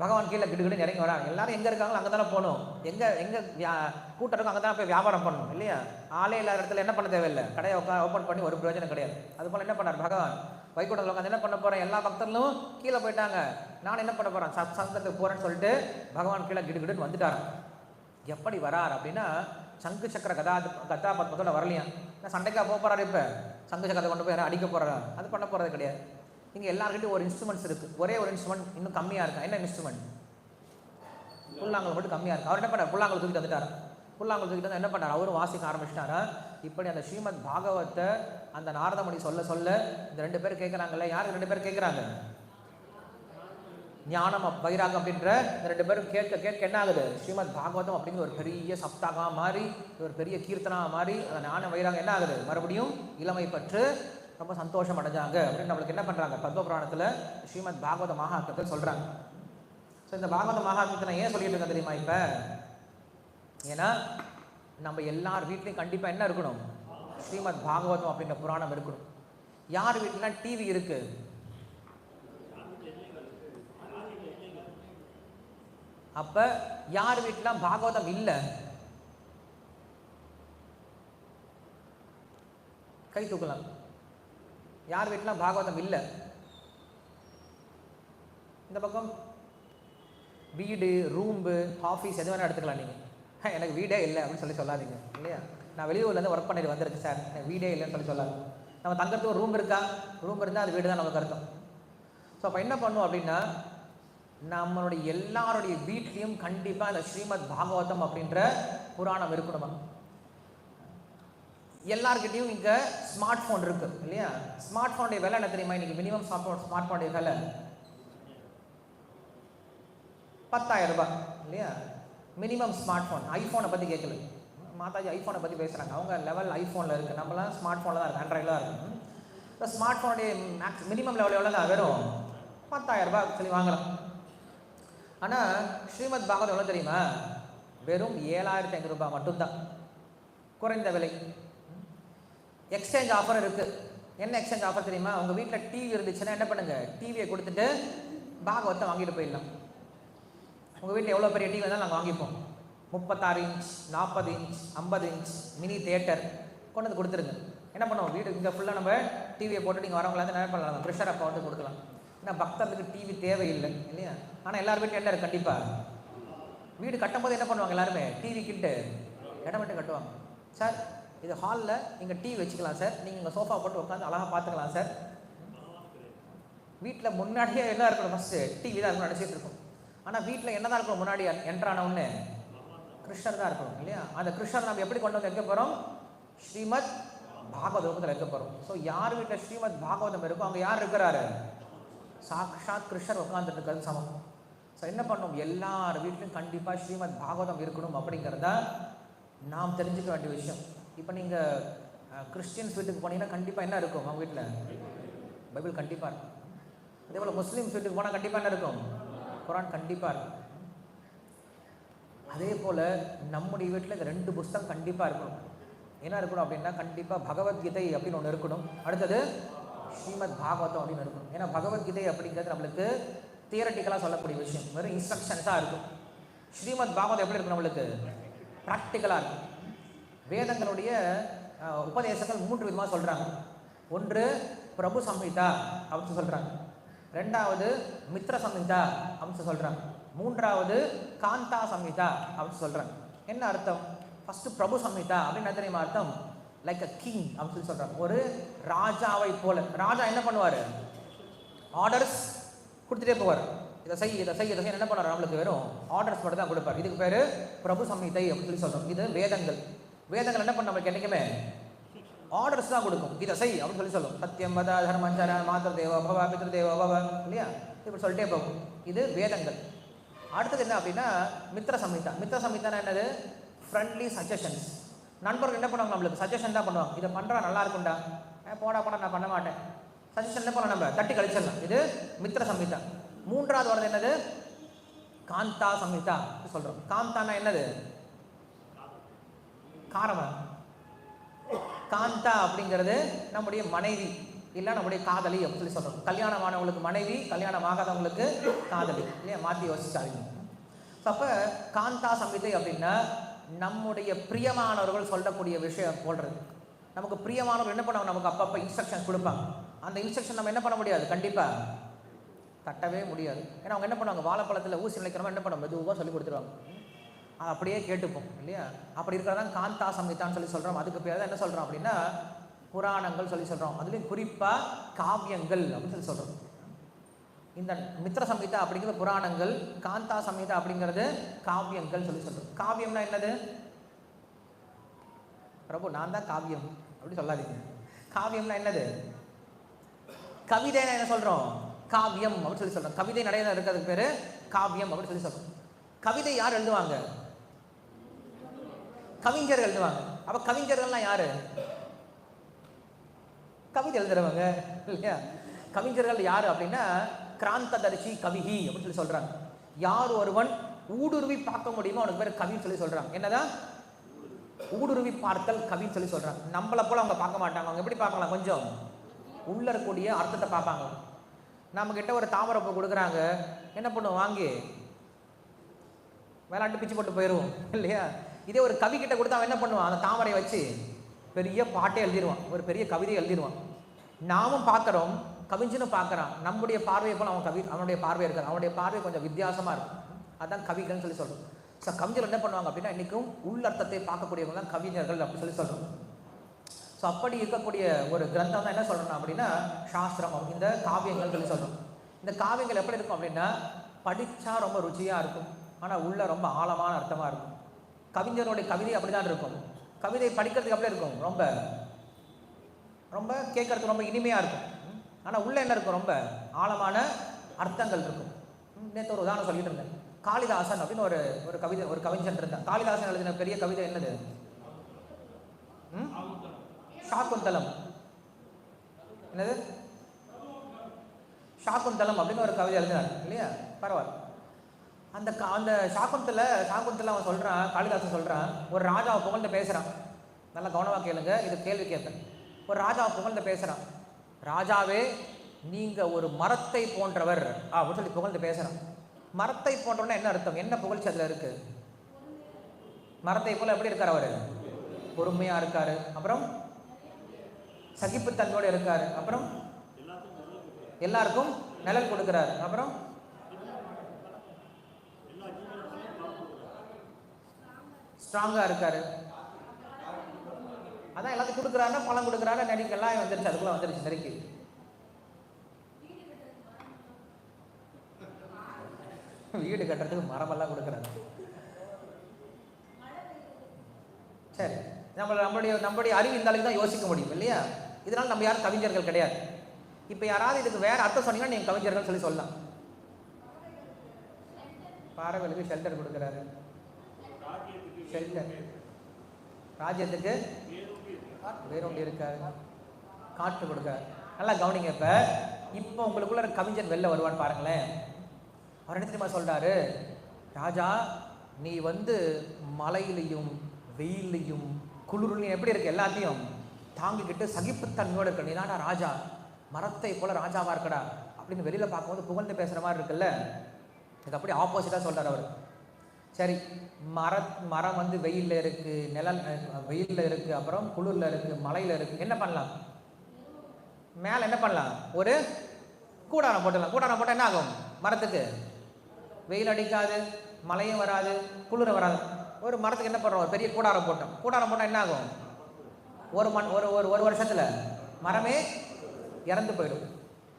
பகவான் கீழே கிடுகிடுன்னு இறங்கி வராங்க. எல்லாரும் எங்கே இருக்காங்களோ அங்கே தானே போகணும், எங்கே கூட்டம் இருக்கும் அங்கே தான் போய் வியாபாரம் பண்ணணும் இல்லையா. ஆளே இல்லாத இடத்துல என்ன பண்ண தேவையில்லை, கடையை ஓப்பன் பண்ணி ஒரு பிரயோஜனம் கிடையாது. அதுபோல் என்ன பண்ணார் பகவான் வைகுண்டத்தில் உட்காந்து என்ன பண்ண போகிறேன், எல்லா பக்தர்களும் கீழே போயிட்டாங்க, நான் என்ன பண்ண போகிறேன் சங்கத்துக்கு போகிறேன்னு சொல்லிட்டு பகவான் கீழே கிடுகிடுன்னு வந்துட்டார். எப்படி வரார் அப்படின்னா சங்கு சக்கர கதாபத்மத்தோட வரலையா. நான் சண்டைக்காக போக போகிறாரு, இப்போ சங்கு சக்கரத்தை கொண்டு போய் யாரும் அடிக்க போகிறாரா, அது பண்ண போகிறது கிடையாது. இங்கே எல்லாருக்கிட்டையும் ஒரு இன்ஸ்ட்ருமெண்ட்ஸ் இருக்குது. ஒரே ஒரு இன்ஸ்ட்ருமெண்ட் இன்னும் கம்மியாக இருக்கா. என்ன இன்ஸ்ட்ருமெண்ட்? புல்லாங்குழல் மட்டும் கம்மியாக இருக்குது. அவர் என்ன பண்ணார்? புல்லாங்குழல் தூக்கிட்டு வந்துட்டார். புல்லாங்குழல் தூக்கிட்டு வந்து என்ன பண்ணார்? அவரும் வாசிக்க ஆரம்பிச்சிட்டாரா. இப்படி அந்த ஸ்ரீமத் பாகவத்தை அந்த நாரதமுனி சொல்ல சொல்ல இந்த 2 பேர் கேட்குறாங்கல்ல. யாருக்கு 2 பேர் கேட்குறாங்க? ஞானம் வைராகம் அப்படின்ற இந்த 2 பேரும் கேட்க கேட்க என்ன ஆகுது? ஸ்ரீமத் பாகவதம் அப்படிங்கிற ஒரு பெரிய சப்தாகா மாதிரி, ஒரு பெரிய கீர்த்தனா மாதிரி அந்த ஞான வைராகம் என்ன ஆகுது? மறுபடியும் இளமை பற்று ரொம்ப சந்தோஷம் அடைஞ்சாங்க அப்படின்னு நம்மளுக்கு என்ன பண்ணுறாங்க? பத்மபுராணத்தில் ஸ்ரீமத் பாகவத மகாத்மத்தை சொல்கிறாங்க. ஸோ இந்த பாகவத மகாத்மத்தை நான் ஏன் சொல்லிட்டு இருக்கேன் தெரியுமா? இப்போ ஏன்னா நம்ம எல்லார் வீட்லேயும் கண்டிப்பாக என்ன இருக்கணும்? ஸ்ரீமத் பாகவதம் அப்படின்ற புராணம் இருக்கணும். யார் வீட்டிலாம் டிவி இருக்கு? அப்ப யார் வீட்டிலாம் பாகவதம் இல்லை? கை தூக்கலாம். யார் வீட்டிலாம் பாகவதம் இல்லை? இந்த பக்கம் வீடு, ரூம்பு, ஆஃபீஸ் எது வேணால் எடுத்துக்கலாம். நீங்கள் எனக்கு வீடே இல்லை அப்படின்னு சொல்லாதீங்க இல்லையா. நான் வெளியூர்லேருந்து ஒர்க் பண்ணிட்டு வந்திருக்கு சார், எனக்கு வீடே இல்லைன்னு சொல்லாது. நம்ம தங்கறதுக்கு ஒரு ரூம் இருக்கா? ரூம் இருந்தால் அது வீடு தான் நமக்கு அர்த்தம். ஸோ அப்போ என்ன பண்ணுவோம் அப்படின்னா, நம்மளுடைய எல்லாருடைய வீட்லேயும் கண்டிப்பாக இந்த ஸ்ரீமத் பாகவதம் அப்படின்ற புராணம் இருக்கணுமா. எல்லார்கிட்டையும் இங்கே ஸ்மார்ட் ஃபோன் இருக்கு இல்லையா. ஸ்மார்ட் ஃபோனுடைய விலை என்ன தெரியுமா? இன்னைக்கு மினிமம் ஸ்மார்ட் ஃபோனுடைய விலை 10,000 ரூபாய் இல்லையா. Minimum smart phone. ஐஃபோனை பற்றி கேட்கல, மாதாஜி ஐஃபோனை பற்றி பேசுகிறாங்க. அவங்க லெவல் ஐஃபோனில் இருக்குது, நம்மளாம் ஸ்மார்ட் ஃபோனில் தான் இருக்குது, ஆண்ட்ராய்டில் தான் இருக்குது. இப்போ ஸ்மார்ட் ஃபோனுடைய மினிமம் லெவல் எவ்வளோ தான்? வெறும் 10,000 ரூபாய் சொல்லி வாங்கலாம். ஆனால் ஸ்ரீமத் பாகவதம் எவ்வளோ தெரியுமா? வெறும் 7,500 ரூபாய் மட்டும்தான், குறைந்த விலை. எக்ஸ்சேஞ்ச் ஆஃபர் இருக்குது. என்ன எக்ஸ்சேஞ்ச் ஆஃபர் தெரியுமா? உங்கள் வீட்டில் டிவி இருந்துச்சுன்னா என்ன பண்ணுங்கள்? டிவியை கொடுத்துட்டு பாகவத்தை வாங்கிட்டு போயிடலாம். உங்கள் வீட்டில் எவ்வளோ பெரிய டிவி வந்தாலும் நாங்கள் வாங்கிப்போம். 36 inch, 40 inch, 50 inch mini theatre கொண்டு வந்து கொடுத்துருங்க. என்ன பண்ணுவோம்? வீடு இங்கே ஃபுல்லாக நம்ம டிவியை போட்டு நீங்கள் வரவங்களா என்ன பண்ணலாம்? ப்ரெஷர் அப்போ வந்து கொடுக்கலாம். ஏன்னா பக்தர்களுக்கு டிவி தேவையில்லை இல்லையா. ஆனால் எல்லார் வீட்டில் என்ன இருக்குது? கண்டிப்பாக வீடு கட்டும்போது என்ன பண்ணுவாங்க? எல்லாருமே டிவி கிட்ட இடம் விட்டு கட்டுவாங்க. சார் இது ஹாலில் இங்கே டிவி வச்சுக்கலாம் சார், நீங்கள் இங்கே சோஃபா போட்டு உட்காந்து அழகாக பார்த்துக்கலாம் சார். வீட்டில் முன்னாடியே என்ன இருக்கணும்? ஃபஸ்ட்டு டிவி தான் இருக்கணும் நினச்சிட்டு இருக்கும். ஆனால் வீட்டில் என்ன தான் இருக்கணும்? முன்னாடி என்ட்ரான ஒன்று கிருஷ்ணர் தான் இருக்கணும் இல்லையா. அந்த கிருஷ்ணர் நம்ம எப்படி கொண்டு வந்து வைக்க போகிறோம்? ஸ்ரீமத் பாகவதத்தில் வைக்க போகிறோம். ஸோ யார் வீட்டில் ஸ்ரீமத் பாகவதம் இருக்கோ அங்கே யார் இருக்கிறாரு? சாக்ஷாத் கிருஷ்ணர் உட்காந்துட்டு இருக்கிறது சமம். ஸோ என்ன பண்ணணும்? எல்லார் வீட்லையும் கண்டிப்பாக ஸ்ரீமத் பாகவதம் இருக்கணும் அப்படிங்கிறத நாம் தெரிஞ்சுக்க வேண்டிய விஷயம். இப்போ நீங்கள் கிறிஸ்டியன்ஸ் வீட்டுக்கு போனீங்கன்னா கண்டிப்பாக என்ன இருக்கும்? அவங்க வீட்டில் பைபிள் கண்டிப்பாக இருக்கும். அதே போல் முஸ்லீம்ஸ் வீட்டுக்கு போனால் கண்டிப்பாக என்ன இருக்கும்? குரான் கண்டிப்பாக இருக்கும். அதே போல் நம்முடைய வீட்டில் இந்த 2 புஸ்தகம் கண்டிப்பாக இருக்கணும். என்ன இருக்கணும் அப்படின்னா, கண்டிப்பாக பகவத்கீதை அப்படின்னு ஒன்று இருக்கணும். அடுத்தது ஸ்ரீமத் பாகவதம் அப்படின்னு இருக்கணும். ஏன்னா பகவத்கீதை அப்படிங்கிறது நம்மளுக்கு தியரட்டிக்கலாக சொல்லக்கூடிய விஷயம், வெறும் இன்ஸ்ட்ரக்ஷன்ஸாக இருக்கும். ஸ்ரீமத் பாகவதம் எப்படி இருக்கும்? நம்மளுக்கு ப்ராக்டிக்கலாக இருக்கும். வேதங்களுடைய உபதேசங்கள் 3 விதமாக சொல்கிறாங்க. ஒன்று பிரபு சம்ஹிதா அப்படின்னு சொல்கிறாங்க, 2வது மித்ர சம்ஹிதா அப்படின்னு சொல்கிறாங்க, 3வது காந்தா சம்ஹிதா அப்படின்னு சொல்கிறாங்க. என்ன அர்த்தம்? ஃபஸ்ட்டு பிரபு சம்ஹிதா அப்படின்னு என்ன தெரியுமா அர்த்தம்? லைக் அ கிங் அப்படின்னு சொல்கிறாங்க. ஒரு ராஜாவை போல. ராஜா என்ன பண்ணுவார்? ஆர்டர்ஸ் கொடுத்துட்டே போவார். இதை செய் இதை செய் இதை செய். என்ன பண்ணுவார்? நம்மளுக்கு வெறும் ஆர்டர்ஸ் மட்டும் தான் கொடுப்பார். இதுக்கு பேர் பிரபு சம்ஹிதை அப்படின்னு சொல்லி சொல்கிறோம். இது வேதங்கள். வேதங்கள் என்ன பண்ண நம்மளுக்கு என்றைக்குமே ஆர்டர்ஸ் தான் கொடுக்கும். இதை செய் அப்படின்னு சொல்லி சொல்லும். சத்தியம் வத தர்மஞ்சர மாதர் தேவ பவ பித்ரு தேவ பவ இல்லையா, இப்படி சொல்லிட்டே போகும். இது வேதங்கள். அடுத்தது என்ன அப்படின்னா மித்ர சம்ஹிதா. மித்ர சம்ஹிதானா என்னது? Friendly suggestions. நண்பர்கள் என்ன பண்ணுவாங்க? நம்மளுக்கு சஜஷன் தான் பண்ணுவாங்க. இதை பண்ணுறா நல்லா இருக்கும்டா, போடா போடா நான் பண்ண மாட்டேன். சஜஷன் என்ன பண்ணலாம்? நம்ம தட்டி கழிச்சிடலாம். இது மித்ர சம்ஹிதா. 3வது வருது என்னது? காந்தா சம்ஹிதா சொல்கிறோம். காந்தானா என்னது? காரமா. காந்தா அப்படிங்கிறது நம்முடைய மனைவி இல்லை நம்முடைய காதலி அப்படின்னு சொல்லி சொல்கிறோம். கல்யாணமானவங்களுக்கு மனைவி, கல்யாணம் ஆகாதவங்களுக்கு காதலி இல்லையா, மாற்றி யோசிச்சாங்க. அப்போ காந்தா சம்ஹிதை அப்படின்னா நம்முடைய பிரியமானவர்கள் சொல்லக்கூடிய விஷயம் போடுறது. நமக்கு பிரியமானவர்கள் என்ன பண்ணுவாங்க? நமக்கு அப்பப்போ இன்ஸ்ட்ரக்ஷன் கொடுப்பாங்க. அந்த இன்ஸ்ட்ரக்ஷன் நம்ம என்ன பண்ண முடியாது? கண்டிப்பாக தட்டவே முடியாது. ஏன்னா அவங்க என்ன பண்ணுவாங்க? வாழைப்பழத்தில் ஊசி நிலைக்கிறவங்க என்ன பண்ணுவாங்க? மெதுவாக சொல்லி கொடுத்துருவாங்க. அப்படியே கேட்டுப்போம் இல்லையா. அப்படி இருக்கிறதான் காந்தா சம்ஹிதான்னு சொல்லி சொல்கிறோம். அதுக்கு பேர் தான் என்ன சொல்கிறோம் அப்படின்னா புராணங்கள் சொல்லி சொல்கிறோம். அதுலேயும் குறிப்பாக காவியங்கள் அப்படின்னு சொல்லி சொல்கிறோம். இந்த மித்ர சம்ஹிதா அப்படிங்கிறது புராணங்கள், காந்தா சம்ஹிதா அப்படிங்கிறது காவியங்கள் சொல்லி சொல்கிறோம். காவியம்னா என்னது? பிரபு நான் தான் காவியம் அப்படி சொல்லாதீங்க. காவியம்னா என்னது? கவிதைனா என்ன சொல்கிறோம்? காவியம் அப்படின்னு சொல்லி சொல்கிறோம். கவிதை நடையில இருக்கிறதுக்கு பேர் காவியம் அப்படின்னு சொல்லி சொல்கிறோம். கவிதை யார் எழுதுவாங்க? கவிஞர்கள் எழுதுவாங்க. அப்போ கவிஞர்கள்லாம் யாரு? கவிதை எழுதுறவங்க இல்லையா? கவிஞர்கள் யாரு அப்படின்னா கிராந்ததர்ஷி கவிஹி அப்படின்னு சொல்லி சொல்றாங்க. யார் ஒருவன் ஊடுருவி பார்க்க முடியுமோ அவனுக்கு பேர் கவின்னு சொல்லி சொல்றாங்க. என்னதான் ஊடுருவி பார்த்தல் கவின்னு சொல்லி சொல்றாங்க. நம்மளை போல அவங்க பார்க்க மாட்டாங்க. அவங்க எப்படி பார்க்கலாம்? கொஞ்சம் உள்ள இருக்கக்கூடிய அர்த்தத்தை பார்ப்பாங்க. நம்ம கிட்ட ஒரு தாமரைப்பூ கொடுக்குறாங்க, என்ன பண்ணுவோம்? வாங்கி விளையாட்டு பிச்சு போட்டு போயிடுவோம் இல்லையா? இதே ஒரு கவி கிட்ட கொடுத்தா அவன் என்ன பண்ணுவான்? அந்த தாமரையை வச்சு பெரிய பாட்டே எழுதிடுவான், ஒரு பெரிய கவிதையை எழுதிடுவான். நாமும் பார்க்குறோம், கவிஞனும் பார்க்குறான். நம்முடைய பார்வையை போல் அவனுடைய பார்வை இருக்காது. அவனுடைய பார்வை கொஞ்சம் வித்தியாசமாக இருக்கும். அதுதான் கவிகள்னு சொல்லி சொல்கிறோம். ஸோ கவிஞர்கள் என்ன பண்ணுவாங்க அப்படின்னா இன்றைக்கும் உள்ளர்த்தத்தை பார்க்கக்கூடியவங்க தான் கவிஞர்கள் அப்படின்னு சொல்லி சொல்கிறோம். ஸோ அப்படி இருக்கக்கூடிய ஒரு கிரந்தம் தான் என்ன சொல்கிறோம் அப்படின்னா சாஸ்திரம், இந்த காவியங்கள் சொல்லி சொல்கிறோம். இந்த காவியங்கள் எப்படி இருக்கும் அப்படின்னா படித்தா ரொம்ப ருச்சியாக இருக்கும், ஆனால் உள்ள ரொம்ப ஆழமான அர்த்தமாக இருக்கும். கவிஞருடைய கவிதை அப்படி தான் இருக்கும். கவிதை படிக்கிறதுக்கு அப்படியே இருக்கும், ரொம்ப ரொம்ப கேட்கறதுக்கு ரொம்ப இனிமையாக இருக்கும். ஆனால் உள்ள என்ன இருக்கும்? ரொம்ப ஆழமான அர்த்தங்கள் இருக்கும். நேற்று ஒரு உதாரணம் சொல்லிட்டு இருந்தேன். காளிதாசன் அப்படின்னு ஒரு கவிஞன் இருந்தான். காளிதாசன் எழுதின பெரிய கவிதை என்னது? சாக்குந்தலம். என்னது? சாக்குந்தலம் அப்படின்னு ஒரு கவிதை எழுதினார் இல்லையா? பரவாயில்ல. அந்த சாக்குந்தல அவன் சொல்கிறான், காளிதாசன் சொல்கிறான், ஒரு ராஜாவை புகழ்ந்து பேசுகிறான். நல்லா கவனமாக கேளுங்க, இது கேள்வி கேட்பேன். ஒரு ராஜாவை புகழ்ந்து பேசுகிறான். ராஜாவே நீங்கள் ஒரு மரத்தை போன்றவர் அப்படின்னு சொல்லி புகழ்ந்து பேசுகிறான். மரத்தை போன்றவன்னா என்ன அர்த்தம்? என்ன புகழ்ச்சி அதில் இருக்குது? மரத்தை போல் எப்படி இருக்கார் அவர்? பொறுமையாக இருக்கார், அப்புறம் சகிப்புத்தன்மையோடு இருக்கார், அப்புறம் எல்லாருக்கும் நிழல் கொடுக்குறாரு, அப்புறம் ஸ்ட்ராங்காக இருக்காரு. அதான் எல்லாத்தையும் கொடுக்குறாருன்னா பழம் கொடுக்குறாரு, நடிக்கெல்லாம் வந்துருச்சு, அதுக்குள்ள வந்துருச்சு நெருக்கி. வீடு கட்டுறதுக்கு மரமெல்லாம் கொடுக்குறாரு. சரி, நம்மளுடைய அறிவு இந்த அளவுக்கு தான் யோசிக்க முடியும் இல்லையா? இதனால் நம்ம யாரும் கவிஞர்கள் கிடையாது. இப்போ யாராவது இதுக்கு வேற அர்த்தம் சொன்னீங்கன்னா நீங்கள் கவிஞர்கள் சொல்லி சொல்லலாம். பாறைகளுக்கு ஷெல்டர் கொடுக்குறாரு, ஷெல்டர். ராஜ்யத்துக்கு வேறொன்று இருக்காரு, காற்று கொடுக்காரு. நல்லா கவனிங்க. இப்போ உங்களுக்குள்ள கவிஞன் வெளில வருவான்னு பாருங்களேன். அவர் என்ன தெரியுமா சொல்றாரு? ராஜா, நீ மலையிலையும் வெயிலையும் குளிர்லையும் எப்படி இருக்கு, எல்லாத்தையும் தாங்கிக்கிட்டு சகிப்புத்தன்மையோடு இருக்க. நீ தான்டா ராஜா, மரத்தை போல ராஜாவா இருக்கடா அப்படின்னு வெளியில பார்க்கும்போது புகழ்ந்து பேசுற மாதிரி இருக்குல்ல. இது அப்படி ஆப்போசிட்டா சொல்றாரு அவர். சரி, மரம் வெயிலில் இருக்கு, நிழல் வெயிலில் இருக்கு, அப்புறம் குளிர்ல இருக்கு, மலையில இருக்கு. என்ன பண்ணலாம்? மேலே என்ன பண்ணலாம்? ஒரு கூடாரம் போட்டுடலாம். கூடாரம் போட்டால் என்ன ஆகும்? மரத்துக்கு வெயில் அடிக்காது, மழையும் வராது, குளிர வராது. ஒரு மரத்துக்கு என்ன பண்ணுறோம்? ஒரு பெரிய கூடாரம் போட்டோம். கூடாரம் போட்டால் என்ன ஆகும்? ஒரு வருஷத்தில் மரமே இறந்து போயிடும்.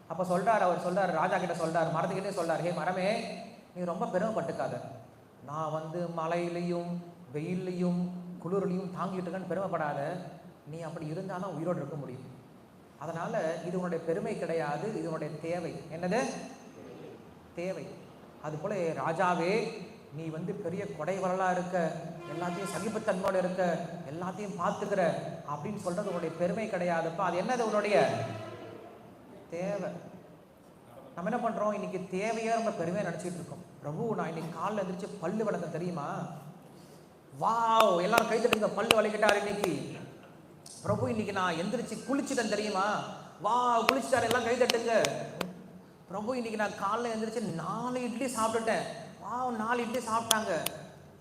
அப்போ அவர் சொல்றாரு, ராஜா கிட்ட சொல்றாரு, மரத்துக்கிட்டே சொல்றாரு, ஹே மரமே, நீ ரொம்ப பெருமைப்பட்டுக்காத. நான் மழையிலையும் வெயிலையும் குளிர்லையும் தாங்கிட்டு இருக்கேன்னு பெருமைப்படாத. நீ அப்படி இருந்தால் தான் உயிரோடு இருக்க முடியும். அதனால் இது உன்னுடைய பெருமை கிடையாது, இது உன்னுடைய தேவை. என்னது? தேவை. அதுபோல் ராஜாவே, நீ பெரிய கொடைவரலாக இருக்க, எல்லாத்தையும் சகிப்புத்தன்மையோடு இருக்க, எல்லாத்தையும் பார்த்துக்கிற அப்படின்னு சொல்கிறது உன்னுடைய பெருமை கிடையாதுப்பா. அது என்னது? உன்னுடைய தேவை. நம்ம என்ன பண்ணுறோம்? இன்றைக்கி தேவையாக நம்ம பெருமையாக நினச்சிட்டு இருக்கோம். பிரபு, நான் இன்னைக்கு காலில் எழுந்திரிச்சு பல்லு வளர்க்க தெரியுமா? வாவ், எல்லாரும் கை தட்டுங்க, பல்லு வளைக்கிட்டாரு இன்னைக்கு. பிரபு, இன்னைக்கு நான் எந்திரிச்சு குளிச்சுட்டேன் தெரியுமா? வா, குளிச்சுட்டாரு, எல்லாம் கை தட்டுங்க. பிரபு, இன்னைக்கு நான் காலைல எழுந்திரிச்சு 4 இட்லி சாப்பிட்டுட்டேன். வா, 4 இட்லி சாப்பிட்டாங்க.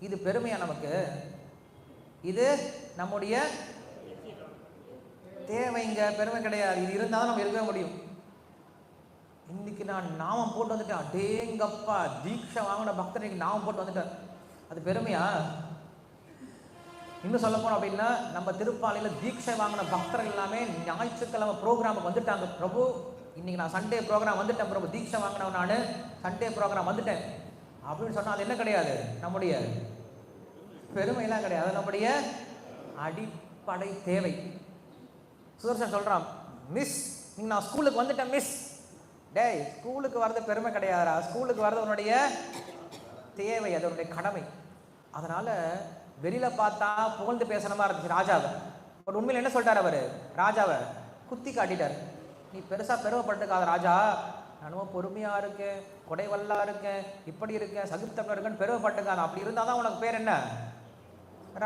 இது பெருமையா நமக்கு? இது நம்முடைய தேவைங்க, பெருமை கிடையாது. இது இருந்தாலும் நம்ம இருக்க முடியும். இன்னைக்கு நான் நாமம் போட்டு வந்துட்டேன், அடேங்கப்பா, தீட்சை வாங்கின பக்தர் இன்னைக்கு நாமம் போட்டு வந்துட்டேன். அது பெருமையா? இன்னும் சொல்ல போனோம் அப்படின்னா நம்ம திருப்பாலையில் தீட்சை வாங்கின பக்தர்கள் எல்லாமே ஞாயிற்றுக்கிழமை ப்ரோக்ராமுக்கு வந்துட்டாங்க. பிரபு இன்னைக்கு நான் சண்டே ப்ரோக்ராம் வந்துட்டேன் பிரபு, தீட்சை வாங்கினவன் நான் சண்டே ப்ரோக்ராம் வந்துட்டேன் அப்படின்னு சொன்னால் அது என்ன கிடையாது, நம்முடைய பெருமையெல்லாம் கிடையாது, அது நம்முடைய அடிப்படை தேவை. சுதர்சன் சொல்கிறான், மிஸ் நீங்கள் நான் ஸ்கூலுக்கு வந்துட்டேன் மிஸ். டேய், ஸ்கூலுக்கு வர்றது பெருமை கிடையாதுரா, ஸ்கூலுக்கு வர்றது உன்னுடைய தேவை, அதனுடைய கடமை. அதனால் வெளியில் பார்த்தா புகழ்ந்து பேசுகிற மாதிரி இருந்துச்சு ராஜாவை. பட் உண்மையில் என்ன சொல்லிட்டார் அவர், ராஜாவை குத்தி காட்டிட்டார். நீ பெருசாக பெருமைப்பட்டுக்காத ராஜா, நானும் பொறுமையாக இருக்கேன், கொடைவல்லா இருக்கேன், இப்படி இருக்கேன், சகிப்தமாக இருக்கேன்னு பெருமைப்பட்டுக்காத. அப்படி இருந்தால் தான் உனக்கு பேர் என்ன,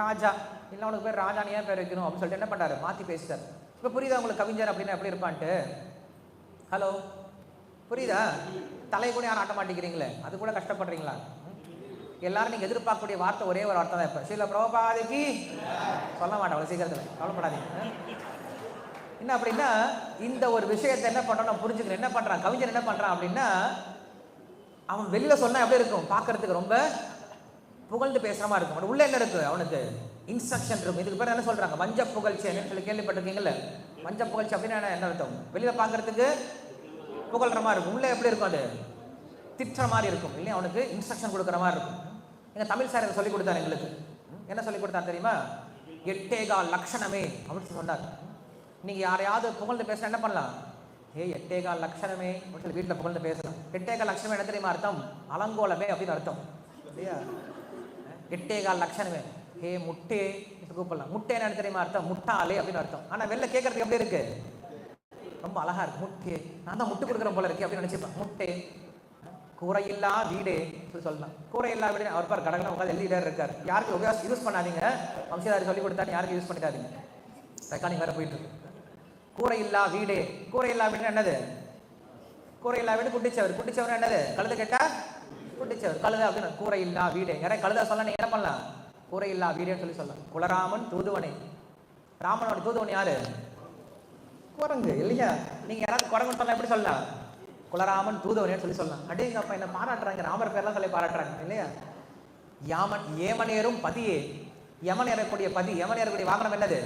ராஜா. இல்லை உனக்கு பேர் ராஜான்னு ஏன் பேர் வைக்கணும் அப்படின்னு சொல்லிட்டு என்ன பண்ணார், மாற்றி பேசிட்டார். இப்போ புரியுதா உங்களுக்கு கவிஞர் அப்படின்னா எப்படி இருப்பான்ட்டு? ஹலோ, புரியுதா? தலை கூட யாரும் ஆட்ட மாட்டேங்கிறீங்களே, அது கூட கஷ்டப்படுறீங்களா? எல்லாரும் நீங்கள் எதிர்பார்க்கக்கூடிய வார்த்தை ஒரே ஒரு வார்த்தை தான். இப்போ ஸ்ரீல பிரபுபாதிக்கு சொல்ல மாட்டேன் அவ்வளோ சீக்கிரத்தில், கவலைப்படாதீங்க. என்ன அப்படின்னா இந்த ஒரு விஷயத்தை என்ன பண்ணுறோம் நான் புரிஞ்சுக்கிறேன். என்ன பண்ணுறான் கவிஞர், என்ன பண்ணுறான் அப்படின்னா அவன் வெளியில் சொன்னால் எப்படி இருக்கும், பார்க்கறதுக்கு ரொம்ப புகழ்ந்து பேசுகிற மாதிரி இருக்கும். அவன் உள்ளே என்ன இருக்குது, அவனுக்கு இன்ஸ்ட்ரக்ஷன் இருக்கும். இதுக்கு பேர் என்ன சொல்கிறாங்க, மஞ்ச புகழ்ச்சி சொல்லி கேள்விப்பட்டிருக்கீங்கல்ல. மஞ்ச புகழ்ச்சி அப்படின்னா என்ன அர்த்தம், வெளியில் பார்க்கறதுக்கு புகழ்கிற மாதிரி இருக்கும், உள்ளே எப்படி இருக்கும், அது திட்டுற மாதிரி இருக்கும் இல்லையா, அவனுக்கு இன்ஸ்ட்ரக்ஷன் கொடுக்குற மாதிரி இருக்கும். எங்கள் தமிழ் சார் சொல்லிக் கொடுத்தாரு எங்களுக்கு. என்ன சொல்லிக் கொடுத்தாரு தெரியுமா, 8 லட்சணமே அப்படின்னு சொன்னார். நீங்கள் யாரையாவது புகழ்ந்து பேசுனா என்ன பண்ணலாம், 8 லட்சணமே அப்படின்னு வீட்டில் புகழ்ந்து பேசலாம். 8 லட்சணமே என்ன தெரியுமா அர்த்தம், அலங்கோலமே அப்படின்னு அர்த்தம் இல்லையா. 8 லட்சணமே ஹே முட்டே கூப்பிடலாம். முட்டை என்ன தெரியுமா அர்த்தம், முட்டாளே அப்படின்னு அர்த்தம். ஆனால் வெளில கேட்கறதுக்கு எப்படி இருக்கு, ரொம்ப அழகா இருக்கு. முட்டே, நான் தான் முட்டு கொடுக்குற போல இருக்கு அப்படின்னு நினைச்சுப்பேன். முட்டே, கூரையில்லா வீடே சொல்லலாம். கூரையில்லா வீடு அவர் பார் கடகலாம் உட்காந்து எழுதிட்டே இருக்கார். யாருக்கு யூஸ் பண்ணாதீங்க, வம்சதாரி சொல்லி கொடுத்தாரு, யாருக்கு யூஸ் பண்ணிட்டாதீங்க. ரெக்கார்டிங் வேற போயிட்டு இருக்கு. கூரையில்லா வீடே, கூரையில்லா வீடு என்னது, கூரையில்லா வீடு குட்டிச்சவர். குட்டிச்சவர் என்னது, கழுத கேட்டா குட்டிச்சவர், கழுத அப்படின்னு. கூரையில்லா வீடே, யாரே கழுத சொல்ல நீங்க என்ன பண்ணலாம், கூரையில்லா வீடேன்னு சொல்லி சொல்லலாம். குலராமன் தூதுவனை, ராமனோட தூதுவன் யாரு, குரங்கு இல்லையா. நீங்க யாராவது குரங்கு சொன்னா எப்படி சொல்லலாம், குலராமன் தூதுவனேன்னு சொல்லி சொல்லலாம். அடேங்க அப்பா என்ன பாராட்டுறாங்க, ராமர் பேர்லாம் சொல்லி பாராட்டுறாங்க இல்லையா. யாமன் ஏமனேரும் பதியே, யமன் ஏறக்கூடிய பதி, யமன் ஏறக்கூடிய வாகனம் என்னது,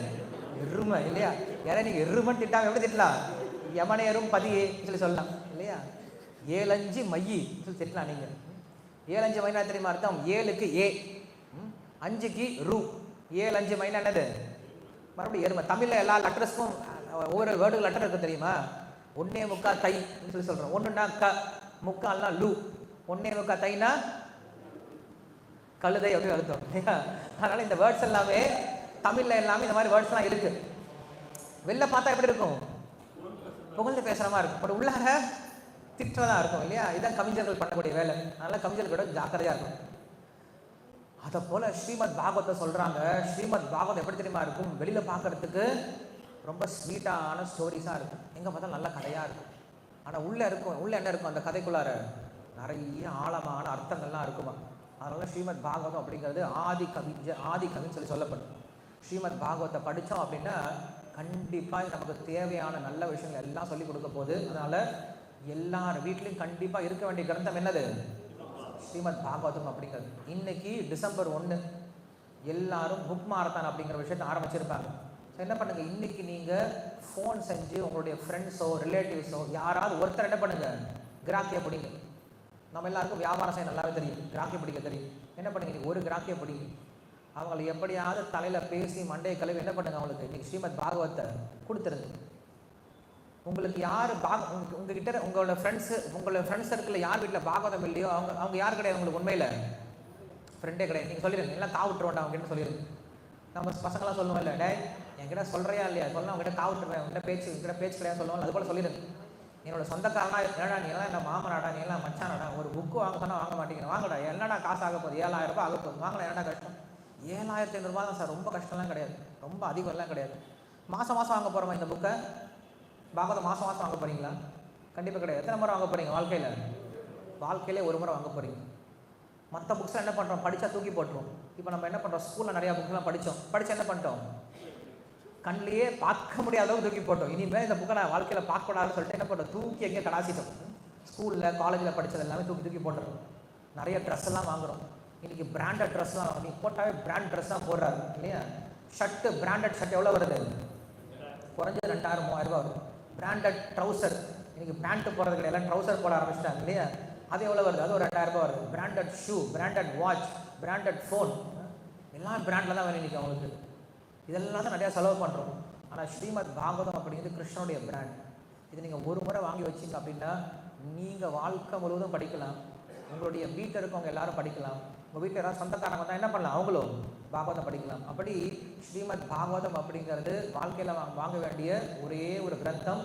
எருமை இல்லையா. யாரே நீங்க எருமன் திட்டாம எப்படி திட்டலாம், யமனேரும் பதியே சொல்லி சொல்லலாம் இல்லையா. 7 மையி சொல்லி திட்டலாம் நீங்க. 7 மைனா தெரியுமா அர்த்தம், 7க்கு ஏ, 5க்கு ரூ, 7 மைனா என்னது, மறுபடியும் எருமை. தமிழ்ல எல்லா லெட்டர்ஸ்க்கும் ஒவ்வொரு வேர்டுக்கு லெட்டர் இருக்கு தெரியுமா. 1 தை சொல்லி சொல்றோம். 1ன்னா க, முக்கால்னா லூ, 1 தைனா கழுதை அப்படின்னு அர்த்தம் இல்லையா. அதனால இந்த வேர்ட்ஸ் எல்லாமே தமிழ்ல எல்லாமே இந்த மாதிரி வேர்ட்ஸ்லாம் இருக்கு. வெளில பார்த்தா எப்படி இருக்கும், புகழ்ந்து பேசுற மாதிரி இருக்கும், பட் உள்ளாக திட்டதான் இருக்கும் இல்லையா. இதான் கவிஞர்கள் பண்ணக்கூடிய வேலை. அதனால கவிஞர்களோட ஜாக்கிரதையா இருக்கும். அதை போல ஸ்ரீமத் பாகவத்தை சொல்றாங்க. ஸ்ரீமத் பாகவத் எப்படி தெரியுமா இருக்கும், வெளியில பார்க்கறதுக்கு ரொம்ப ஸ்வீட்டான ஸ்டோரிஸாக இருக்கும், எங்கே பார்த்தா நல்ல கதையாக இருக்கும். ஆனால் உள்ளே இருக்கும், உள்ளே என்ன இருக்கும், அந்த கதைக்குள்ளார நிறைய ஆழமான அர்த்தங்கள்லாம் இருக்குமா. அதனால ஸ்ரீமத் பாகவதம் அப்படிங்கிறது ஆதி கவின்னு சொல்லி சொல்லப்படும். ஸ்ரீமத் பாகவத்தை படித்தோம் அப்படின்னா கண்டிப்பாக நமக்கு தேவையான நல்ல விஷயங்கள் எல்லாம் சொல்லிக் கொடுக்க போகுது. அதனால் எல்லார் வீட்லேயும் கண்டிப்பாக இருக்க வேண்டிய கிரந்தம் என்னது, ஸ்ரீமத் பாகவதம் அப்படிங்கிறது. இன்னைக்கு டிசம்பர் 1 எல்லாரும் புக் மாரத்தான் அப்படிங்கிற விஷயத்தை ஆரம்பிச்சிருப்பாங்க. ஸோ என்ன பண்ணுங்கள், இன்றைக்கி நீங்கள் ஃபோன் செஞ்சு உங்களுடைய ஃப்ரெண்ட்ஸோ ரிலேட்டிவ்ஸோ யாராவது ஒருத்தர் என்ன பண்ணுங்கள், கிராக்கியை பிடிங்க. நம்ம எல்லாருக்கும் வியாபாரம் செய்ய நல்லாவே தெரியும், கிராக்கியை பிடிக்க தெரியும். என்ன பண்ணுங்க, நீங்கள் ஒரு கிராக்கியை பிடிங்க. அவங்களை எப்படியாவது தலையில் பேசி மண்டையை கழுவி என்ன பண்ணுங்க, அவங்களுக்கு இன்றைக்கி ஸ்ரீமத் பாகவத்தை கொடுத்துருங்க. உங்களுக்கு யார் உங்ககிட்ட உங்களோட ஃப்ரெண்ட்ஸ் சர்க்கிளில் யார் வீட்டில் பாகவதம் இல்லையோ அவங்க யார் கிடையாது, உங்களுக்கு உண்மையில் ஃப்ரெண்டே கிடையாது. நீங்கள் சொல்லிடுங்க, எல்லாம் தாவிட்டுருவோண்டா அவங்க கிட்ட சொல்லிடுங்க. நம்ம பசங்களாம் சொல்லுவோம் இல்லை, டே என்கிட்ட சொல்கிறியா இல்லையா, சொல்லலாம் அவங்ககிட்ட தாவிட்டுருவேன், உங்ககிட்ட பேச்சு கிடையாது சொல்லுவாங்க. அது போல் சொல்லிடுங்க. என்னோட சொந்தக்காரனா என்னடா நீ எல்லாம் என்ன மாமனாடா, நீ எல்லாம் மச்சானடா, ஒரு புக்கு வாங்க சொன்னால் வாங்க மாட்டேங்கிறேன், வாங்கடா என்னடா காசு ஆக போகுது, 7000 ரூபாய் ஆக போகுது, வாங்கடா என்னடா கஷ்டம். 7500 ரூபா தான் சார், ரொம்ப கஷ்டம்லாம் கிடையாது, ரொம்ப அதிகம்லாம் கிடையாது. மாதம் வாங்க போகிறோமா இந்த புக்கை, பாகவதம் மாதம் வாங்க போகிறீங்களா? கண்டிப்பாக கிடையாது. எத்தனை முறை வாங்க போகிறீங்க வாழ்க்கையிலே ஒரு முறை வாங்க போகிறீங்க. மற்ற புக்ஸ்லாம் என்ன பண்ணுறோம், படித்தா தூக்கி போட்டுருவோம். இப்போ நம்ம என்ன பண்ணுறோம், ஸ்கூலில் நிறையா புக்ஸ்லாம் படித்து என்ன பண்ணிட்டோம், கண்ணிலேயே பார்க்க முடியாத அளவுக்கு தூக்கி போட்டோம். இனிமேல் இந்த புக்கை நான் வாழ்க்கையில் பார்க்கக்கூடாதுன்னு சொல்லிட்டு என்ன பண்ணுறோம், தூக்கி எங்கே கடாசிட்டோம். ஸ்கூலில் காலேஜில் படித்தது எல்லாமே தூக்கி போட்டுறோம். நிறைய ட்ரெஸ் எல்லாம் வாங்குகிறோம். இன்றைக்கி பிராண்டட் ட்ரெஸ்லாம் நீங்கள் போட்டாவே பிராண்ட் ட்ரெஸ் தான் போடுறாரு இல்லையா? ஷர்ட்டு பிராண்டட் ஷர்ட் எவ்வளோ வருது? குறைஞ்சது 2000-3000 ரூபா வரும். பிராண்டட் ட்ரௌசர், இன்றைக்கி பேண்ட்டு போடுறது கிடையாது, எல்லாம் ட்ரௌசர் போட ஆரம்பிச்சிட்டாங்க இல்லையா? அது எவ்வளோ வருது? அது ஒரு 2000 ரூபா வருது. Branded shoe, branded watch, branded phone, எல்லாம் பிராண்டில் தான் வேணும் இன்றைக்கி அவங்களுக்கு. இதெல்லாம் தான் நிறையா செலவு பண்ணுறோம். ஆனால் ஸ்ரீமத் பாகவதம் அப்படிங்கிறது கிருஷ்ணனுடைய பிராண்ட். இது நீங்கள் ஒரு முறை வாங்கி வச்சிங்க அப்படின்னா நீங்கள் வாழ்க்கை முழுவதும் படிக்கலாம். உங்களுடைய வீட்டில் இருக்கவங்க எல்லாரும் படிக்கலாம். உங்கள் வீட்டில் யாராவது சொந்தக்காரங்க தான் என்ன பண்ணலாம், அவங்களும் பாகவதம் படிக்கலாம். அப்படி ஸ்ரீமத் பாகவதம் அப்படிங்கிறது வாழ்க்கையில் வாங்க வேண்டிய ஒரே ஒரு கிரந்தம்.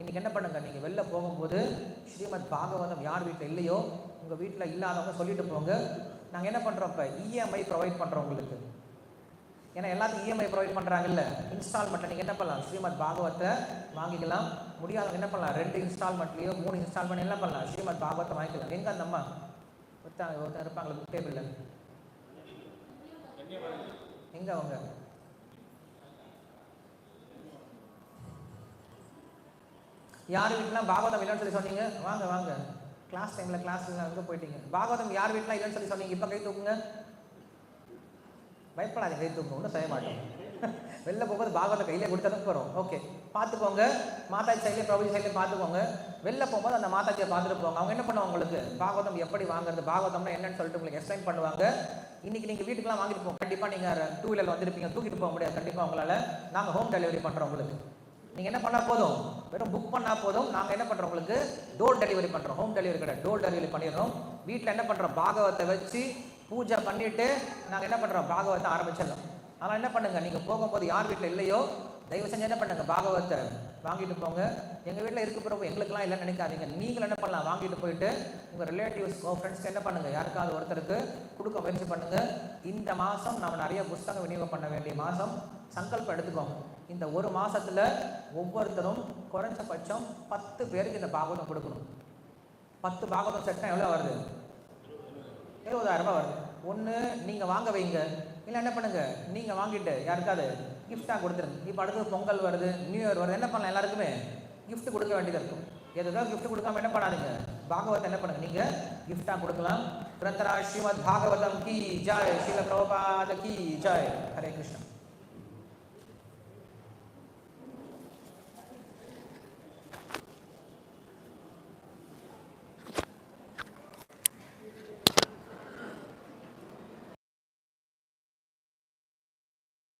இன்றைக்கி என்ன பண்ணுங்கள், நீங்கள் வெளில போகும்போது ஸ்ரீமத் பாகவதம் யார் வீட்டில் இல்லையோ, உங்கள் வீட்டில் இல்லாதவங்க சொல்லிட்டு போங்க. நாங்கள் என்ன பண்ணுறோம், இப்போ இஎம்ஐ ப்ரொவைட் பண்ணுறோம் உங்களுக்கு. ஏன்னா எல்லாத்துக்கும் இஎம்ஐ ப்ரொவைட் பண்ணுறாங்கல்ல, இன்ஸ்டால்மெண்ட்டில் நீங்கள் என்ன பண்ணலாம், ஸ்ரீமத் பாகவத்தை வாங்கிக்கலாம். முடியாதவங்க என்ன பண்ணலாம், 2 இன்ஸ்டால்மெண்ட்லேயோ 3 இன்ஸ்டால்மெண்ட் என்ன பண்ணலாம், ஸ்ரீமத் பாகவத்தை வாங்கிக்கலாம். எங்கே அந்த அம்மா ஒருத்தர் இருப்பாங்களே புக் டேபிளில், எங்கே அவங்க? யார் வீட்டிலாம் பாகவதம் இல்லைன்னு சொல்லி சொன்னீங்க? வாங்க வாங்க, கிளாஸ் டைமில் கிளாஸ்ல எங்கே போயிட்டீங்க? பாகவதம் யார் வீட்டிலாம் இல்லைன்னு சொல்லி சொன்னீங்க? இப்போ கை தூக்குங்க. பயப்படாதீங்க, கை தூக்குங்க, ஒன்றும் செய்ய மாட்டோம். வெளில போகும்போது பாகவத்தை கையிலே கொடுத்து அனுப்புகிறோம். ஓகே, பார்த்துக்கோங்க. மாதாஜி சைட்லேயே பிரபுஜி சைட்லேயே பார்த்துக்கோங்க. வெளில போகும்போது அந்த மாதாஜியை பார்த்துட்டு போங்க. அவங்க என்ன பண்ணுவாங்க, உங்களுக்கு பாகவதம் எப்படி வாங்குறது, பாகவதம்னா என்னன்னு சொல்லிட்டு உங்களுக்கு எக்ஸ்பிளைன் பண்ணுவாங்க. இன்றைக்கி நீங்கள் வீட்டுக்குலாம் வாங்கிட்டு போங்க. கண்டிப்பாக நீங்கள் 2 வீலரில் வந்திருப்பீங்க, தூக்கிட்டு போக முடியாது. கண்டிப்பாக உங்களால் நாங்கள் ஹோம் டெலிவரி பண்ணுறோம் உங்களுக்கு. நீங்கள் என்ன பண்ணால் போதும், வெறும் புக் பண்ணால் போதும். நாங்கள் என்ன பண்ணுறோம், உங்களுக்கு டோர் டெலிவரி பண்ணுறோம். ஹோம் டெலிவரி கிடையாது, டோர் டெலிவரி பண்ணிடுறோம். வீட்டில் என்ன பண்ணுறோம், பாகவத்தை வச்சு பூஜை பண்ணிவிட்டு நாங்கள் என்ன பண்ணுறோம், பாகவத்தை ஆரம்பிச்சிடலாம். ஆனால் என்ன பண்ணுங்கள், நீங்கள் போகும்போது யார் வீட்டில் இல்லையோ தயவு செஞ்சு என்ன பண்ணுங்கள், பாகவத்தை வாங்கிட்டு போங்க. எங்கள் வீட்டில் இருக்க பிறகு எங்களுக்கெல்லாம் இல்லைன்னு நினைக்காதீங்க. நீங்கள் என்ன பண்ணலாம், வாங்கிட்டு போயிட்டு உங்கள் ரிலேட்டிவ்ஸ் ஃப்ரெண்ட்ஸ்க்கு என்ன பண்ணுங்கள், யாருக்காவது ஒருத்தருக்கு கொடுக்க முயற்சி பண்ணுங்கள். இந்த மாதம் நம்ம நிறைய புஸ்தகம் விநியோகம் பண்ண வேண்டிய மாதம். சங்கல்பம் எடுத்துக்கோங்க. இந்த ஒரு மாதத்தில் ஒவ்வொருத்தரும் குறைஞ்சபட்சம் 10 பேருக்கு இந்த பாகவதம் கொடுக்கணும். 10 பாகவதம் செட்னா எவ்வளோ வருது? 70,000 ரூபாய் வருது. ஒன்று நீங்கள் வாங்க வைங்க, இல்லை என்ன பண்ணுங்கள், நீங்கள் வாங்கிட்டு யாருக்காவது கிஃப்டாக கொடுத்துருங்க. இப்போ அடுத்தது பொங்கல் வருது, நியூ இயர் வருது, என்ன பண்ணலாம், எல்லாருக்குமே கிஃப்ட் கொடுக்க வேண்டியதாக இருக்கும். எதுக்காக கிஃப்ட் கொடுக்காம என்ன பண்ணாதீங்க, பாகவத்தை என்ன பண்ணுங்கள், நீங்கள் கிஃப்டாக கொடுக்கலாம். கிரந்தராஜ் ஸ்ரீமத் பாகவதம் கி ஜாய், ஸ்ரீல பிரபுபாத கி ஜாய். ஹரே கிருஷ்ணா.